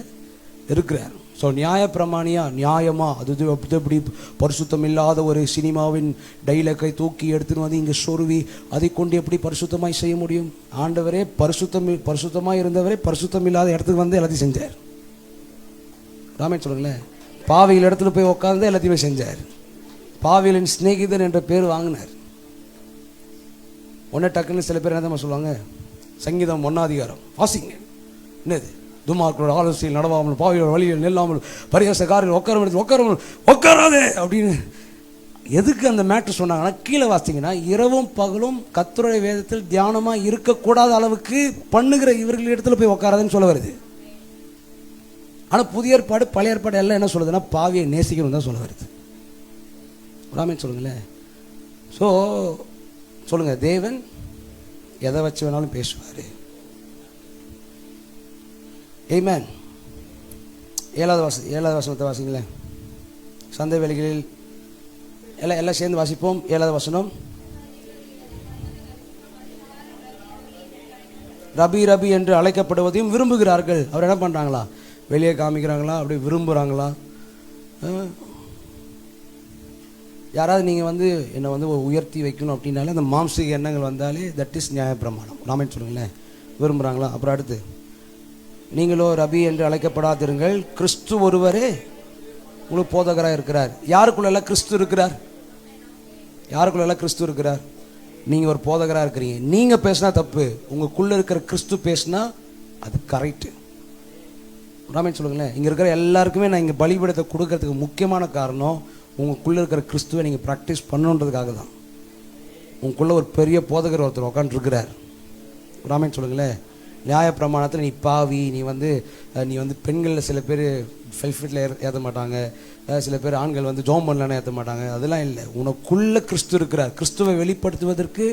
இருக்கிறார். ஸோ நியாயமாக அது எப்படி பரிசுத்தம் இல்லாத ஒரு சினிமாவின் டைலாக்கை தூக்கி எடுத்துன்னு வந்து இங்கே சொருவி அதை கொண்டு எப்படி பரிசுத்தமாய் செய்ய முடியும்? ஆண்டவரே பரிசுத்தமாக இருந்தவரே பரிசுத்தம் இல்லாத இடத்துக்கு வந்து எல்லாத்தையும் செஞ்சார். ராமன் சொல்லுங்களேன். பாவியில் இடத்துல போய் உட்காந்து எல்லாத்தையுமே செஞ்சார். பாவியலின் சிநேகிதன் என்ற பேர் வாங்கினார். ஒன்றே டக்குன்னு சில பேர் என்ன தான் சொல்லுவாங்க, சங்கீதம் 1 வாசிங்க, என்னது துமாக்களோட ஆலோசனையில் நடவாமல், பாவியோட வழியில் நெல்லாமல், பரியாசக்காரர்கள் உட்காராதே அப்படின்னு எதுக்கு அந்த மேட்ரு சொன்னாங்கன்னா, கீழே வாசிங்கன்னா இரவும் பகலும் கர்த்தருடைய வேதத்தில் தியானமாக இருக்கக்கூடாத அளவுக்கு பண்ணுகிற இவர்கள் இடத்துல போய் உட்காராதுன்னு சொல்ல வருது. ஆனால் புதிய ஏற்பாடு பழைய ஏற்பாடு எல்லாம் என்ன சொல்லுதுன்னா, பாவியை நேசிக்கணும் தான் சொல்ல வருது. ராமன் சொல்லுங்களேன். ஸோ சொல்லுங்க, தேவன் எதை வச்சு வேணாலும் பேசுவார். ஆமென். 7வது வசனத்தை வாசிங்களேன். சந்தை வேலைகளில் எல்லாம் சேர்ந்து வாசிப்போம். 7வது வசனம். ரபி என்று அழைக்கப்படுவதையும் விரும்புகிறார்கள். அவர் என்ன பண்ணுறாங்களா? வெளியே காமிக்கிறாங்களா? அப்படி விரும்புகிறாங்களா? யாராவது நீங்கள் வந்து என்னை வந்து உயர்த்தி வைக்கணும் அப்படின்னாலே அந்த மாம்சீக எண்ணங்கள் வந்தாலே தட் இஸ் நியாயப்பிரமாணம். ராமன் சொல்லுங்களேன். விரும்புகிறாங்களா? அப்புறம் அடுத்து, நீங்களோ ரபி என்று அழைக்கப்படாதிருங்கள், கிறிஸ்து ஒருவரே உங்களுக்கு போதகராக இருக்கிறார். யாருக்குள்ளெல்லாம் கிறிஸ்து இருக்கிறார்? யாருக்குள்ளெல்லாம் கிறிஸ்து இருக்கிறார்? நீங்கள் ஒரு போதகராக இருக்கிறீங்க. நீங்கள் பேசினா தப்பு, உங்களுக்குள்ளே இருக்கிற கிறிஸ்து பேசினா அது கரெக்டு. ராமன் சொல்லுங்களேன். இங்கே இருக்கிற எல்லாருக்குமே நான் இங்கே பலிபீடத்தை கொடுக்கறதுக்கு முக்கியமான காரணம், உங்களுக்குள்ளே இருக்கிற கிறிஸ்துவை நீங்கள் ப்ராக்டிஸ் பண்ணணுன்றதுக்காக தான். உங்களுக்குள்ளே ஒரு பெரிய போதகர் ஒருத்தர் உட்காந்துருக்கிறார். ராமன் சொல்லுங்களேன். நியாயப்பிரமாணத்தில் நீ பாவி, நீ வந்து பெண்களில் சில பேர் ஃபெல்ஃபிட்டில் ஏற்ற மாட்டாங்க, சில பேர் ஆண்கள் வந்து ஜோம் பண்ணலன்னு ஏற்ற மாட்டாங்க. அதெல்லாம் இல்லை. உனக்குள்ளே கிறிஸ்து இருக்கிறார். கிறிஸ்துவை வெளிப்படுத்துவதற்கு,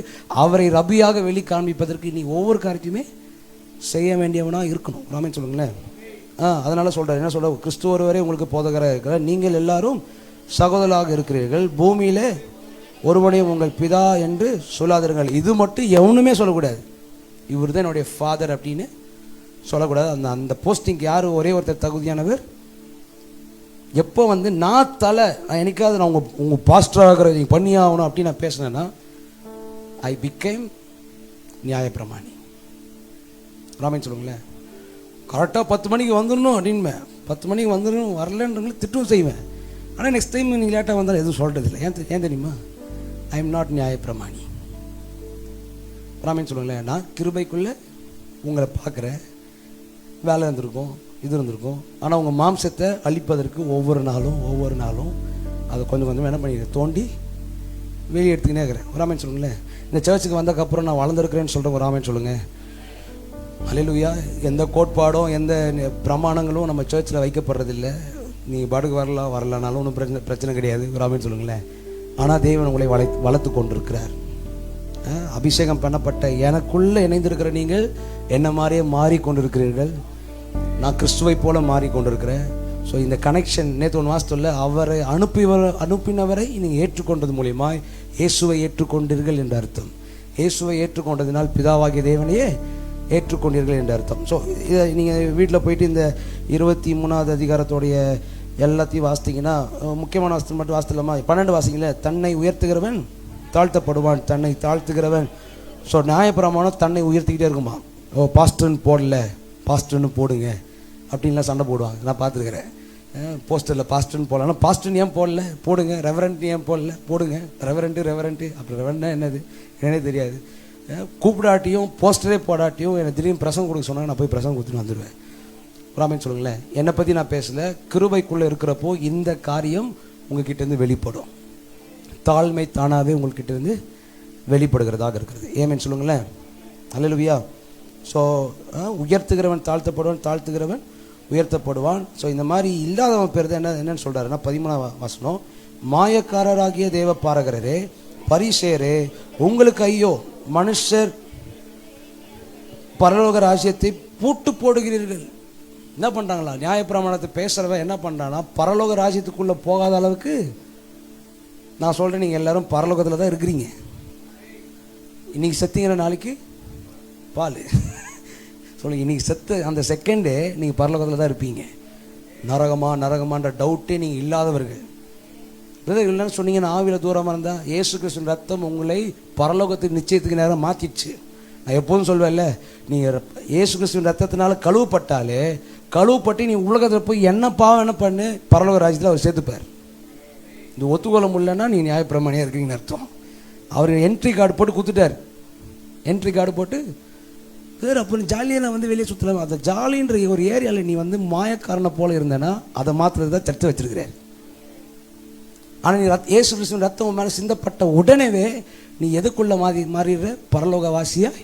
அவரை ரபியாக வெளி காண்பிப்பதற்கு நீ ஒவ்வொரு காரியத்தையுமே செய்ய வேண்டியவனாக இருக்கணும். ராமன் சொல்லுங்களேன். அதனால் சொல்கிறார். என்ன சொல்கிறார்? கிறிஸ்து ஒருவரே உங்களுக்கு போதகராக இருக்கிறார், நீங்கள் எல்லாரும் சகோதரராக இருக்கிறீர்கள், பூமியிலே ஒருவனையும் உங்கள் பிதா என்று சொல்லாதிருங்கள். இது மட்டும் எவனுமே சொல்லக்கூடாது. இவர் தான் என்னுடைய ஃபாதர் அப்படின்னு சொல்லக்கூடாது. அந்த போஸ்டிங்க்கு யார் ஒரே ஒருத்தர் தகுதியானவர்? எப்போ வந்து நான் என்னைக்காவது நான் உங்கள் பாஸ்டராக இருக்கிற நீங்கள் பண்ணி ஆகணும் அப்படின்னு நான் பேசினேன்னா, ஐ பிகேம் நியாயப்பிரமாணி. ராமன் சொல்லுங்களேன். கரெக்டாக 10 மணிக்கு வந்துடணும் அப்படின்பேன். 10 மணிக்கு வந்துடணும், வரலன்றவங்களுக்கு திட்டம் செய்வேன். ஆனால் நெக்ஸ்ட் டைம் நீங்கள் லேட்டாக வந்தாலும் எதுவும் சொல்கிறது இல்லை. ஏன் தெரியுமா? ஐ எம் நாட் நியாயப்பிரமாணி. ராமன் சொல்லுங்களேன். நான் கிருபைக்குள்ளே உங்களை பார்க்குறேன். வேலை இருந்திருக்கும், இது இருந்திருக்கும். ஆனால் உங்கள் மாம்சத்தை அழிப்பதற்கு ஒவ்வொரு நாளும் அதை கொஞ்சம் என்ன பண்ணிக்கிறேன், தோண்டி வெளியே எடுத்துக்கினே இருக்கிறேன். ராமன் சொல்லுங்களேன். இந்த சர்ச்சுக்கு வந்ததுக்கப்புறம் நான் வளர்ந்துருக்கிறேன்னு சொல்கிறேன். ராமன் சொல்லுங்கள். அல்லேலூயா. எந்த கோட்பாடும் எந்த பிரமாணங்களும் நம்ம சர்ச்சில் வைக்கப்படுறதில்லை. நீங்கள் பாட்டுக்கு வரலனாலும் ஒன்றும் பிரச்சனை கிடையாது. ராமன் சொல்லுங்களேன். ஆனால் தேவன் உங்களை வளர்த்து கொண்டிருக்கிறார். அபிஷேகம் பண்ணப்பட்ட எனக்குள்ளே இணைந்திருக்கிற நீங்கள் என்ன மாதிரியே மாறிக்கொண்டிருக்கிறீர்கள். நான் கிறிஸ்துவை போல மாறிக்கொண்டிருக்கிறேன். ஸோ இந்த கனெக்ஷன் நேற்று 1 மாதத்துல அவரை அனுப்பினவரை நீங்கள் ஏற்றுக்கொண்டது மூலியமா இயேசுவை ஏற்றுக்கொண்டீர்கள் என்று அர்த்தம். இயேசுவை ஏற்றுக்கொண்டதினால் பிதாவாகிய தேவனையே ஏற்றுக்கொண்டீர்கள் என்று அர்த்தம். ஸோ இதை நீங்கள் வீட்டில் போயிட்டு இந்த 23வது அதிகாரத்தோடைய எல்லாத்தையும் வாசித்தீங்கன்னா, முக்கியமான வாசத்தை மட்டும் வாசித்தலாமா? 12 வாசிங்களே. தன்னை உயர்த்துகிறவன் தாழ்த்தப்படுவான், தன்னை தாழ்த்துகிறவன். ஸோ நியாயப்பிரமாணம் தன்னை உயர்த்திக்கிட்டே இருக்குமா? பாஸ்டர்ன்னு போடல, பாஸ்டர்னு போடுங்க அப்படின்லாம் சண்டை போடுவாங்க. நான் பார்த்துருக்குறேன். போஸ்டரில் பாஸ்டர்னு போடலாம், பாஸ்டர்னு ஏன் போடல, போடுங்க. ரெவரண்ட் ஏன் போடல, போடுங்க. ரெவரண்ட்டு அப்புறம் ரெவரண்ட்னா என்னது என்னே தெரியாது. கூப்பிடாட்டியும் போஸ்டரே போடாட்டியும் என்னை திடீர்னு பிரசங்கம் கொடுக்க சொன்னாங்க, நான் போய் பிரசங்கம் கொடுத்துட்டு வந்துடுவேன். ராமன் சொல்லுங்களேன், என்னை பற்றி நான் பேசலை. கிருபைக்குள்ளே இருக்கிறப்போ இந்த காரியம் உங்ககிட்டேருந்து வெளிப்படும். தாழ்மை தானாகவே உங்கள்கிட்டேருந்து வெளிப்படுகிறதாக இருக்கிறது. ஏமேன்னு சொல்லுங்களேன். அல்லேலூயா. ஸோ உயர்த்துகிறவன் தாழ்த்தப்படுவான், தாழ்த்துகிறவன் உயர்த்தப்படுவான். ஸோ இந்த மாதிரி இல்லாதவன் பேர் தான் என்னன்னு சொல்கிறாருன்னா 13ஆம் வசனம், மாயக்காரராகிய தேவ பாரகரே பரிசேயரே உங்களுக்கு ஐயோ, மனுஷர் பரலோக ராஜ்யத்தை பூட்டு போடுகிறீர்கள். என்ன பண்ணுறாங்களா, நியாயப்பிரமாணத்தை பேசுகிறவன் என்ன பண்ணுறான்னா பரலோக ராஜ்யத்துக்குள்ளே போகாத அளவுக்கு. நான் சொல்கிறேன், நீங்கள் எல்லோரும் பரலோகத்தில் தான் இருக்கிறீங்க. இன்றைக்கி செத்தீங்கிற நாளைக்கு பால் சொல்லுங்க. இன்றைக்கி செத்த அந்த செகண்டே நீங்கள் பரலோகத்தில் தான் இருப்பீங்க. நரகமான்ற டவுட்டே நீங்கள் இல்லாதவர்கள். இல்லைன்னு சொன்னீங்கன்னா ஆவியில் தூரமாக இருந்தால் இயேசு கிறிஸ்துவின் ரத்தம் உங்களை பரலோகத்துக்கு நிச்சயத்துக்கு நேரம் மாற்றிடுச்சு. நான் எப்போதும் சொல்வேன்ல, நீங்கள் இயேசு கிறிஸ்துவின் ரத்தத்தினால கழுவுப்பட்டு நீ உலகத்தில் போய் என்ன பாவம் என்ன பண்ணு, பரலோக ராஜ்யத்தில் அவர் சேர்த்துப்பார். இந்த ஒத்துக்கொள்ள முடியலன்னா நீ நியாயப்பிரமாணியாக இருக்கீங்கன்னு அர்த்தம். அவர் என்ட்ரி கார்டு போட்டு கொடுத்துட்டார். என்ட்ரி கார்டு போட்டு சார் அப்போ நீ ஜாலியாக நான் வந்து வெளியே சுற்றலாம். அந்த ஜாலின்ற ஒரு ஏரியாவில் நீ வந்து மாயக்காரனை போல இருந்தேன்னா அதை மாத்திரது தான் தடுத்து வச்சிருக்கிறார். ஆனால் நீ இயேசு கிறிஸ்துவின் ரத்தம் மேலே சிந்தப்பட்ட உடனேவே நீ எதுக்குள்ள மாறிடுற, பரலோகவாசியாய்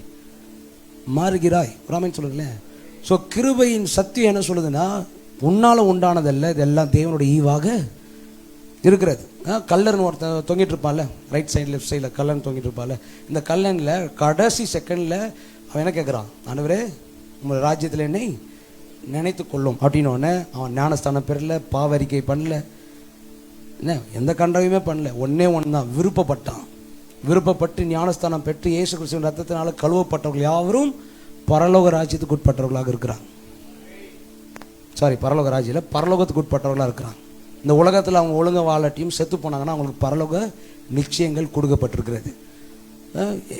மாறுகிறாய். ராமன் சொல்லுங்களேன். ஸோ கிருபையின் சத்தியம் என்ன சொல்லுதுன்னா, உன்னால் உண்டானதல்ல, இதெல்லாம் தேவனுடைய ஈவாக இருக்கிறது. கல்லர்னு ஒருத்தன் தொங்கிட்டு இருப்பான்ல, ரைட் சைடு லெஃப்ட் சைடில் கல்லன் தொங்கிட்டு இருப்பான்ல. இந்த கல்லனில் கடைசி செகண்டில் அவன் என்ன கேட்குறான், ஆண்டவரே உங்கள் ராஜ்யத்தில் என்னை நினைத்து கொள்ளும் அப்படின்னோடனே அவன் ஞானஸ்தானம் பெறல, பாவரிக்கை பண்ணல, என்ன எந்த கண்டவையுமே பண்ணல. ஒன்று தான் விருப்பப்பட்டு ஞானஸ்தானம் பெற்று இயேசு கிறிஸ்துவின் ரத்தத்தினால கழுவப்பட்டவர்கள் யாவரும் பரலோக ராஜ்யத்துக்கு உட்பட்டவர்களாக இருக்கிறாங்க. பரலோக ராஜ்யில் பரலோகத்துக்கு உட்பட்டவர்களாக இருக்கிறாங்க. இந்த உலகத்தில் அவங்க ஒழுங்காக வாழாட்டியும் செத்து போனாங்கன்னா அவங்களுக்கு பரலோக நிச்சயங்கள் கொடுக்கப்பட்டிருக்கிறது.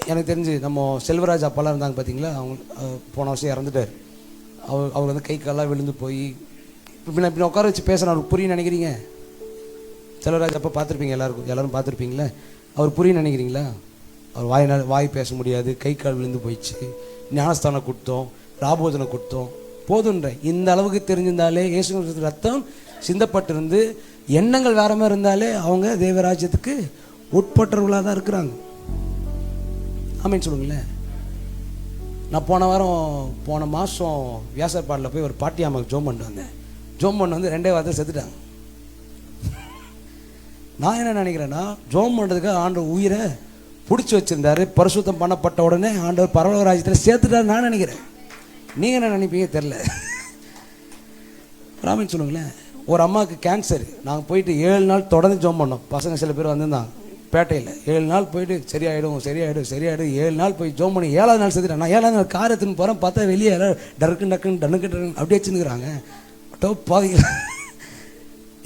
எனக்கு தெரிஞ்சு நம்ம செல்வராஜ் அப்பாலாம் இருந்தாங்க பார்த்தீங்களா, அவங்க போன வருஷம் இறந்துட்டார். அவர் வந்து கை காலெலாம் விழுந்து போய் இப்படி உட்கார வச்சு பேசுகிறேன். அவருக்கு புரியும் நினைக்கிறீங்க? செல்வராஜ் அப்பா பார்த்துருப்பீங்க, எல்லோரும் பார்த்துருப்பீங்களே. அவர் புரியும் நினைக்கிறீங்களா? அவர் வாய் பேச முடியாது, கை கால் விழுந்து போயிடுச்சு. ஞானஸ்தானம் கொடுத்தோம், ராபோதனை கொடுத்தோம், போதுன்ற இந்த அளவுக்கு தெரிஞ்சிருந்தாலே, இயேசு ரத்தம் சிந்தப்பட்டிருந்து எண்ணங்கள் வேற மாதிரி இருந்தாலே அவங்க தேவராஜ்யத்துக்கு உட்பட்டவர்களாக தான் இருக்கிறாங்க. ஆமேன்னு சொல்லுங்களேன். நான் போன மாதம் வியாசப்பாடில் போய் ஒரு பாட்டி அம்மாவுக்கு ஜோம் பண்ணிட்டு வந்தேன். ஜோம் பண்ண வந்து 2 வாரத்தை செத்துட்டாங்க. நான் என்ன நினைக்கிறேன்னா, ஜோம் பண்ணுறதுக்கு ஆண்டவர் உயிரை பிடிச்சி வச்சுருந்தாரு. பரிசுத்தம் பண்ணப்பட்ட உடனே ஆண்டவர் பரலோக ராஜ்யத்தில் சேர்த்துட்டாரு நான் நினைக்கிறேன். நீங்கள் என்ன நினைப்பீங்க தெரில. ராமன் சொல்லுங்களேன். ஒரு அம்மாவுக்கு கேன்சர். நாங்கள் போயிட்டு 7 நாள் தொடர்ந்து ஜோம் பண்ணோம். பசங்க சில பேர் வந்திருந்தாங்க பேட்டையில். 7 நாள் போயிட்டு சரியாயிடும் 7 நாள் போய் ஜோம் பண்ணி 7ஆவது நாள் செத்துட்டேன். நான் 7ஆவது நாள் கார் எடுத்துன்னு போகிறேன், பார்த்தா வெளியே டக்குன்னு அப்படியே வச்சுருக்குறாங்க. பாதி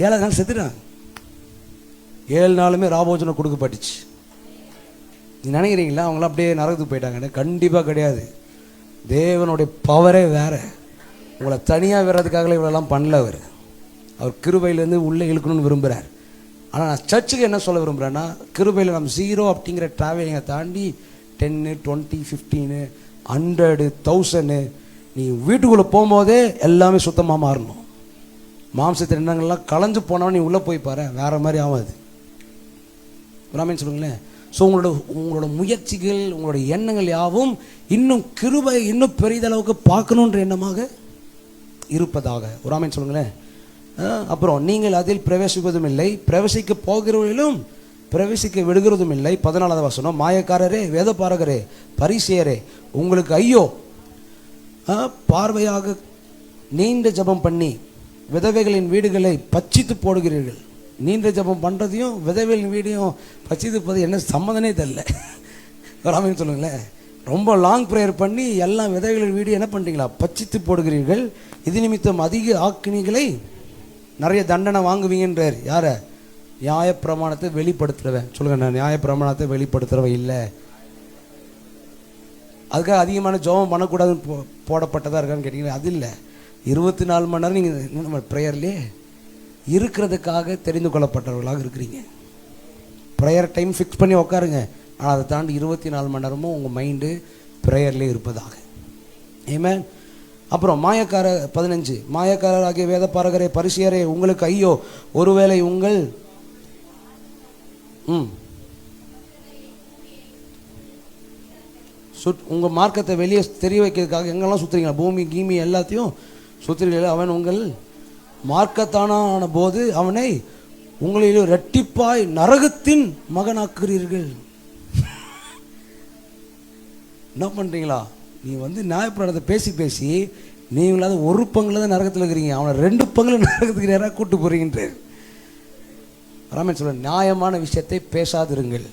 7ஆவது நாள் செத்துட்டாங்க. 7 நாளுமே ராபோஜனை கொடுக்கப்பட்டுச்சு. நீ நினைக்கிறீங்களா அவங்களாம் அப்படியே நரகத்துக்கு போயிட்டாங்கன்னு? கண்டிப்பாக கிடையாது. தேவனுடைய பவரே வேறு. உங்களை தனியாக விடுறதுக்காக இவ்வளோலாம் பண்ணல. அவர் கிருபையிலேருந்து உள்ளே இழுக்கணும்னு விரும்புகிறார். ஆனால் நான் சர்ச்சுக்கு என்ன சொல்ல விரும்புகிறேன்னா, கிருபையில் நம்ம 0 அப்படிங்கிற ட்ராவலிங்கை தாண்டி 10, 20, 15, 100, 1000 நீ வீட்டுக்குள்ளே போகும்போதே எல்லாமே சுத்தமாக மாறணும். மாம்சத்தின் எண்ணங்கள்லாம் கலைஞ்சு போனவன் நீ உள்ளே போய் பாரு, வேறு மாதிரி ஆகாது. ராமன் சொல்லுங்களேன். ஸோ உங்களோட முயற்சிகள், உங்களோட எண்ணங்கள் யாவும் இன்னும் கிருபை இன்னும் பெரிதளவுக்கு பார்க்கணுன்ற எண்ணமாக இருப்பதாக. ராமன் சொல்லுங்களேன். அப்புறம் நீங்கள் அதில் பிரவேசிப்பதும் இல்லை, பிரவேசிக்க போகிறவர்களும் பிரவேசிக்க விடுகிறதும் இல்லை. 14ஆவது வசனம், மாயக்காரரே வேதபாரகரே பரிசேயரே உங்களுக்கு ஐயோ, பார்வையாக நீண்ட ஜபம் பண்ணி விதவைகளின் வீடுகளை பச்சித்து போடுகிறீர்கள். நீண்ட ஜபம் பண்ணுறதையும் விதவைகளின் வீடையும் பச்சித்து போது என்ன சம்மந்தனே தெரியல. ராமன் சொல்லுங்களேன். ரொம்ப லாங் ப்ரேயர் பண்ணி எல்லாம் விதவைகளின் வீடு என்ன பண்ணுறீங்களா, பச்சித்து போடுகிறீர்கள். இது நிமித்தம் அதிக ஆக்கினிகளை நிறைய தண்டனை வாங்குவீங்கன்றார். யாரை? நியாயப்பிரமாணத்தை வெளிப்படுத்துறவன். சொல்லுங்க, நான் நியாயப்பிரமாணத்தை வெளிப்படுத்துறவன் இல்லை. அதுக்காக அதிகமான ஜெபம் பண்ணக்கூடாதுன்னு போடப்பட்டதாக இருக்கான்னு கேட்டிங்கன்னா அது இல்லை. 24 மணி நேரம் நீங்கள் நம்ம ப்ரேயர்லேயே இருக்கிறதுக்காக தெரிந்து கொள்ளப்பட்டவர்களாக இருக்கிறீங்க. ப்ரேயர் டைம் ஃபிக்ஸ் பண்ணி உட்காருங்க. ஆனால் அதை தாண்டி 24 மணி நேரமும் உங்கள் மைண்டு ப்ரேயர்லேயே இருப்பதாக. ஆமென். அப்புறம் மாயக்கார 15 மாயக்காரராகிய வேதபாரகரே பரிசேயரே உங்களுக்கு ஐயோ, ஒருவேளை உங்கள் உங்கள் மார்க்கத்தை வெளியே தெரிய வைக்கிறதுக்காக எங்கெல்லாம் சுற்றுறீங்களா, பூமி கீமி எல்லாத்தையும் சுற்றுறீங்களா, அவன் உங்கள் மார்க்கத்தானான போது அவனை உங்களில் இரட்டிப்பாய் நரகத்தின் மகனாக்குறீர்கள். என்ன பண்ணுறீங்களா? நீ நியாயப்பிரமாணத்தை பேசி பேசி நீங்களாவது ஒரு பங்குல தான் நரகத்தில் இருக்கிறீங்க, அவனை 2 பங்குல நரகத்துக்கு நேராக கூட்டு போறீங்கன்ற ராமன் சொல்ல. நியாயமான விஷயத்தை பேசாதிருங்கள்.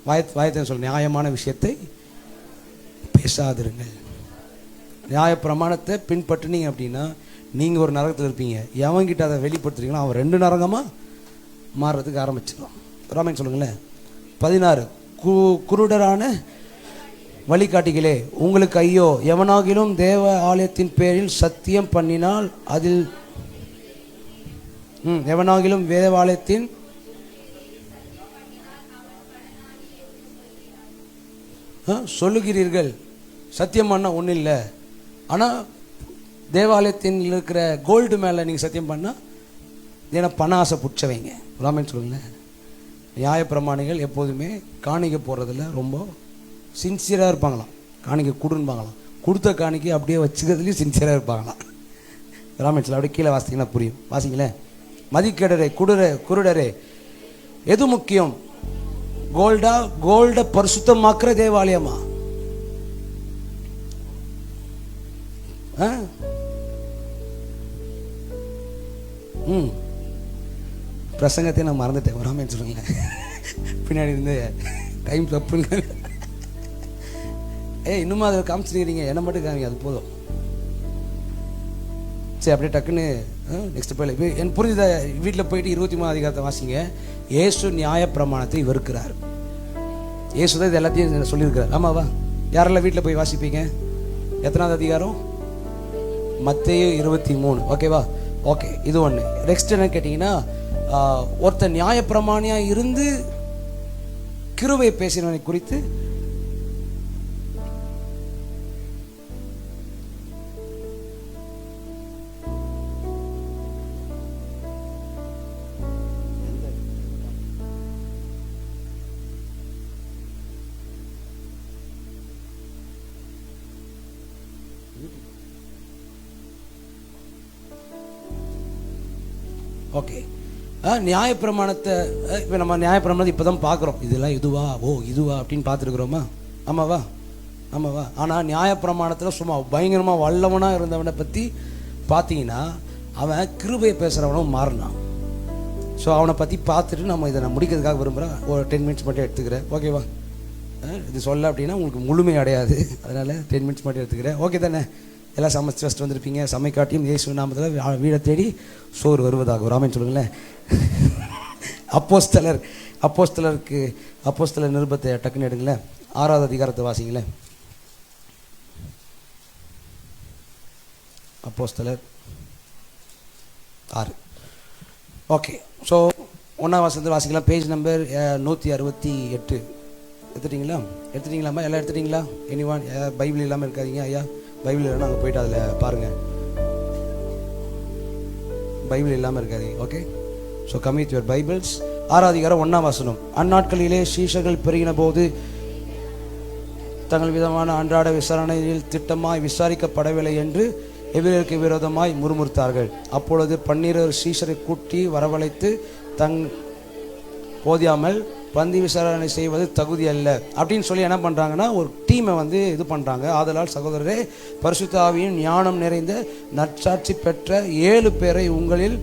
வாயத்தை சொல்ல, நியாயமான விஷயத்தை பேசாதிருங்கள். நியாயப்பிரமாணத்தை பின்பற்றினீங்க அப்படின்னா நீங்கள் ஒரு நரகத்தில் இருப்பீங்க. எவன்கிட்ட அதை வெளிப்படுத்துறீங்களோ அவன் 2 நரகமாக மாறுறதுக்கு ஆரம்பிச்சிடும். ராமன் சொல்லுங்களேன். 16 குருடரான வழிகாட்டிகளே உங்களுக்கு ஐயோ, எவனாகிலும் தேவ ஆலயத்தின் பேரில் சத்தியம் பண்ணினால் அதில் எவனாகிலும் தேவாலயத்தின் சொல்லுகிறீர்கள். சத்தியம் பண்ணால் ஒன்றும் இல்லை, ஆனால் தேவாலயத்தின் இருக்கிற கோல்டு மேலே நீங்கள் சத்தியம் பண்ணால் ஏன்னா பண ஆசை பிடிச்சவைங்க. ராமன் சொல்லுங்களேன். நியாயப்பிரமாணிகள் எப்போதுமே காணிக்கை போடுறதில்ல ரொம்ப சின்சியராக இருப்பாங்களாம். காணிக்கை கொடுன்பாங்களாம். கொடுத்த காணிக்கை அப்படியே வச்சுக்கிறதுலேயும் சின்சியராக இருப்பாங்களாம். ராமன் சொல்ல அப்படியே கீழே வாசித்தீங்கன்னா புரியும். வாசிங்களேன். மதிக்கேடரே குருடரே எது முக்கியம், கோல்டை பரிசுத்தமாக்குற தேவாலயமா? பிரசங்கத்தை நான் மறந்துட்டேன். ராமன் சொல்லுங்களேன். பின்னாடி இருந்து டைம் தப்புங்க. இன்னுமா அதை காமிச்சிருக்கிறீங்க, என்ன மட்டும் காமிங்க, அது போதும். சரி அப்படியே டக்குன்னு நெக்ஸ்ட் போயில எனக்கு புரிஞ்சுதா? வீட்டில் போயிட்டு 23 அதிகாரத்தை வாசிங்க. இயேசு நியாயப்பிரமாணத்தை வெறுக்கிறார். இயேசு தான் இது எல்லாத்தையும் சொல்லியிருக்கிறார். ஆமாவா? யாரெல்லாம் வீட்டில் போய் வாசிப்பீங்க? எத்தனாவது அதிகாரம்? மத்தேயு 23. ஓகேவா? ஓகே, இது ஒன்று. நெக்ஸ்ட் என்ன கேட்டிங்கன்னா, ஒருத்தர் நியாயப்பிரமாணியாக இருந்து கிருபை பேசினவனை குறித்து ஓகே நியாயப்பிரமாணத்தை இப்போ நம்ம நியாயப்பிரமாணத்தை இப்போ தான் பார்க்குறோம். இதெல்லாம் இதுவா இதுவா அப்படின்னு பார்த்துருக்குறோமா? ஆமாவா? ஆனால் நியாயப்பிரமாணத்தில் சும்மா பயங்கரமாக வல்லவனாக இருந்தவனை பற்றி பார்த்தீங்கன்னா அவன் கிருபையை பேசுகிறவனும் மாறினான். ஸோ அவனை பற்றி பார்த்துட்டு நம்ம இதை நான் முடிக்கிறதுக்காக விரும்புகிறேன். ஒரு 10 மினிட்ஸ் மட்டும் எடுத்துக்கிறேன். ஓகேவா? இது சொல்ல அப்படின்னா உங்களுக்கு முழுமை அடையாது, அதனால் 10 மினிட்ஸ் மட்டும் எடுத்துக்கிறேன். ஓகே தானே? எல்லாம் சமைச்சு ஃபஸ்ட் வந்திருப்பீங்க. சமைக்காட்டியும் இயேசு நாமத்தில் வீடை தேடி சோறு வருவதாக. ராமன் சொல்லுங்களேன். அப்போஸ்தலர் நிருபத்தை டக்குன்னு எடுங்களேன். 6வது அதிகாரத்தை வாசிங்களேன். அப்போஸ்தலர் 6. ஓகே, ஸோ 1ஆம் வசனத்தில் வாசிக்கலாம். Page number 168. எடுத்துட்டீங்களாம்மா? எல்லாம் எடுத்துட்டீங்களா? எனிவான் பைபிள் இல்லாமல் இருக்காதீங்க. ஐயா பைபிள் இல்லைன்னா அங்கே போய்ட்டு அதில் பாருங்கள். பைபிள் இல்லாமல் இருக்காதீங்க. Okay, so come with your Bibles. 6ஆம் அதிகாரம் 1ஆம் வசனம். அந்நாட்களிலே சீஷர்கள் பெருகின போது தங்கள் விதமான அன்றாட விசாரணையில் திட்டமாய் விசாரிக்கப்படவில்லை என்று எபிரேயருக்கு விரோதமாய் முறுமுறுத்தார்கள். அப்பொழுது 12 சீஷரை கூட்டி வரவழைத்து போதியாமல் பந்தி விசாரணை செய்வது தகுதி அல்ல அப்படின்னு சொல்லி என்ன பண்ணுறாங்கன்னா ஒரு டீமை இது பண்ணுறாங்க. ஆதலால் சகோதரரே, பரிசுத்த ஆவியின் ஞானம் நிறைந்த நற்சாட்சி பெற்ற 7 பேரை உங்களில்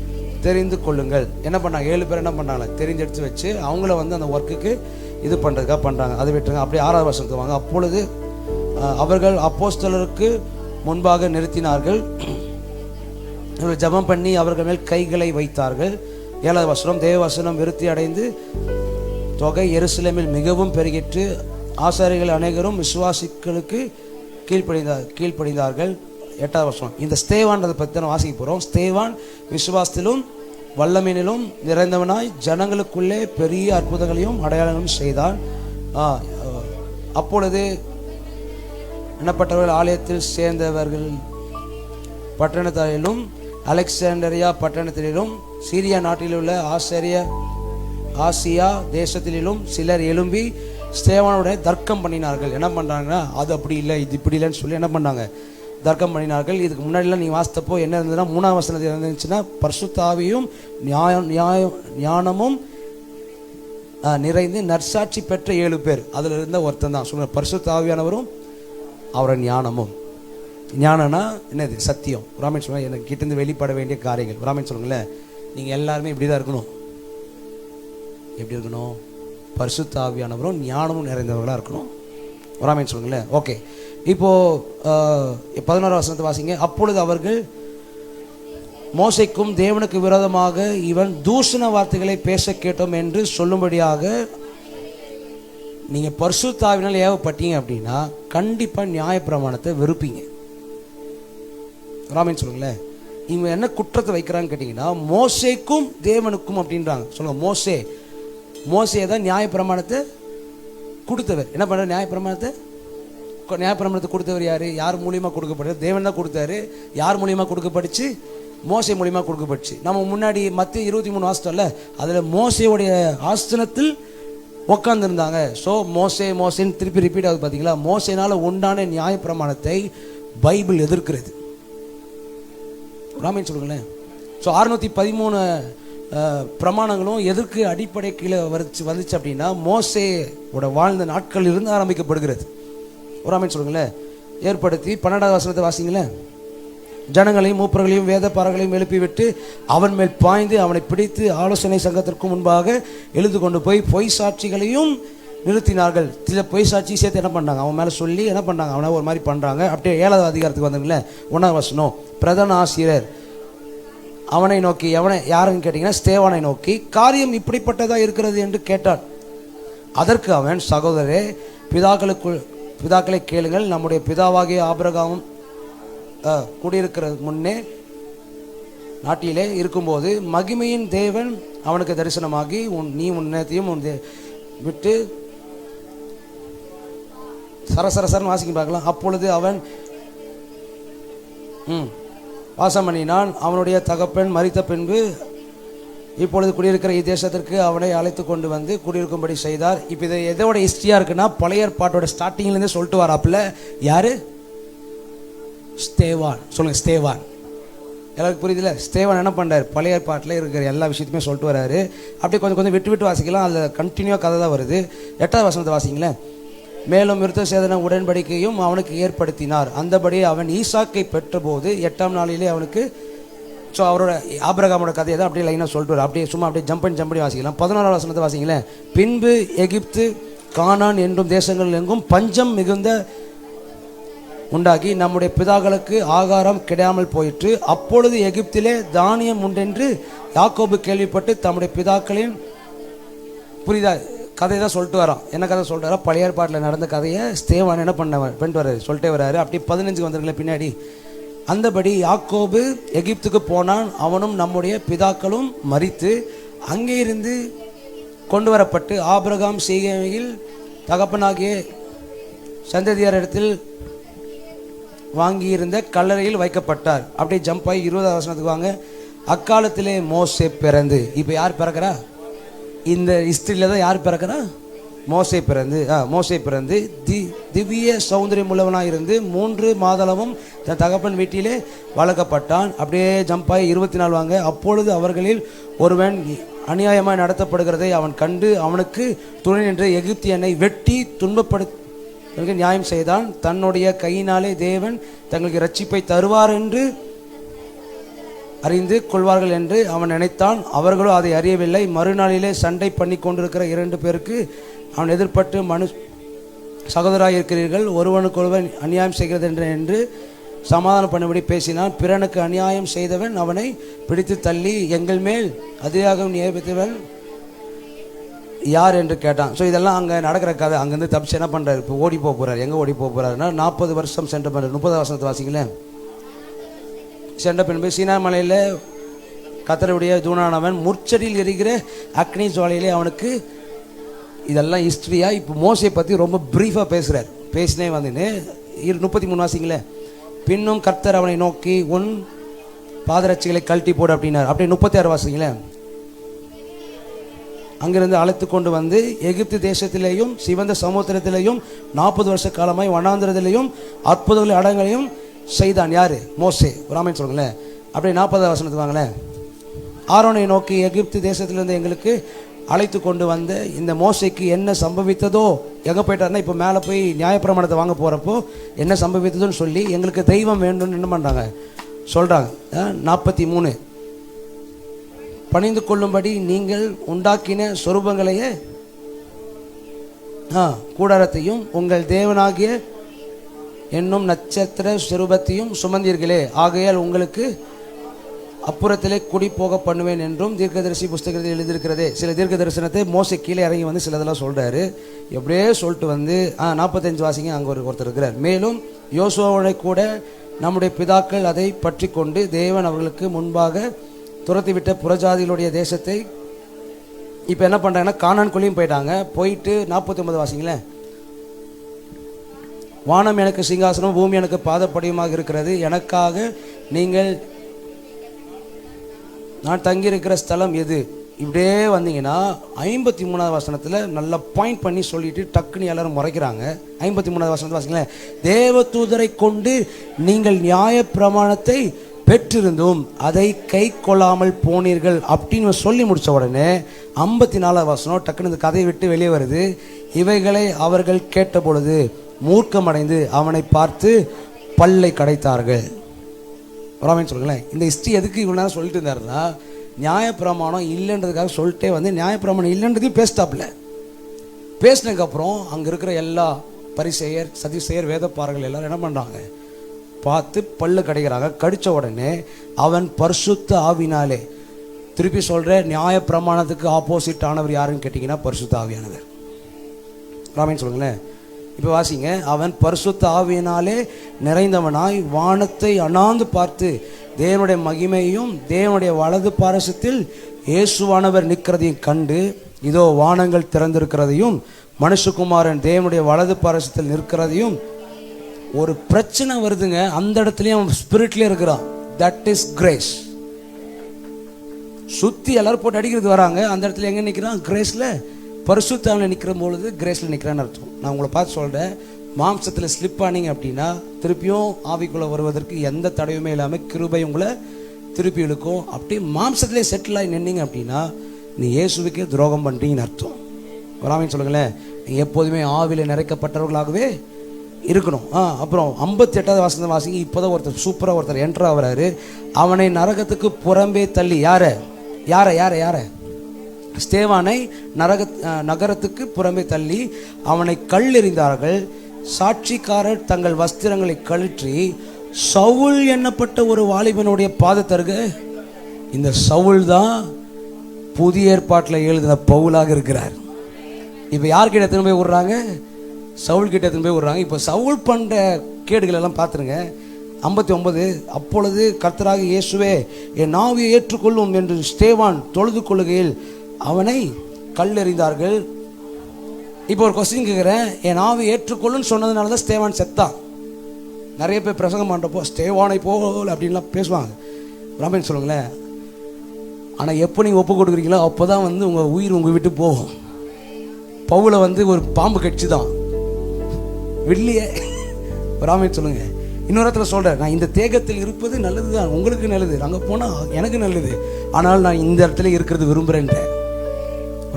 தெரிந்து கொள்ளுங்கள். என்ன பண்ணாங்க? 7 பேர் என்ன பண்ணாங்களா? தெரிஞ்செடுத்து வச்சு அவங்கள அந்த ஒர்க்குக்கு இது பண்ணுறதுக்காக பண்ணுறாங்க. அதை விட்டுருங்க. அப்படியே 6ஆவது வசனத்துக்கு வாங்க. அப்பொழுது அவர்கள் அப்போஸ்தலருக்கு முன்பாக நிறுத்தினார்கள். ஜெபம் பண்ணி அவர்கள் மேல் கைகளை வைத்தார்கள். 7வது வசனம். தேவ வசனம் விருத்தி அடைந்து தொகை எருசலேமில் மிகவும் பெருகிற்று. ஆசாரியர்கள் அநேகரும் விசுவாசிகளுக்கு கீழ்ப்படிந்தார்கள். 8வது வசனம். இந்த ஸ்தேவான்றதை பற்றி தான் வாசிக்க போகிறோம். ஸ்தேவான் விசுவாசத்திலும் வல்லமையிலும் நிறைந்தவனாய் ஜனங்களுக்குள்ளே பெரிய அற்புதங்களையும் அடையாளங்களும் செய்தான். அப்பொழுது எண்ணப்பட்டவர்கள் ஆலயத்தில் சேர்ந்தவர்கள் பட்டணத்திலும் அலெக்சாண்டரியா பட்டணத்திலும் சீரியா நாட்டில் உள்ள ஆசியா தேசத்திலும் சிலர் எழும்பி ஸ்தேவானுடைய தர்க்கம் பண்ணினார்கள். என்ன பண்ணுறாங்கன்னா, அது அப்படி இல்லை, இது இப்படி இல்லைன்னு சொல்லி என்ன பண்ணாங்க, தர்க்கம் பண்ணினார்கள். இதுக்கு முன்னாடிலாம் நீ வாசித்தப்போ என்ன இருந்ததுன்னா, 3ஆம் வசனத்தில் இருந்துச்சுன்னா, பரிசுத்த ஆவியும் ஞானமும் நிறைந்து நற்சாட்சி பெற்ற 7 பேர். அதில் இருந்த ஒருத்தன் தான் சொல்லுங்க, பரிசுத்த ஆவியானவரும் அவரை ஞானமும். ஞானம்னா என்னது? சத்தியம். ராமன் சொல்லுங்க, எனக்கு கிட்டேருந்து வெளிப்பட வேண்டிய காரியங்கள். ராமன் சொல்லுங்களேன், நீங்கள் எல்லாருமே இப்படி தான் இருக்கணும். எப்படி இருக்கணும்? பரிசுத்த ஆவியானவரும் ஞானமும் நிறைந்தவர்களாக இருக்கணும். ராமன் சொல்லுங்களேன். ஓகே, இப்போது 11ஆம் வசனத்தை வாசிங்க. அப்பொழுது அவர்கள் மோசேக்கும் தேவனுக்கு விரோதமாக இவன் தூஷண வார்த்தைகளை பேச கேட்டோம் என்று சொல்லும்படியாக, நீங்கள் பரிசுத்த ஆவியினால் ஏவப்பட்டீங்க அப்படின்னா கண்டிப்பாக நியாயப்பிரமாணத்தை வெறுப்பீங்க. ராமன் சொல்லுங்களேன். இவங்க என்ன குற்றத்தை வைக்கிறான்னு கேட்டிங்கன்னா, மோசேக்கும் தேவனுக்கும் அப்படின்றாங்க. சொல்லுங்க, மோசே தான் நியாயப்பிரமாணத்தை கொடுத்தவர். என்ன பண்ணுற? நியாயப்பிரமாணத்தை கொடுத்தவர் யார்? யார் மூலியமாக கொடுக்கப்பட்டது? தேவன் தான் கொடுத்தாரு. யார் மூலியமாக கொடுக்கப்பட்டுச்சு? மோசே மூலியமாக கொடுக்கப்பட்டுச்சு. நம்ம முன்னாடி மத்திய 23 வாசித்தோம்ல, அதில் மோசேவுடைய ஆஸ்தனத்தில் உட்காந்துருந்தாங்க. ஸோ மோசேன்னு திருப்பி ரிப்பீட் ஆகுது. பார்த்தீங்களா? மோசேனால் உண்டான நியாயப்பிரமாணத்தை பைபிள் எதிர்க்கிறது. ராமன் சொல்லுங்களேன். ஸோ 613 பிரமாணங்களும் எதற்கு அடிப்படை கீழே வந்துச்சு அப்படின்னா, மோசேவோட வாழ்ந்த நாட்கள் இருந்து ஆரம்பிக்கப்படுகிறது. ராமன் சொல்லுங்களேன். ஏற்படுத்தி 12ஆம் வசனத்தை வாசிங்களேன். ஜனங்களையும் மூப்பர்களையும் வேத பாரங்களையும் எழுப்பிவிட்டு அவன் மேல் பாய்ந்து அவனை பிடித்து ஆலோசனை சங்கத்திற்கு முன்பாக எழுது கொண்டு போய் பொய் சாட்சிகளையும் நிறுத்தினார்கள். சில பொய் சாட்சி சேர்த்து என்ன பண்ணாங்க, அவன் மேலே சொல்லி என்ன பண்ணாங்க, அவனை ஒரு மாதிரி பண்ணுறாங்க. அப்படியே 7வது அதிகாரத்துக்கு வந்தீங்களேன். 1ஆம் வசனம். பிரதான ஆசிரியர் அவனை நோக்கி, யாருன்னு கேட்டிங்கன்னா ஸ்தேவானை நோக்கி, காரியம் இப்படிப்பட்டதாக இருக்கிறது என்று கேட்டான். அதற்கு அவன், சகோதரரே, பிதாக்களை கேளுங்கள். நம்முடைய பிதாவாகிய ஆபிரகாமும் குடியிருக்கிறது முன்னே நாட்டிலே இருக்கும்போது மகிமையின் தேவன் அவனுக்கு தரிசனமாகி, நீ உன்னத்தையும் விட்டு சரசரசரன்னு வாசிக்க பார்க்கலாம். அப்பொழுது அவன் வாசம் பண்ணினான். அவனுடைய தகப்பன் மரித்த பின்பு இப்பொழுது குடியிருக்கிற இத்தேசத்திற்கு அவனை அழைத்து கொண்டு வந்து குடியிருக்கும்படி செய்தார். இப்போ இது எதோட ஹிஸ்ட்ரியாக இருக்குன்னா, பழைய ஏற்பாட்டோட ஸ்டார்டிங்லேருந்து சொல்லிட்டு வராப்புல. யாரு? ஸ்தேவான். சொல்லுங்க, ஸ்தேவான். எல்லாருக்கும் புரியுதுல? ஸ்தேவான் என்ன பண்ணுறாரு? பழைய ஏற்பாட்டில் இருக்கிற எல்லா விஷயத்தையுமே சொல்லிட்டு வராரு. அப்படியே கொஞ்சம் விட்டு வாசிக்கலாம். அதில் கண்டினியூவாக கதை தான் வருது. 8வது வசனத்தை வாசிங்களேன். மேலும் விருத்த சேதன உடன்படிக்கையும் அவனுக்கு ஏற்படுத்தினார். அந்தபடி அவன் ஈசாக்கை பெற்றபோது 8ஆம் நாளிலே அவனுக்கு, ஸோ அவரோட ஆபிரகாமோட கதையை தான் அப்படியே லைனாக சொல்லிட்டு வர. அப்படியே சும்மா அப்படியே ஜம்ப் பண்ணி வாசிக்கலாம். 11ஆம் வசனத்தை வாசிங்களேன். பின்பு எகிப்து, கானான் என்றும் தேசங்கள் எங்கும் பஞ்சம் மிகுந்த உண்டாகி நம்முடைய பிதாக்களுக்கு ஆகாரம் கிடையாமல் போயிற்று. அப்பொழுது எகிப்திலே தானியம் உண்டென்று யாக்கோபு கேள்விப்பட்டு தம்முடைய பிதாக்களின், புரியுதா கதை தான் சொல்லிட்டு வரோம். என்ன கதை சொல்லிட்டு வரோம்? பழைய ஏற்பாட்டில் நடந்த கதையை ஸ்தேவான் என்ன பண்ணிட்டு வர்றாரு, சொல்லிட்டே வர்றாரு. அப்படியே 15 வந்துருங்களேன் பின்னாடி. அந்தபடி யாக்கோபு எகிப்துக்கு போனான், அவனும் நம்முடைய பிதாக்களும் மரித்து அங்கே இருந்து கொண்டு வரப்பட்டு ஆபிரகாம் செய்கையில் தகப்பனாகிய சந்ததியார் இடத்தில் வாங்கியிருந்த கல்லறையில் வைக்கப்பட்டார். அப்படியே ஜம்ப் ஆகி 20ஆம் வசனத்துக்கு வாங்க. அக்காலத்திலே மோசே பிறந்து, இப்போ யார் பிறக்கிறா? இந்த ஹிஸ்டரியில் தான் யார் பிறக்கிறா? மோசே பிறந்து திவ்ய சௌந்தரியம் உள்ளவனாக இருந்து 3 மாதளவும் தன் தகப்பன் வீட்டிலே வளர்க்கப்பட்டான். அப்படியே ஜம்பாய் 24 வாங்க. அப்பொழுது அவர்களில் ஒருவன் அநியாயமாய் நடத்தப்படுகிறதை அவன் கண்டு அவனுக்கு துணை நின்று எகிப்தியனை வெட்டி துன்பப்படுத்த நியாயம் செய்தான். தன்னுடைய கையினாலே தேவன் தங்களுக்கு இரட்சிப்பை தருவார் என்று அறிந்து கொள்வார்கள் என்று அவன் நினைத்தான். அவர்களோ அதை அறியவில்லை. மறுநாளிலே சண்டை பண்ணி கொண்டிருக்கிற 2 பேருக்கு அவன் எதிர்பட்டு சகோதராக இருக்கிறீர்கள், ஒருவனுக்கொருவன் அநியாயம் செய்கிறது என்று சமாதானம் பண்ணும்படி பேசினான். பிறனுக்கு அநியாயம் செய்தவன் அவனை பிடித்து தள்ளி எங்கள் மேல் அதிகாரம் நியமித்தவன் யார் என்று கேட்டான். ஸோ இதெல்லாம் அங்கே நடக்கிற கதை. அங்கேருந்து தப்பிச்சு என்ன பண்ணுறாரு, இப்போ ஓடி போக போகிறார். எங்கே ஓடி போக போகிறாருன்னா 40 வருஷம் சென்ற பண்ணுறாரு. 30 வருஷத்தை வாசிங்களேன். சென்ற பின்பு சீனா மலையில் கர்த்தருடைய தூணானவன் முற்செடியில் எரிகிற அக்னி ஜுவாலையிலே அவனுக்கு, இதெல்லாம் ஹிஸ்ட்ரியாக. இப்போ மோசையை பற்றி ரொம்ப ப்ரீஃபாக பேசுகிறார். பேசினே வந்துன்னு 33 வாசிங்களேன். பின்னும் கர்த்தர் அவனை நோக்கி உன் பாதரட்சிகளை கழட்டி போடு அப்படின்னார். அப்படியே 36 வாசிங்களேன். அங்கிருந்து அழைத்து கொண்டு வந்து எகிப்து தேசத்திலேயும் சிவந்த சமுத்திரத்திலேயும் 40 வருஷ காலமாய் வனாந்திரத்திலேயும் அற்புதங்களை அடங்களையும் செய்தான். யாரு? மோசே. ராமன் சொல்லுங்களேன். அப்படியே 40 வசனத்துக்கு வாங்களேன். ஆரோனை நோக்கி எகிப்து தேசத்திலிருந்து எங்களுக்கு அழைத்து கொண்டு வந்து இந்த மோசைக்கு என்ன சம்பவித்ததோ, எங்கே போயிட்டாருன்னா இப்போ மேலே போய் நியாயப்பிரமாணத்தை வாங்க போகிறப்போ என்ன சம்பவித்ததோன்னு சொல்லி எங்களுக்கு தெய்வம் வேண்டும்னு என்ன பண்ணுறாங்க சொல்கிறாங்க. 43 பணிந்து கொள்ளும்படி நீங்கள் உண்டாக்கின சொரூபங்களையே கூடாரத்தையும் உங்கள் தேவனாகிய என்னும் நட்சத்திர சொரூபத்தையும் சுமந்தீர்களே, ஆகையால் உங்களுக்கு அப்புறத்திலே குடி போக பண்ணுவேன் என்றும் தீர்க்கதரிசி புஸ்தகத்தில் எழுதியிருக்கிறதே. சில தீர்க்க தரிசனத்தை மோசை கீழே இறங்கி வந்து சிலதெல்லாம் சொல்கிறாரு. எப்படியே சொல்லிட்டு வந்து 45 வாசிங்க. அங்கே ஒருத்தர் இருக்கிறார். மேலும் யோசுவாவோட கூட நம்முடைய பிதாக்கள் அதை பற்றி கொண்டு தேவன் அவர்களுக்கு முன்பாக துரத்திவிட்ட புறஜாதிகளுடைய தேசத்தை இப்போ என்ன பண்ணுறாங்கன்னா கானான்குள்ளேயும் போயிட்டாங்க. போயிட்டு 49 வாசிங்களேன். வானம் எனக்கு சிங்காசனம், பூமி எனக்கு பாதப்படியுமாக இருக்கிறது. எனக்காக நீங்கள் நான் தங்கியிருக்கிற ஸ்தலம் எது? இப்படியே வந்தீங்கன்னா 53வது வசனத்தில் நல்லா பாயிண்ட் பண்ணி சொல்லிட்டு டக்குன்னு எல்லாரும் முறைக்கிறாங்க. 53வது வசனத்தை வாசிங்களேன். தேவதூதரை கொண்டு நீங்கள் நியாய பிரமாணத்தை பெற்றிருந்தும் அதை கை கொள்ளாமல் போனீர்கள் அப்படின்னு சொல்லி முடித்த உடனே 54வது வசனம் டக்குன்னு இந்த கதையை விட்டு வெளியே வருது. இவைகளை அவர்கள் கேட்ட பொழுது மூர்க்கமடைந்து அவனை பார்த்து பல்லை கடைத்தார்கள். ராமன் சொல்லுங்களேன். இந்த ஹிஸ்ட்ரி எதுக்கு இவ்வளோ நேரம் சொல்லிட்டு இருந்தாருன்னா, நியாயப்பிரமாணம் இல்லைன்றதுக்காக சொல்லிட்டே வந்து நியாயப்பிரமாணம் இல்லைன்றதையும் பேசிட்டாப்புல. பேசினதுக்கப்புறம் அங்கே இருக்கிற எல்லா பரிசெயர் சதிசெயர் வேதப்பாரர்கள் எல்லாரும் என்ன பண்ணுறாங்க, பார்த்து பல்லு கடைக்கிறாங்க. கடித்த உடனே அவன் பரிசுத்த ஆவினாலே, திருப்பி சொல்கிற நியாய பிரமாணத்துக்கு ஆப்போசிட் ஆனவர் யாருன்னு கேட்டிங்கன்னா பரிசுத்த ஆவியானவர். ராமன் சொல்லுங்களேன். இப்போ வாசிங்க. அவன் பரிசுத்த ஆவியினாலே நிறைந்தவனாய் வானத்தை அண்ணாந்து பார்த்து தேவனுடைய மகிமையும் தேவனுடைய வலது பாரசத்தில் இயேசுவானவர் நிற்கிறதையும் கண்டு, இதோ வானங்கள் திறந்திருக்கிறதையும் மனுஷகுமாரன் தேவனுடைய வலது பாரசத்தில் நிற்கிறதையும். ஒரு பிரச்சனை வருதுங்க, அந்த இடத்துலயும் அவன் ஸ்பிரிட்ல இருக்கிறான். That is grace. சுத்தி எல்லாரும் போட்டு அடிக்கிறது வராங்க, அந்த இடத்துல எங்க நிற்கிறான்? கிரேஸ்ல, பரிசுத்தாவில நிற்கிற பொழுது கிரேஸ்ல நிற்கிறான்னு அர்த்தம். நான் உங்களை பார்த்து சொல்றேன், மாம்சத்தில் ஸ்லிப் ஆனீங்க அப்படின்னா திருப்பியும் ஆவிக்குள்ள வருவதற்கு எந்த தடையுமே இல்லாமல் கிருபை உங்களை திருப்பி இழுக்கும். அப்படியே மாம்சத்திலே செட்டில் ஆகி நின்னீங்க அப்படின்னா நீ இயேசுவுக்கே துரோகம் பண்றீங்கன்னு அர்த்தம். வராமன்னு சொல்லுங்களேன். நீங்க எப்போதுமே ஆவில நிறைக்கப்பட்டவர்களாகவே இருக்கணும். அப்புறம் 58வது வசனம் வாசிங்க. இப்போதான் ஒருத்தர் சூப்பராக ஒருத்தர் என்ட்ரு ஆகிறாரு. அவனை நரகத்துக்கு புறம்பே தள்ளி, யார ஸ்தேவானை நகரத்துக்கு புறம்பே தள்ளி அவனை கல்லெறிந்தார்கள். சாட்சிக்காரர் தங்கள் வஸ்திரங்களை கழற்றி சவுல் எண்ணப்பட்ட ஒரு வாலிபனுடைய பாதத்தருக. இந்த சவுல் தான் புதிய ஏற்பாட்டில் எழுதின பவுலாக இருக்கிறார். இப்போ யார்கிட்ட எத்தனை போய் விடுறாங்க? சவுல் கிட்ட எத்தனை போய் விடுறாங்க. இப்போ சவுல் பண்ணுற கேடுகள் எல்லாம் பார்த்துருங்க. 59 அப்பொழுது கர்த்தராக இயேசுவே என் ஆவியை ஏற்றுக்கொள்ளும் என்று ஸ்தேவான் தொழுது கொள்ளுகையில் அவனை கல்லெறிந்தார்கள். இப்போ ஒரு கொஸ்டின் கேட்குறேன், என் ஆவி ஏற்றுக்கொள்ளுன்னு சொன்னதுனால தான் ஸ்தேவான் செத்தான். நிறைய பேர் பிரசங்கம் பண்ணுறப்போ ஸ்தேவானை போகல அப்படின்லாம் பேசுவாங்க. ராமன் சொல்லுங்களேன். ஆனால் எப்போ நீங்கள் ஒப்பு கொடுக்குறீங்களோ அப்போ தான் உங்கள் உயிர் உங்கள் விட்டு போகும். பவுலை ஒரு பாம்பு கட்சி தான் வெளியே. ராமன் சொல்லுங்க. இன்னொரு இடத்துல சொல்கிறேன், நான் இந்த தேகத்தில் இருப்பது நல்லது தான், உங்களுக்கு நல்லது, அங்கே போனால் எனக்கு நல்லது, ஆனால் நான் இந்த இடத்துல இருக்கிறது விரும்புகிறேன்.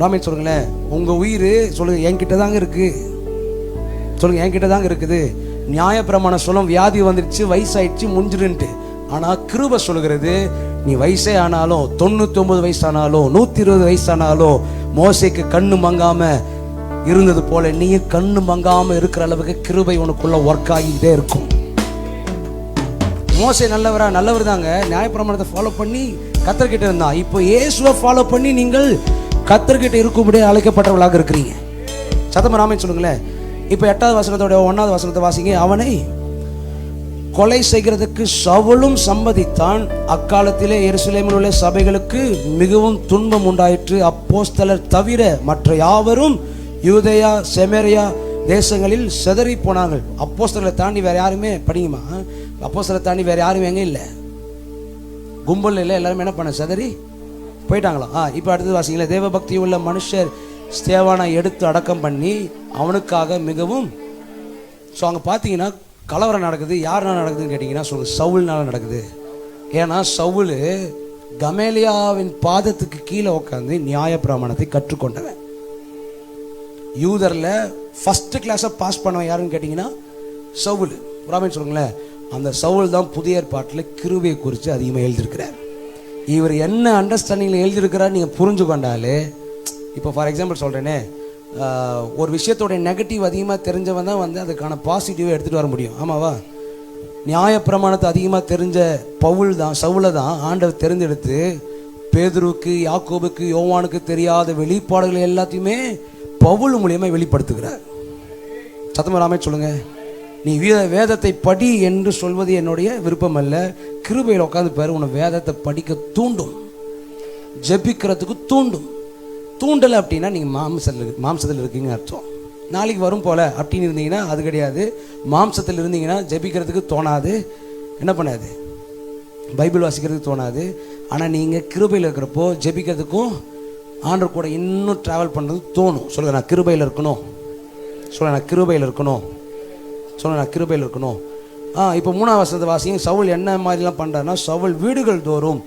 ராமன் சொல்லுங்களேன். உங்கள் உயிர் சொல்லுங்க என்கிட்ட தாங்க இருக்கு. சொல்லுங்க என்கிட்ட தாங்க இருக்குது. நியாயப்பிரமாணம் சொல்லும் வியாதி வந்துடுச்சு, வயசாயிடுச்சு, முடிஞ்சிருன்ட்டு. ஆனால் கிருபை சொல்லுகிறது, நீ வயசே ஆனாலும் 99 வயசானாலும் 120 வயசானாலும் மோசேக்கு கண்ணு மங்காம இருந்தது போல நீ கண்ணு மங்காம இருக்கிற அளவுக்கு கிருபை உனக்குள்ள ஒர்க் ஆகிட்டே இருக்கும். மோசே நல்லவர் தாங்க, நியாயப்பிரமாணத்தை ஃபாலோ பண்ணி கர்த்தர்கிட்ட இருந்தான். இப்போ இயேசுவை ஃபாலோ பண்ணி நீங்கள் கர்த்தர்கிட்ட இருக்கும்படியே அழைக்கப்பட்டவர்களாக இருக்கிறீங்க. சத்தமா ஆமென் சொல்லுங்களேன். இப்போ 8வது வசனத்தோட 1வது வசனத்தை வாசிங்க. அவனை கொலை செய்கிறதுக்கு சவுலும் சம்மதித்தான். அக்காலத்திலே எருசலேமில் உள்ள சபைகளுக்கு மிகவும் துன்பம் உண்டாயிற்று. அப்போஸ்தலர் தவிர மற்ற யாவரும் யூதேயா செமேரியா தேசங்களில் சிதறி போனார்கள். அப்போஸ்தலரை தாண்டி வேற யாருமே, படிங்கம்மா, அப்போஸ்தலரை தாண்டி வேற யாரும் எங்க இல்லை, கும்பல் இல்லை, எல்லாருமே என்ன பண்ண சிதறி போயிட்டாங்களாம். இப்போ அடுத்தது வாசிங்களேன். தேவ பக்தி உள்ள மனுஷர் ஸ்தேவானை எடுத்து அடக்கம் பண்ணி அவனுக்காக மிகவும். ஸோ அங்கே பார்த்தீங்கன்னா கலவரம் நடக்குது. யாருனால நடக்குதுன்னு கேட்டிங்கன்னா சொல்லுங்க, சவுல்னால நடக்குது. ஏன்னா சவுல் கமேலியாவின் பாதத்துக்கு கீழே உட்காந்து நியாய பிரமாணத்தை கற்றுக்கொண்டவன். யூதரில் ஃபர்ஸ்ட் கிளாஸை பாஸ் பண்ணவன் யாருன்னு கேட்டிங்கன்னா சவுல். ராமன் சொல்லுங்களேன். அந்த சவுல் தான் புதிய ஏற்பாட்டில் கிருபையை குறித்து அதிகமாக எழுதியிருக்கிறார். இவர் என்ன அண்டர்ஸ்டாண்டிங்கில் எழுதியிருக்கிறார் நீங்கள் புரிஞ்சு கொண்டாலே, இப்போ ஃபார் எக்ஸாம்பிள் சொல்கிறேனே, ஒரு விஷயத்தோடைய நெகட்டிவ் அதிகமாக தெரிஞ்சவன் தான் வந்து அதுக்கான பாசிட்டிவை எடுத்துகிட்டு வர முடியும். ஆமாவா? நியாயப்பிரமாணத்தை அதிகமாக தெரிஞ்ச சவுலை தான் ஆண்டவர் தெரிந்தெடுத்து பேதுருக்கு, யாக்கோபுக்கு, யோவானுக்கு தெரியாத வெளிப்பாடுகள் எல்லாத்தையுமே பவுல் மூலியமாக வெளிப்படுத்துகிறார். சத்தமா ராமே சொல்லுங்க. நீ வேதத்தை படி என்று சொல்வது என்னுடைய விருப்பம் அல்ல. கிருபையில் உட்காந்து பாரு, உன்னை வேதத்தை படிக்க தூண்டும், ஜெபிக்கிறதுக்கு தூண்டும். தூண்டலை அப்படின்னா நீங்கள் மாம்சத்தில் இருக்கீங்கன்னு அர்த்தம். நாளைக்கு வரும் போல அப்படின்னு இருந்தீங்கன்னா அது கிடையாது. மாம்சத்தில் இருந்தீங்கன்னா ஜெபிக்கிறதுக்கு தோணாது, என்ன பண்ணாது, பைபிள் வாசிக்கிறதுக்கு தோணாது. ஆனால் நீங்கள் கிருபையில் இருக்கிறப்போ ஜெபிக்கிறதுக்கும் ஆண்டவர் கூட இன்னும் ட்ராவல் பண்ணுறது தோணும். சொல்லுங்கள், நான் கிருபையில் இருக்கணும். சொல்லுங்கள், நான் கிருபையில் இருக்கணும். சொல்லுங்கள், நான் கிருபையில் இருக்கணும். இப்போ 3வது வசனத்தை வாசிங்க. சவுல் என்ன மாதிரிலாம் பண்ணுறாருன்னா, சவுல் வீடுகள் தோறும்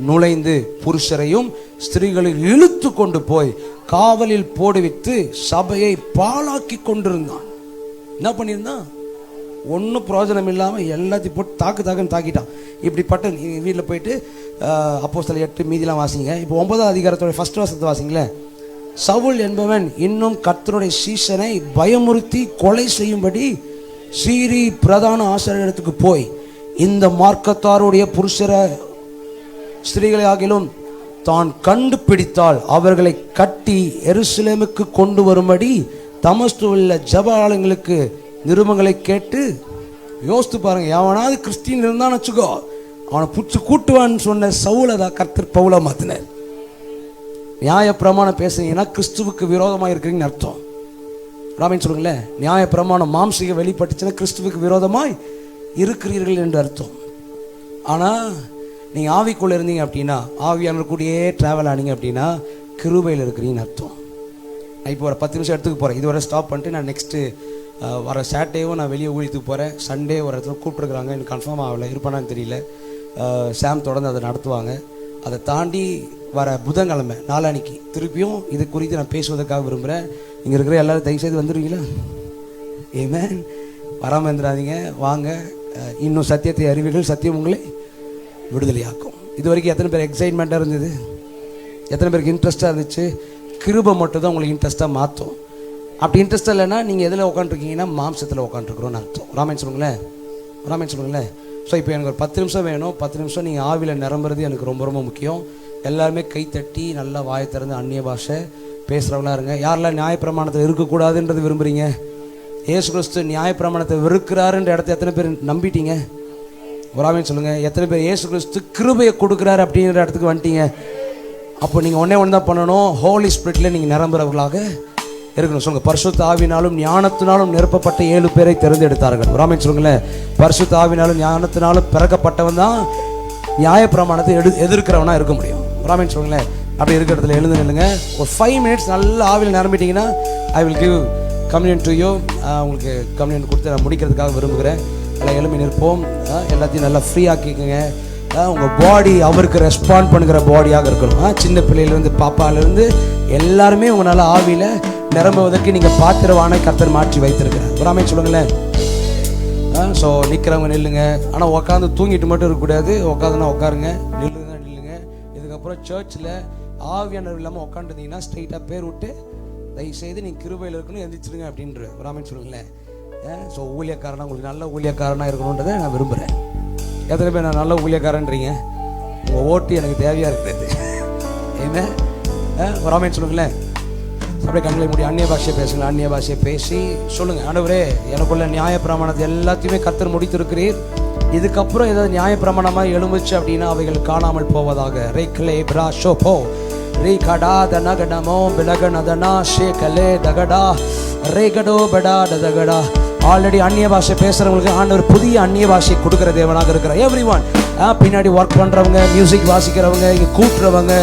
நுழைந்து புருஷரையும் ஸ்திரீகளையும் இழுத்து கொண்டு போய் காவலில் போடுவித்து சபையை பாழாக்கி கொண்டிருந்தான். என்ன பண்ணியிருந்தான்? ஒன்றும் பிரயோஜனம் இல்லாமல் எல்லாத்தையும் போட்டு தாக்குன்னு தாக்கிட்டான். இப்படிப்பட்ட வீட்டில் போயிட்டு அப்போஸ்தலர் 8 மீதிலாம் வாசிங்க. இப்போ 9வது அதிகாரத்தோட ஃபர்ஸ்ட் வசனத்தை வாசிங்களேன். சவுல் என்பவன் இன்னும் கர்த்தருடைய சீசனை பயமுறுத்தி கொலை செய்யும்படி சீரி பிரதான ஆசிரியரிடத்துக்கு போய் இந்த மார்க்கத்தாருடைய புருஷர ஸ்திரீகளை ஆகிலும் தான் கண்டுபிடித்தால் அவர்களை கட்டி எருசலேமுக்கு கொண்டு வரும்படி தமஸ்குவில் ஜெபாலயங்களுக்கு நிருபங்களை கேட்டு. யோசித்து பாருங்க, எவனாவது கிறிஸ்டின் இருந்தான்னு வச்சுக்கோ, அவனை புடிச்சு கூட்டுவான்னு சொன்ன சவுலை தான் கர்த்தர் பவுலா மாத்தினார். நியாய பிரமாணம் பேசுறீங்கன்னா கிறிஸ்துவுக்கு விரோதமாக இருக்கிறீங்கன்னு அர்த்தம். ராமன் சொல்லுங்களேன். நியாய பிரமாணம் மாம்சிக வெளிப்பட்டுச்சுன்னா கிறிஸ்துவுக்கு விரோதமாய் இருக்கிறீர்கள் என்று அர்த்தம். ஆனால் நீங்கள் ஆவிக்குள்ளே இருந்தீங்க அப்படின்னா, ஆவியானவர் கூடயே ட்ராவல் ஆனீங்க அப்படின்னா கிருபையில் இருக்கிறீங்கன்னு அர்த்தம். நான் இப்போ ஒரு 10 நிமிஷம் எடுத்துக்க போகிறேன். இதுவரை ஸ்டாப் பண்ணிட்டு நான் நெக்ஸ்ட்டு வர சாட்டர்டேவும் நான் வெளியே ஊழியத்துக்கு போகிறேன். சண்டே ஒரு இடத்துல கூப்பிட்டுருக்குறாங்க, எனக்கு கன்ஃபார்ம் ஆகலை, இருப்பானான்னு தெரியல. சாம் தொடர்ந்து அதை நடத்துவாங்க. அதை தாண்டி வர புதன்கிழமை நாளானிக்கு திருப்பியும் இது குறித்து நான் பேசுவதற்காக விரும்புகிறேன். இங்கே இருக்கிற எல்லோரும் தயவுசெய்து வந்துடுவீங்களா? ஏமேன். வராமல் இருந்துடாதீங்க, வாங்க. இன்னும் சத்தியத்தை அறிவீர்கள், சத்தியம் உங்களை விடுதலையாக்கும். இது வரைக்கும் எத்தனை பேர் எக்ஸைட்மெண்ட்டாக இருந்தது? எத்தனை பேருக்கு இன்ட்ரெஸ்ட்டாக இருந்துச்சு? கிருபை மட்டும் தான் உங்களுக்கு இன்ட்ரெஸ்ட்டாக மாற்றும். அப்படி இன்ட்ரெஸ்ட் இல்லைன்னா நீங்கள் எதில் உட்காந்துருக்கீங்கன்னா மாம்சத்தில் உட்காந்துருக்குறோன்னு அர்த்தம். ராமன் சொல்லுங்களேன். ஸோ இப்போ எனக்கு ஒரு 10 நிமிஷம் வேணும். 10 நிமிஷம் நீங்கள் ஆவியில் நிரம்புறது எனக்கு ரொம்ப ரொம்ப முக்கியம். எல்லாருமே கைத்தட்டி நல்லா வாயை திறந்து அந்நிய பாஷை பேசுகிறவங்களா இருங்க. யாரெல்லாம் நியாயப்பிரமாணத்தில் இருக்கக்கூடாதுன்றது விரும்புகிறீங்க? இயேசு கிறிஸ்து நியாயப்பிரமாணத்தை வெறுக்கிறாருன்ற இடத்த எத்தனை பேர் நம்பிட்டீங்க? ராமன் சொல்லுங்கள். எத்தனை பேர் இயேசு கிறிஸ்து கிருபையை கொடுக்குறாரு அப்படிங்கிற இடத்துக்கு வந்துட்டீங்க? அப்போ நீங்கள் ஒன்று தான் பண்ணணும். ஹோலி ஸ்பிரிட்டில் நீங்கள் நிரம்புறவர்களாக இருக்கணும். சொல்லுங்கள், பரிசுத்த ஆவினாலும் ஞானத்தினாலும் நிரப்பப்பட்ட 7 பேரை தேர்ந்தெடுத்தார்கள். ராமன் சொல்லுங்களேன். பரிசுத்த ஆவினாலும் ஞானத்தினாலும் பிறக்கப்பட்டவன் தான் நியாயப்பிரமாணத்தை எதிர்க்கிறவனா இருக்க முடியும். ராமன் சொல்லுங்களேன். அப்படி இருக்கிறதுல எழுந்து நில்லுங்க. ஒரு 5 மினிட்ஸ் நல்ல ஆவியில் நிரம்பிட்டீங்கன்னா I will give communion to you. உங்களுக்கு கம்யூனியன் கொடுத்து நான் முடிக்கிறதுக்காக விரும்புகிறேன். எல்லாம் எழுப்பி நிற்போம். எல்லாத்தையும் நல்லா ஃப்ரீ ஆக்கிக்கோங்க. உங்கள் பாடி அவருக்கு ரெஸ்பாண்ட் பண்ணுகிற பாடியாக இருக்கணும். சின்ன பிள்ளையிலேருந்து பாப்பாலேருந்து எல்லாருமே உங்களால் ஆவியில் நிரம்புவதற்கு நீங்கள் பாத்திரவான கர்த்தர் மாற்றி வைத்திருக்கிறார். ராமே சொல்லுங்களேன். ஸோ நிற்கிறவங்க நில்லுங்க. ஆனால் உட்காந்து தூங்கிட்டு மட்டும் இருக்கக்கூடாது. உட்காந்துனா உட்காருங்க, நில்லுங்க. இதுக்கப்புறம் சர்ச்சில் ஆவியானவர் இல்லாமல் உட்காந்துருந்தீங்கன்னா ஸ்ட்ரைட்டாக பேர் விட்டு தயவுசெய்து நீங்கள் கிருபையில் இருக்கணும், எந்திரிச்சிருங்க அப்படின்ற. ராமன் சொல்லுங்களேன். ஸோ ஊழியக்காரனா உங்களுக்கு நல்ல ஊழியக்காரனாக இருக்கணுன்றதை நான் விரும்புகிறேன். எத்தனை பேர் நான் நல்ல ஊழியக்காரன்றீங்க? உங்கள் ஓட்டு எனக்கு தேவையாக இருக்கிறது. ஏன்னா ஒரு ஆமென் சொல்லுங்களேன். அப்படியே கண்களை மூடி அந்நிய பாஷையை பேசுங்க. அந்நிய பாஷையை பேசி சொல்லுங்க, ஆண்டவரே எனக்குள்ள நியாய பிரமாணத்தை எல்லாத்தையுமே கர்த்தர் முடித்திருக்கிறீர். இதுக்கப்புறம் ஏதாவது நியாய பிரமாணமாக எழும்புச்சு அப்படின்னா அவைகள் காணாமல் போவதாக. ரேக்லே பிராஷோ போ ரேகடா தனகடமோ பிலகனதனா ஷேகலே தகடா ரேகடோ படா தகடா. ஆல்ரெடி அந்நிய பாஷை பேசுறவங்களுக்கு ஆண்டவர் புதிய அந்நிய பாஷை கொடுக்குற தேவனாக இருக்கிறார். எவ்ரி ஒன், பின்னாடி ஒர்க் பண்ணுறவங்க, மியூசிக் வாசிக்கிறவங்க, இங்கே கூட்டுறவங்க,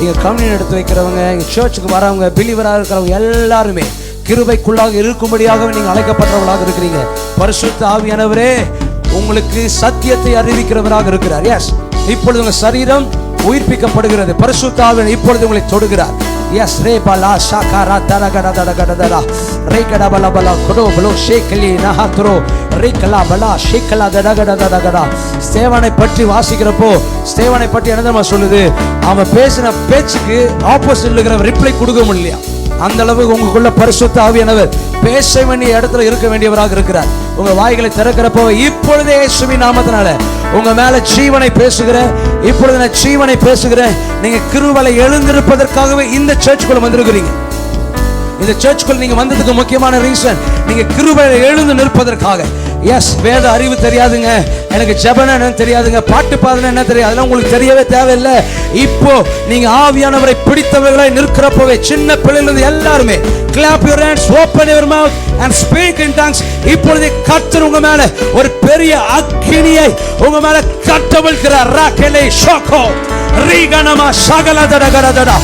இங்கே கம்யூனியன் எடுத்து வைக்கிறவங்க, இங்கே சர்ச்சுக்கு வரவங்க, பிலீவராக இருக்கிறவங்க எல்லாருமே கிருபைக்குள்ளாக இருக்கும்படியாக நீங்கள் அழைக்கப்பட்டவர்களாக இருக்கிறீங்க. பரிசுத்த ஆவியானவரே உங்களுக்கு சத்தியத்தை அறிவிக்கிறவராக இருக்கிறார். எஸ், இப்பொழுது உங்கள் சரீரம் உயிர்ப்பிக்கப்படுகிறது. பரிசுத்த ஆவியானவர் இப்பொழுது உங்களை தொடுகிறார். எஸ், ரே பலா ஷாகாரா தரகட தடகடதரா ரே கடபல பல கொடோ பலோ ஷேக்கலி நஹத்ரோ ரே கலா பலா ஷேக்கலா தடகட தடகடா. ஸ்தேவானை பற்றி வாசிக்கிறப்போ ஸ்தேவானை பற்றி என்னதமா சொல்லுது? அவன் பேசின பேச்சுக்கு ஆப்போசிட்ல இருக்கிற ரிப்ளை கொடுக்க முடியலையா? அந்த அளவுக்கு உங்களுக்குள்ள பரிசுத்த ஆவியானவர் பேச வேண்டிய இடத்துல இருக்க வேண்டியவராக இருக்கிறார். உங்க வாய்களை திறக்கிறப்போ இப்பொழுதே இயேசுவின் நாமத்தினால உங்க மேல ஜீவனை பேசுகிற, இப்பொழுது நான் ஜீவனை பேசுகிறேன். நீங்க கிருபையில எழுந்திருப்பதற்காகவே இந்த சர்ச்சுக்குள்ள வந்திருக்கிறீங்க. இந்த சர்ச்சுக்குள்ள நீங்க வந்ததுக்கு முக்கியமான ரீசன், நீங்க கிருபையில எழுந்து நிற்பதற்காக. எஸ், வேத அறிவு தெரியாதுங்க, எனக்கு ஜெபம் என்ன தெரியாதுங்க, பாட்டு பாடணும் என்ன தெரியாது, அதெல்லாம் உங்களுக்கு தெரியவே தேவையில்லை. இப்போ நீங்க ஆவியானவரை பிடித்தவர்களாய் நிற்கிறப்பவே சின்ன பிள்ளைகள் எல்லாருமே clap your hands, open your mouth and speak in tongues. இப்பொழுது கர்த்தர் உங்க மேல ஒரு பெரிய அக்கினியை உங்க மேல கட்டவிழ்க்கிறார். ராகலே ஷோகோ ரீகனமா சகலதடகடடா.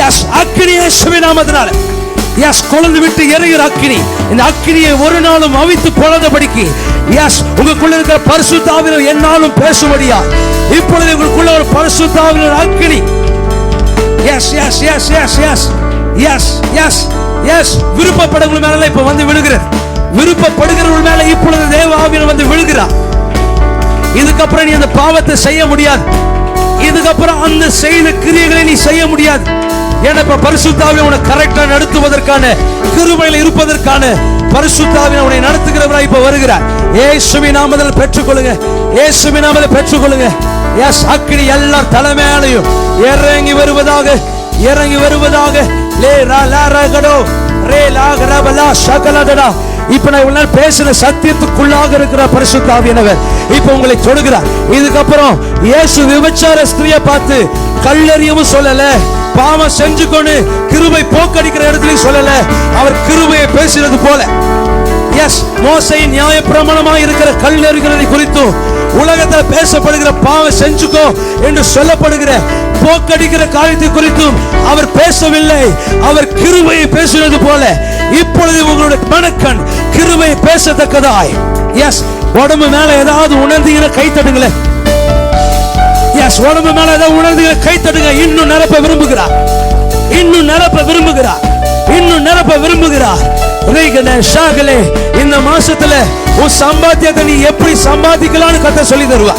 எஸ், அக்கினி இயேசுவின் நாமத்தினால எஸ் கொழுந்து விட்டு எரிகிற அக்கினி, இந்த அக்கினியை ஒரு நாளும் அவித்து போடாதபடிக்கு எஸ் உங்களுக்குள்ள இருக்கிற பரிசுத்த ஆவியானவர் என்னாலும் பேசும்படியா இப்பொழுது உங்களுக்குள்ள ஒரு பரிசுத்த ஆவியானவர் அக்கினி. Yes yes yes yes yes yes yes yes விருப்பப்படுகிற மேல இப்ப வந்து விழுகிறது. விருப்பப்படுகிறவர்கள் மேல இப்பொழுது தேவ ஆவியானவர் வந்து விழுகிறார். இதுக்கப்புறம் நீ அந்த பாவத்தை செய்ய முடியாது. இதுக்கப்புறம் அந்த செய்த கிரியைகளை நீ செய்ய முடியாது. ஏன்னா இப்ப பரிசுத்த ஆவியானவர் உன்னை கரெக்டா நடத்துவதற்கான, கிருபையில இருப்பதற்கான பரிசுத்த ஆவியானவர் உன்னை நடத்துகிறவராய் இப்ப வருகிறார். இயேசுவின் நாமத்தில் பெற்றுக்கொள்ளுங்க. இயேசுவின் நாமத்தில் பெற்றுக்கொள்ளுங்க. எஸ், அக்கினி எல்லார் தலைமையிலும் இறங்கி வருவதாக, இறங்கி வருவதாக. லே ரா லா ரகடோ ரே லா கரபலா ஷகலதடா. இப்ப நான் இவ்வளவு பேசின சத்தியத்துக்குள்ளாக இருக்கிற பரிசுத்த ஆவியானவர் இப்ப உங்களை தொடுகிறார். இதுக்கப்புறம் இயேசு விபச்சார ஸ்திரியை பார்த்து கல்லெறியவும் சொல்லல, பாவம் செஞ்சு கொண்டு கிருபை போக்கடிக்கிற இடத்துலயும் சொல்லல. அவர் கிருபையை பேசினது போல எஸ் மோசையின் நியாய பிரமாணமாக இருக்கிற கல்லெறிகிறதை குறித்தும் உலகத்தில் பேசப்படுகிற பாவம் செஞ்சுக்கோ என்று சொல்லப்படுகிற போக்கடிக்கிற காரியத்தை குறித்தும் அவர் பேசவில்லை. அவர் கிருபையை பேசினது போல இப்பொழுது உங்களுடைய மனக்கண் கிருபையை பேசத்தக்கதாய் எஸ் உடம்பு மேல ஏதாவது உணர்ந்தீங்கன்னா கை தட்டுங்களே. எஸ், உடம்பு மேல ஏதாவது உணர்ந்தீங்கன்னா கை தட்டுங்க. இன்னும் நிரப்ப விரும்புகிறார், இன்னும் நிரப்ப விரும்புகிறார், இன்னும் நிரப்ப விரும்புகிறார். இந்த மாசத்துல உன் சம்பாத்தியத்தை நீ எப்படி சம்பாதிக்கலாம்னு கர்த்தர் சொல்லி தருவா.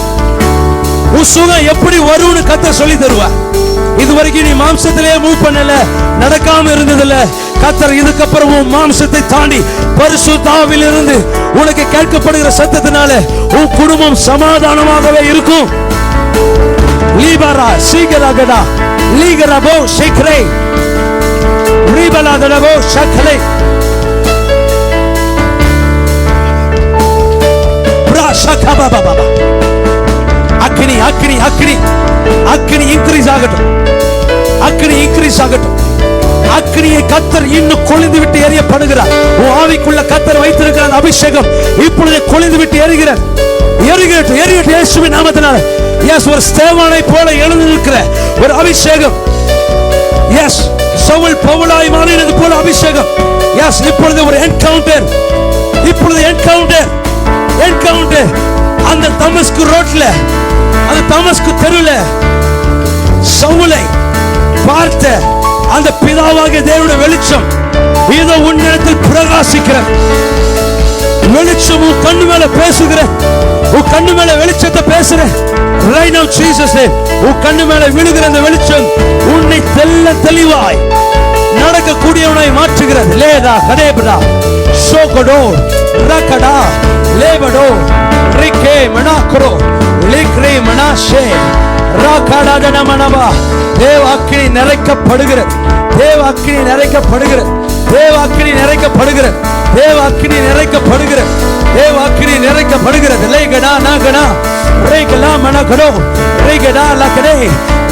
உன் சுகம் எப்படி வரும்னு கர்த்தர் சொல்லி தருவா. இதுவரைக்கும் நீ மாம்சத்திலே மூவ் பண்ணல, நடக்காம இருந்ததில்ல. கர்த்தர் இதுக்கப்புறம் உன் மாம்சத்தை தாண்டி பரிசுத்த ஆவியிலிருந்து உனக்கு கேட்கப்படுகிற சத்தத்தினால உன் குடும்பம் சமாதானமாகவே இருக்கும். லீபரா சீகரகடா லீகரபோ ஷேக்ரே ரிபலாதரபோ ஷக்லே பிரஷகபபப. அக்கினி அக்கினி அக்கினி அக்கினி இன்க்ரீஸ் ஆகட்டும், அக்கினி இன்க்ரீஸ் ஆகட்டும். அக்கினியை கர்த்தர் இன்னும் கொழுந்து விட்டு எரியப்படுகிறார். உன் ஆவிக்குள்ள கர்த்தர் வைத்திருக்கிற அபிஷேகம் இப்பொழுது கொழுந்து விட்டு எரிகிறது. எரிகட்டும், எரிகட்டும் இயேசுவின் நாமத்தினால. எஸ், ஒரு ஸ்தேவானை போல எழுந்து நிற்கிற ஒரு அபிஷேகம். எஸ், சவுல் பவுலாய் மாறினது போல அபிஷேகம். எஸ், இப்பொழுது ஒரு என்கவுண்டர், இப்பொழுது என்கவுண்டர், என்கவுண்டர். அந்த தமஸ்கு ரோட்ல, அந்த தமஸ்கு தெருல சவுலை பார்த்த அந்த பிதாவாகிய தேவனுடைய வெளிச்சம் இதோ உன்னிடத்தில் பிரகாசிக்கிறது. வெளிச்சம் உன் கண்ணு மேல பேசுகிற, உன் கண்ணு மேல வெளிச்சத்தை பேசுற. Right now Jesus name, உன் கண்ணு மேல விழுகிற அந்த வெளிச்சம் உன்னை தெளிவாய் நடக்கக்கூடியவனாய் மாற்றுகிறது. லேதா கடேபடா ஷோகடோ ரகடா லேபடோ ரிகே மனாக்ரோ லிக்ரே மனாஷே ராகாடாதனமனவா தேவ அக்கினி நிறைக்கப்படுகிறது. தேவ அக்கினி நிறைக்கப்படுகிறது. தேவ அக்கினி நிறைக்கப்படுகிறது. தேவ அக்கினி நிறைக்கப்படுகிறது. தேவ அக்கினி நிறைக்கப்படுகிறது. லேகடா நாகடா ரேகலா மனகடோ ரேகடா லகடே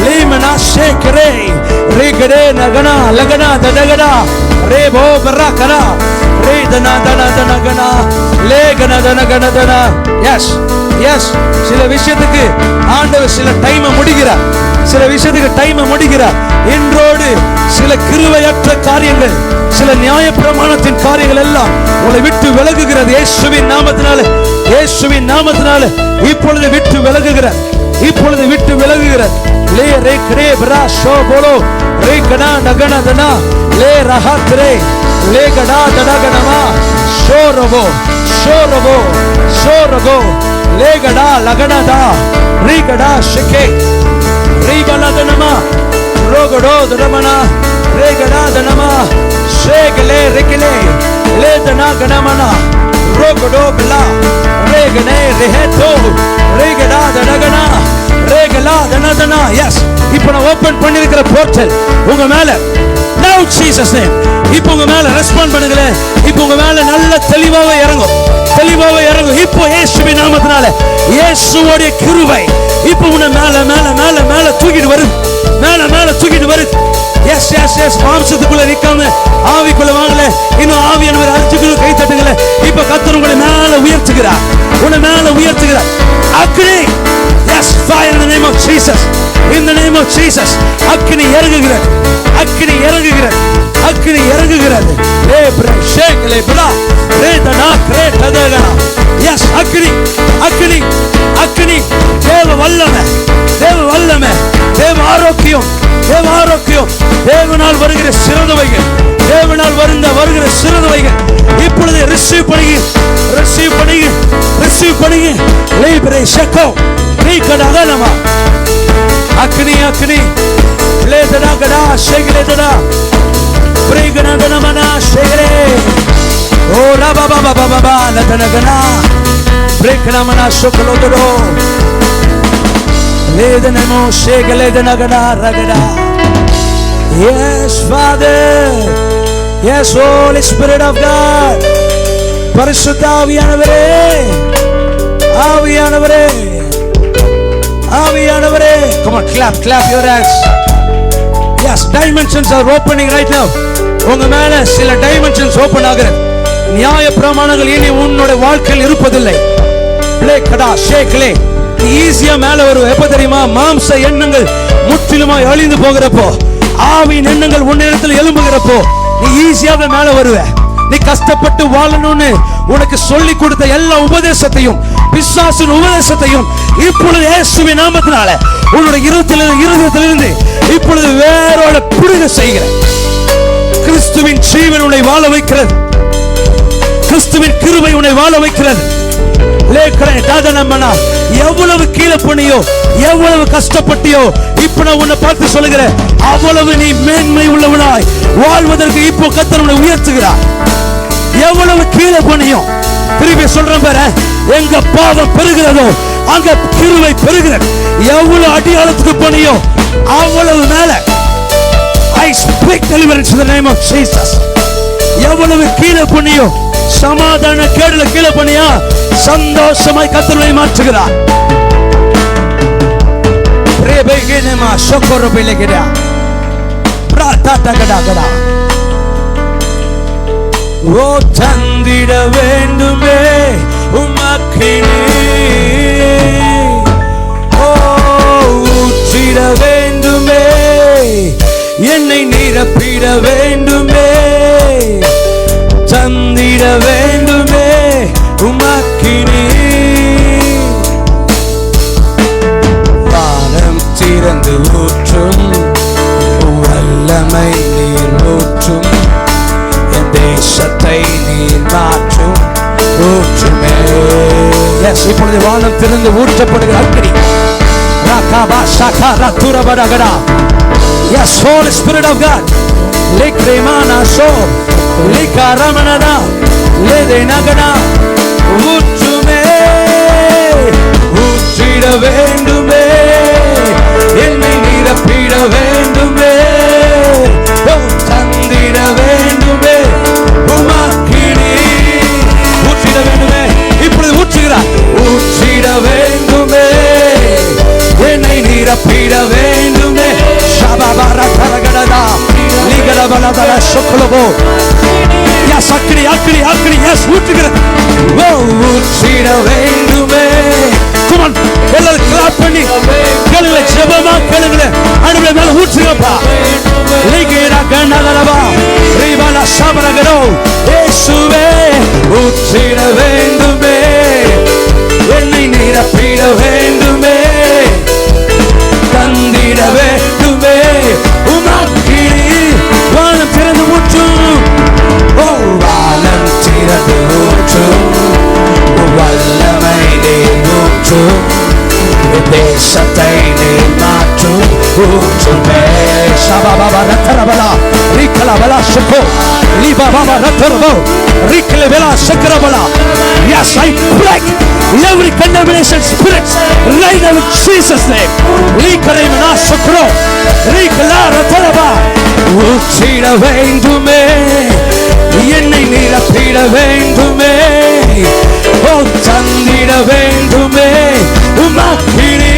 லேமனா ஷேகரே ரேகடே நகனா லகனா தடகடா ரேபோ பரகடா ரேதனா தனா தனகனா லேகனா தனகனா தனா. எஸ் எஸ், சில விஷயத்துக்கு ஆண்டவர் சில டைமை முடிக்கிறார். சில விஷயத்துக்கு டைமை முடிக்கிறார். இன்றோடு சில கிருபையற்ற காரியங்கள், சில நியாயப்பிரமாணத்தின் காரியங்கள் எல்லாம் உங்களை விட்டு விலகுகிறது. இயேசுவின் நாமத்தினால, இயேசுவின் நாமத்தினால இப்பொழுது விட்டு விலகுகிறார். இப்பொழுது விட்டு விலகுகிறார். லே ரே கிரே பிரா ஷோ போலோ ரே கனா நகனா தனா லே ரஹத்ரே லே கடா தடகனமா ஷோரவோ ஷோரவோ ஷோரகோ லே கடா லகனதா ரீ கடா ஷிகே ரீ பலதனமா ரோகடோ தரமனா ரே கடா தனமா ஷேகலே ரெகிலே லே தனா கனமனா ரோகடோ பலா ரே கனே ரெஹதோ ரே கடா தடகனா ரேகலா தனதனா. எஸ், இப்போ நான் ஓபன் பண்ணிருக்கிற போர்ட்டல் உங்க மேல now Jesus name இப்போ உங்க மேல ரெஸ்பாண்ட் பண்ணுங்களே. இப்போ உங்க மேல நல்ல தெளிவாக இறங்கும், தெளிவாக இறங்கும். இப்போ இயேசுவின் நாமத்தினால இயேசுவோட கிருபை இப்போ உன்னை மேல மேல மேல மேல தூக்கிட்டு வருது, மேல மேல தூக்கிட்டு வருது. எஸ் எஸ் எஸ், மாம்சத்துக்குள்ள நிக்காம ஆவிக்குள்ள வாங்கல. இன்னும் ஆவியானவர் அடிச்சுக்குள்ள கை தட்டுங்களே. இப்போ கர்த்தர் உங்களை மேல உயர்த்துகிறார், உன்னை மேல உயர்த்துகிறார். அக்னி, yes, fire in the name of Jesus, in the name of Jesus. அக்னி இறங்குகிறது, அக்னி இறங்குகிறது, அக்னி இறங்குகிறது. ஏ பிரே ஷேகலே பிரா ரேதனா கிரேட்டதகனா. எஸ், அக்னி அக்னி அக்னி. தேவ வல்லமை, தேவ வல்லமை, தேவ ஆரோக்கியம், தேவ ஆரோக்கியம். தேவனால் வருகிற சிறந்தவைகள், தேவனால் வருகிற சிறந்தவைகள் இப்பொழுது ரிசீவ் பண்ணுங்க, ரிசீவ் பண்ணுங்க, ரிசீவ் பண்ணுங்க. லேப்ரே ஷக்கோ ரீகடகனமா அக்னி அக்னி லேதனா கடா ஷேகலேதனா பிரேகனதனமனா ஷேகலே ஓ ரபா Baba Baba லதனகனா பிரேகனமனா ஷோகலோதரோ லேதனமோ ஷேகலேதனகனா ரகடா. Yes, Father. Yes, Holy Spirit of God. பரிசுத்த ஆவியானவரே, ஆவியானவரே, ஆவியானவரே. Come on, clap, clap your hands. Yes, dimensions are opening right now. உங்க மேல சில dimensions open ஆகிறது. நியாய பிரமாணங்கள் இனி உன்னோட வாழ்க்கையில் இருப்பதில்லை. ப்ளே கடா ஷேக்லே ஈஸியா மேல வரும். எப்ப தெரியுமா? மாம்ச எண்ணங்கள் முற்றிலுமாய் அழிந்து போகிறப்போ, ஆவியின் எண்ணங்கள் உன்னிடத்தில் எழும்புகிறப்போ நீ ஈஸியாக மேல வருவ. நீ கஷ்டப்பட்டு வாழணும்னு உனக்கு சொல்லி கொடுத்த எல்லா உபதேசத்தையும், பிசாசின் உபதேசத்தையும் இப்பொழுது இயேசுவின் நாமத்தினால உன்னுடைய இருதயத்திலிருந்து இப்பொழுது வேரோட புடுங்க செய்கிற. கிறிஸ்துவின் ஜீவன் உன்னை வாழ வைக்கிறது, கிறிஸ்துவின் கிருபை உன்னை வாழ வைக்கிறது. எவ்வளவு கீழே போனியோ, எவ்வளவு கஷ்டப்பட்டியோ, இப்ப நான் உன்னை பார்த்து சொல்லுகிறேன், அவ்வளவு நீ மேன்மை உள்ளவனாய் வாழ்வதற்கு இப்போ கர்த்தர் உன்னை உயர்த்துகிறார். எவ்வளவு கீழே போனியோ, திருப்பி சொல்றேன் பாரு, எங்க பாவம் பெருகிறதோ அங்க கிருபை பெருகிறது. எவ்வளவு அடியாளத்துக்கு போனியோ அவ்வளவு மேல. I speak deliverance in the name of Jesus. எவ்வளவு கீழே போனியோ, சமாதான கேடுல கீழே போனியா, சந்தோஷமாய் கர்த்தரை மாற்றுகிறார். பிரேபேகேனமா ஷோக்கோரோ பெலகடா பிராதாதகடகடா. ஓ தந்திட வேண்டுமே உமக்கினே, ஓ ஊற்றிட வேண்டுமே, என்னை நிரப்பிட வேண்டுமே, தந்திட வேண்டுமே உமக்கினே. வானம் திறந்து ஊற்றும் வல்லமை நீர் ஊற்றும், என் தேசத்தை நீர் மாற்றும் ஊற்றுமே. எஸ், இப்பொழுது வானம் திறந்து ஊற்றப்படுகிற அக்கினி. ராகாபா ஷாகா துரபரகடா. Yes, Holy Spirit of God. Likremana so likaramana ledenagana ஊற்றுமே, ஊற்றிட வேண்டுமே, கொலபோ. எஸ் அக்கினி அக்கினி அக்கினி எஸ் ஊற்றுகிறது. ஓ ஊற்றிட வேண்டுமே. come on எல்லாரும் கிளாப் பண்ணி கேளுங்க, ஜெபமா கேளுங்க. ஆண்டவரே மேல ஊற்றுங்கப்பா. லிகேரா கனலரபா ரிவாலா சபரகரோ. இயேசுவே ஊற்றிட வேண்டுமே, என்னை நிரப்பிட வேண்டுமே, தந்திட வேண்டுமே. உமக்கினி வானம் திறந்து ஊற்றும். ஓ வானம் திறந்து ஊற்றும், வல்லமை நீர் ஊற்றும், தேசத்தை நீர் மாற்றும். ஊற்றுமே. ஷபாபா ரத்தரபலா ரிகலபலா ஷகோ லிபாபா ரத்தரபோ ரிகலபலா ஷக்கரபலா. Yes, I break every condemnation spirit right now in Jesus name. ரிகலமனா ஷக்ரோ ரிகலா ரத்தரபா. ஊற்றிட வேண்டுமே, என்னை நிரப்பிட வேண்டுமே, ஓ தந்திட வேண்டுமே. உமக்கினி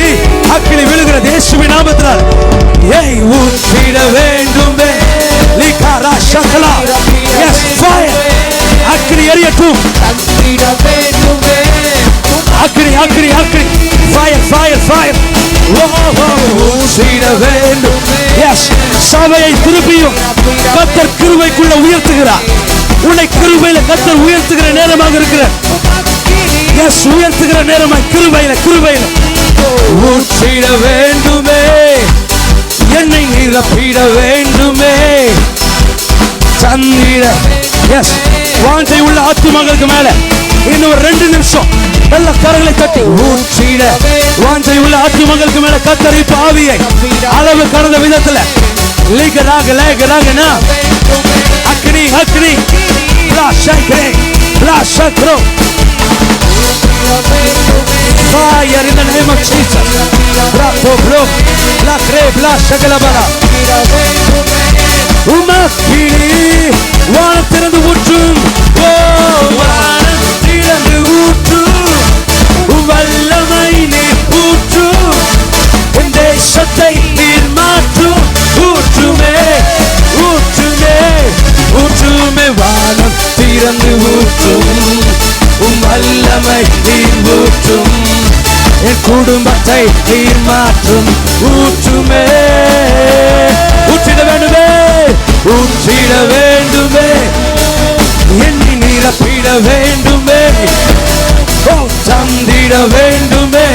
அக்கினி விழுகிறது இயேசுவின் நாமத்தினால். ஏய் ஊற்றிட வேண்டுமே. லிகாரா ஷகலா. Yes fire. அக்கினி எரியட்டும். தந்திட வேண்டுமே. அக்கினி அக்கினி அக்கினி. Fire fire fire. ஓ ஊற்றிட வேண்டுமே. எஸ் சபையை திருப்பியும் கர்த்தர் கிருபைக்குள்ள உயர்த்துகிறார். உன்னை கிருபையில கர்த்தர் உயர்த்துகிற நேரமாக இருக்கிறார். எஸ் உயர்த்துகிற நேரமாக கிருபையில கிருபையில. ஊற்றிட வேண்டுமே, என்னை நிரப்பிட வேண்டுமே, தந்திட. எஸ் வாஞ்சை உள்ள ஆத்துமகளுக்கு மேல இன்னும் 2 நிமிஷம் நல்ல கரங்களை தட்டி ஊற்றிட. வாஞ்சை உள்ள ஆத்துமகளுக்கு மேல கர்த்தர் இப்ப ஆவியை அளவு கடந்த விதத்துல லிகராக லேகராகனா அக்னி அக்னி பிளாஷக்ரே பிளாஷக்ரோ. Fire in the name of Jesus. Bravo bro. La creve la shagalabala. உமக்கினி வானம் திறந்து ஊற்றும். ஓ வானம் திறந்து ஊற்றும், வல்லமை நீர் ஊற்றும், என் தேசத்தை நீர் மாற்றும். ஊற்றுமே ஊற்றுமே ஊற்றுமே. வானம் திறந்து ஊற்றும், வல்லமை நீர் ஊற்றும், என் குடும்பத்தை நீர் மாற்றும். ஊற்றுமே. ஊற்றிட வேண்டுமே, ஊற்றிட வேண்டுமே, என்னை நிரப்பிட வேண்டுமே, ஓ தந்திட வேண்டுமே.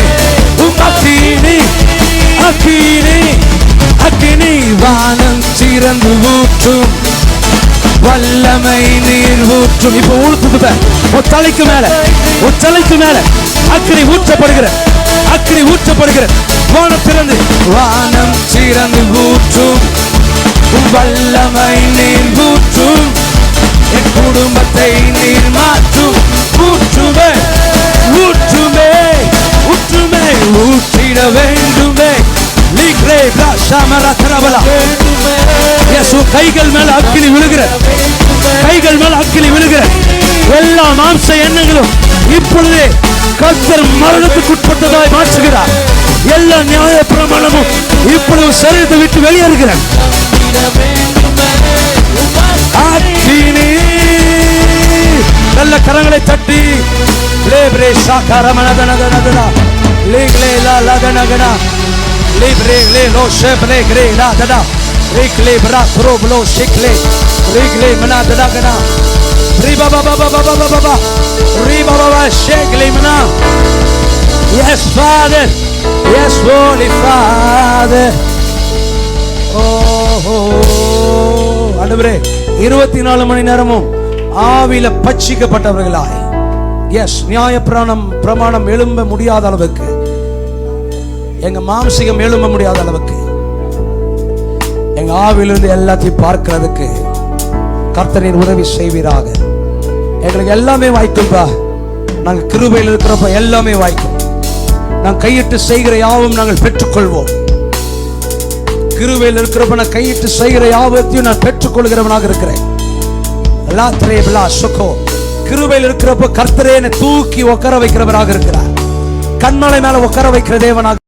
அக்கினி அக்கினி அக்கினி. வானம் திறந்து ஊற்றும், வல்லமை நீர் ஊற்றும். இப்ப ஊற்றுது உன் தலைக்கு மேல, உன் தலைக்கு மேல அக்கினி ஊற்றப்படுகிற, அக்கினி ஊற்றப்படுகிற. வானம் திறந்து, வானம் திறந்து ஊற்றும், வல்லமை நீர் ஊற்றும், என் குடும்பத்தை நீர் மாற்றும். ஊற்றுமே ஊற்றுமே ஊற்றுமே. ஊற்றிட வேண்டுமே. லீக்ரே பிளாஷாமரா தரபலா. இயேசு கைகள் மேல அக்கினி விழுகிற, கைகள் மேல அக்கினி விழுகிற. எல்லா மாம்ச எண்ணங்களும் இப்பொழுதே கர்த்தர் மரணத்துக்கு உட்பட்டதாய் மாற்றுகிறார். எல்லா நியாய பிரமாணமும் இப்பொழுது சரீரத்தை விட்டு வெளியேறுகிறார். அக்கினி. நல்ல கரங்களை தட்டி லேப்ரே சாகாரமனதனதனதனா லேக்லே லா லதனகனா லேப்ரே லே லோ ஷேப்ரே கிரே லா தடா ரிக்லே பிரா ப்ரோப்லோ ஷிக்லே ரிக்லே மனதனகனா ரிபா பாபா பாபா பாபா பாபா ரிபா பாபா ஷேக்லே மனா. Yes father, yes holy father. ஓஹோ ஆண்டவரே, 24 மணி நேரமும் ஆவியில பட்சிக்கப்பட்டவர்களாய், எஸ் நியாய பிரமாணம் எழும்ப முடியாத அளவுக்கு, எங்க மாம்சிகம் எழும்ப முடியாத அளவுக்கு, எங்க ஆவியிலிருந்து எல்லாத்தையும் பார்க்கிறதுக்கு கர்த்தரின் உதவி செய்வீராக. எங்களுக்கு எல்லாமே வாய்க்கும்பா. நாங்க கிருபையில் இருக்கிறப்ப எல்லாமே வாய்க்கும். நாங்கள் கையிட்டு செய்கிற யாவும் நாங்கள் பெற்றுக்கொள்வோம். கிருபையில் இருக்கிறப்ப நான் கையிட்டு செய்கிற யாவத்தையும் நான் பெற்றுக்கொள்கிறவனாக இருக்கிறேன். கிருபையில் இருக்கிறப்ப கர்த்தரே என்னை தூக்கி உட்கார வைக்கிறவராக இருக்கிறார். கண்மலை மேல உட்கார வைக்கிற தேவனாக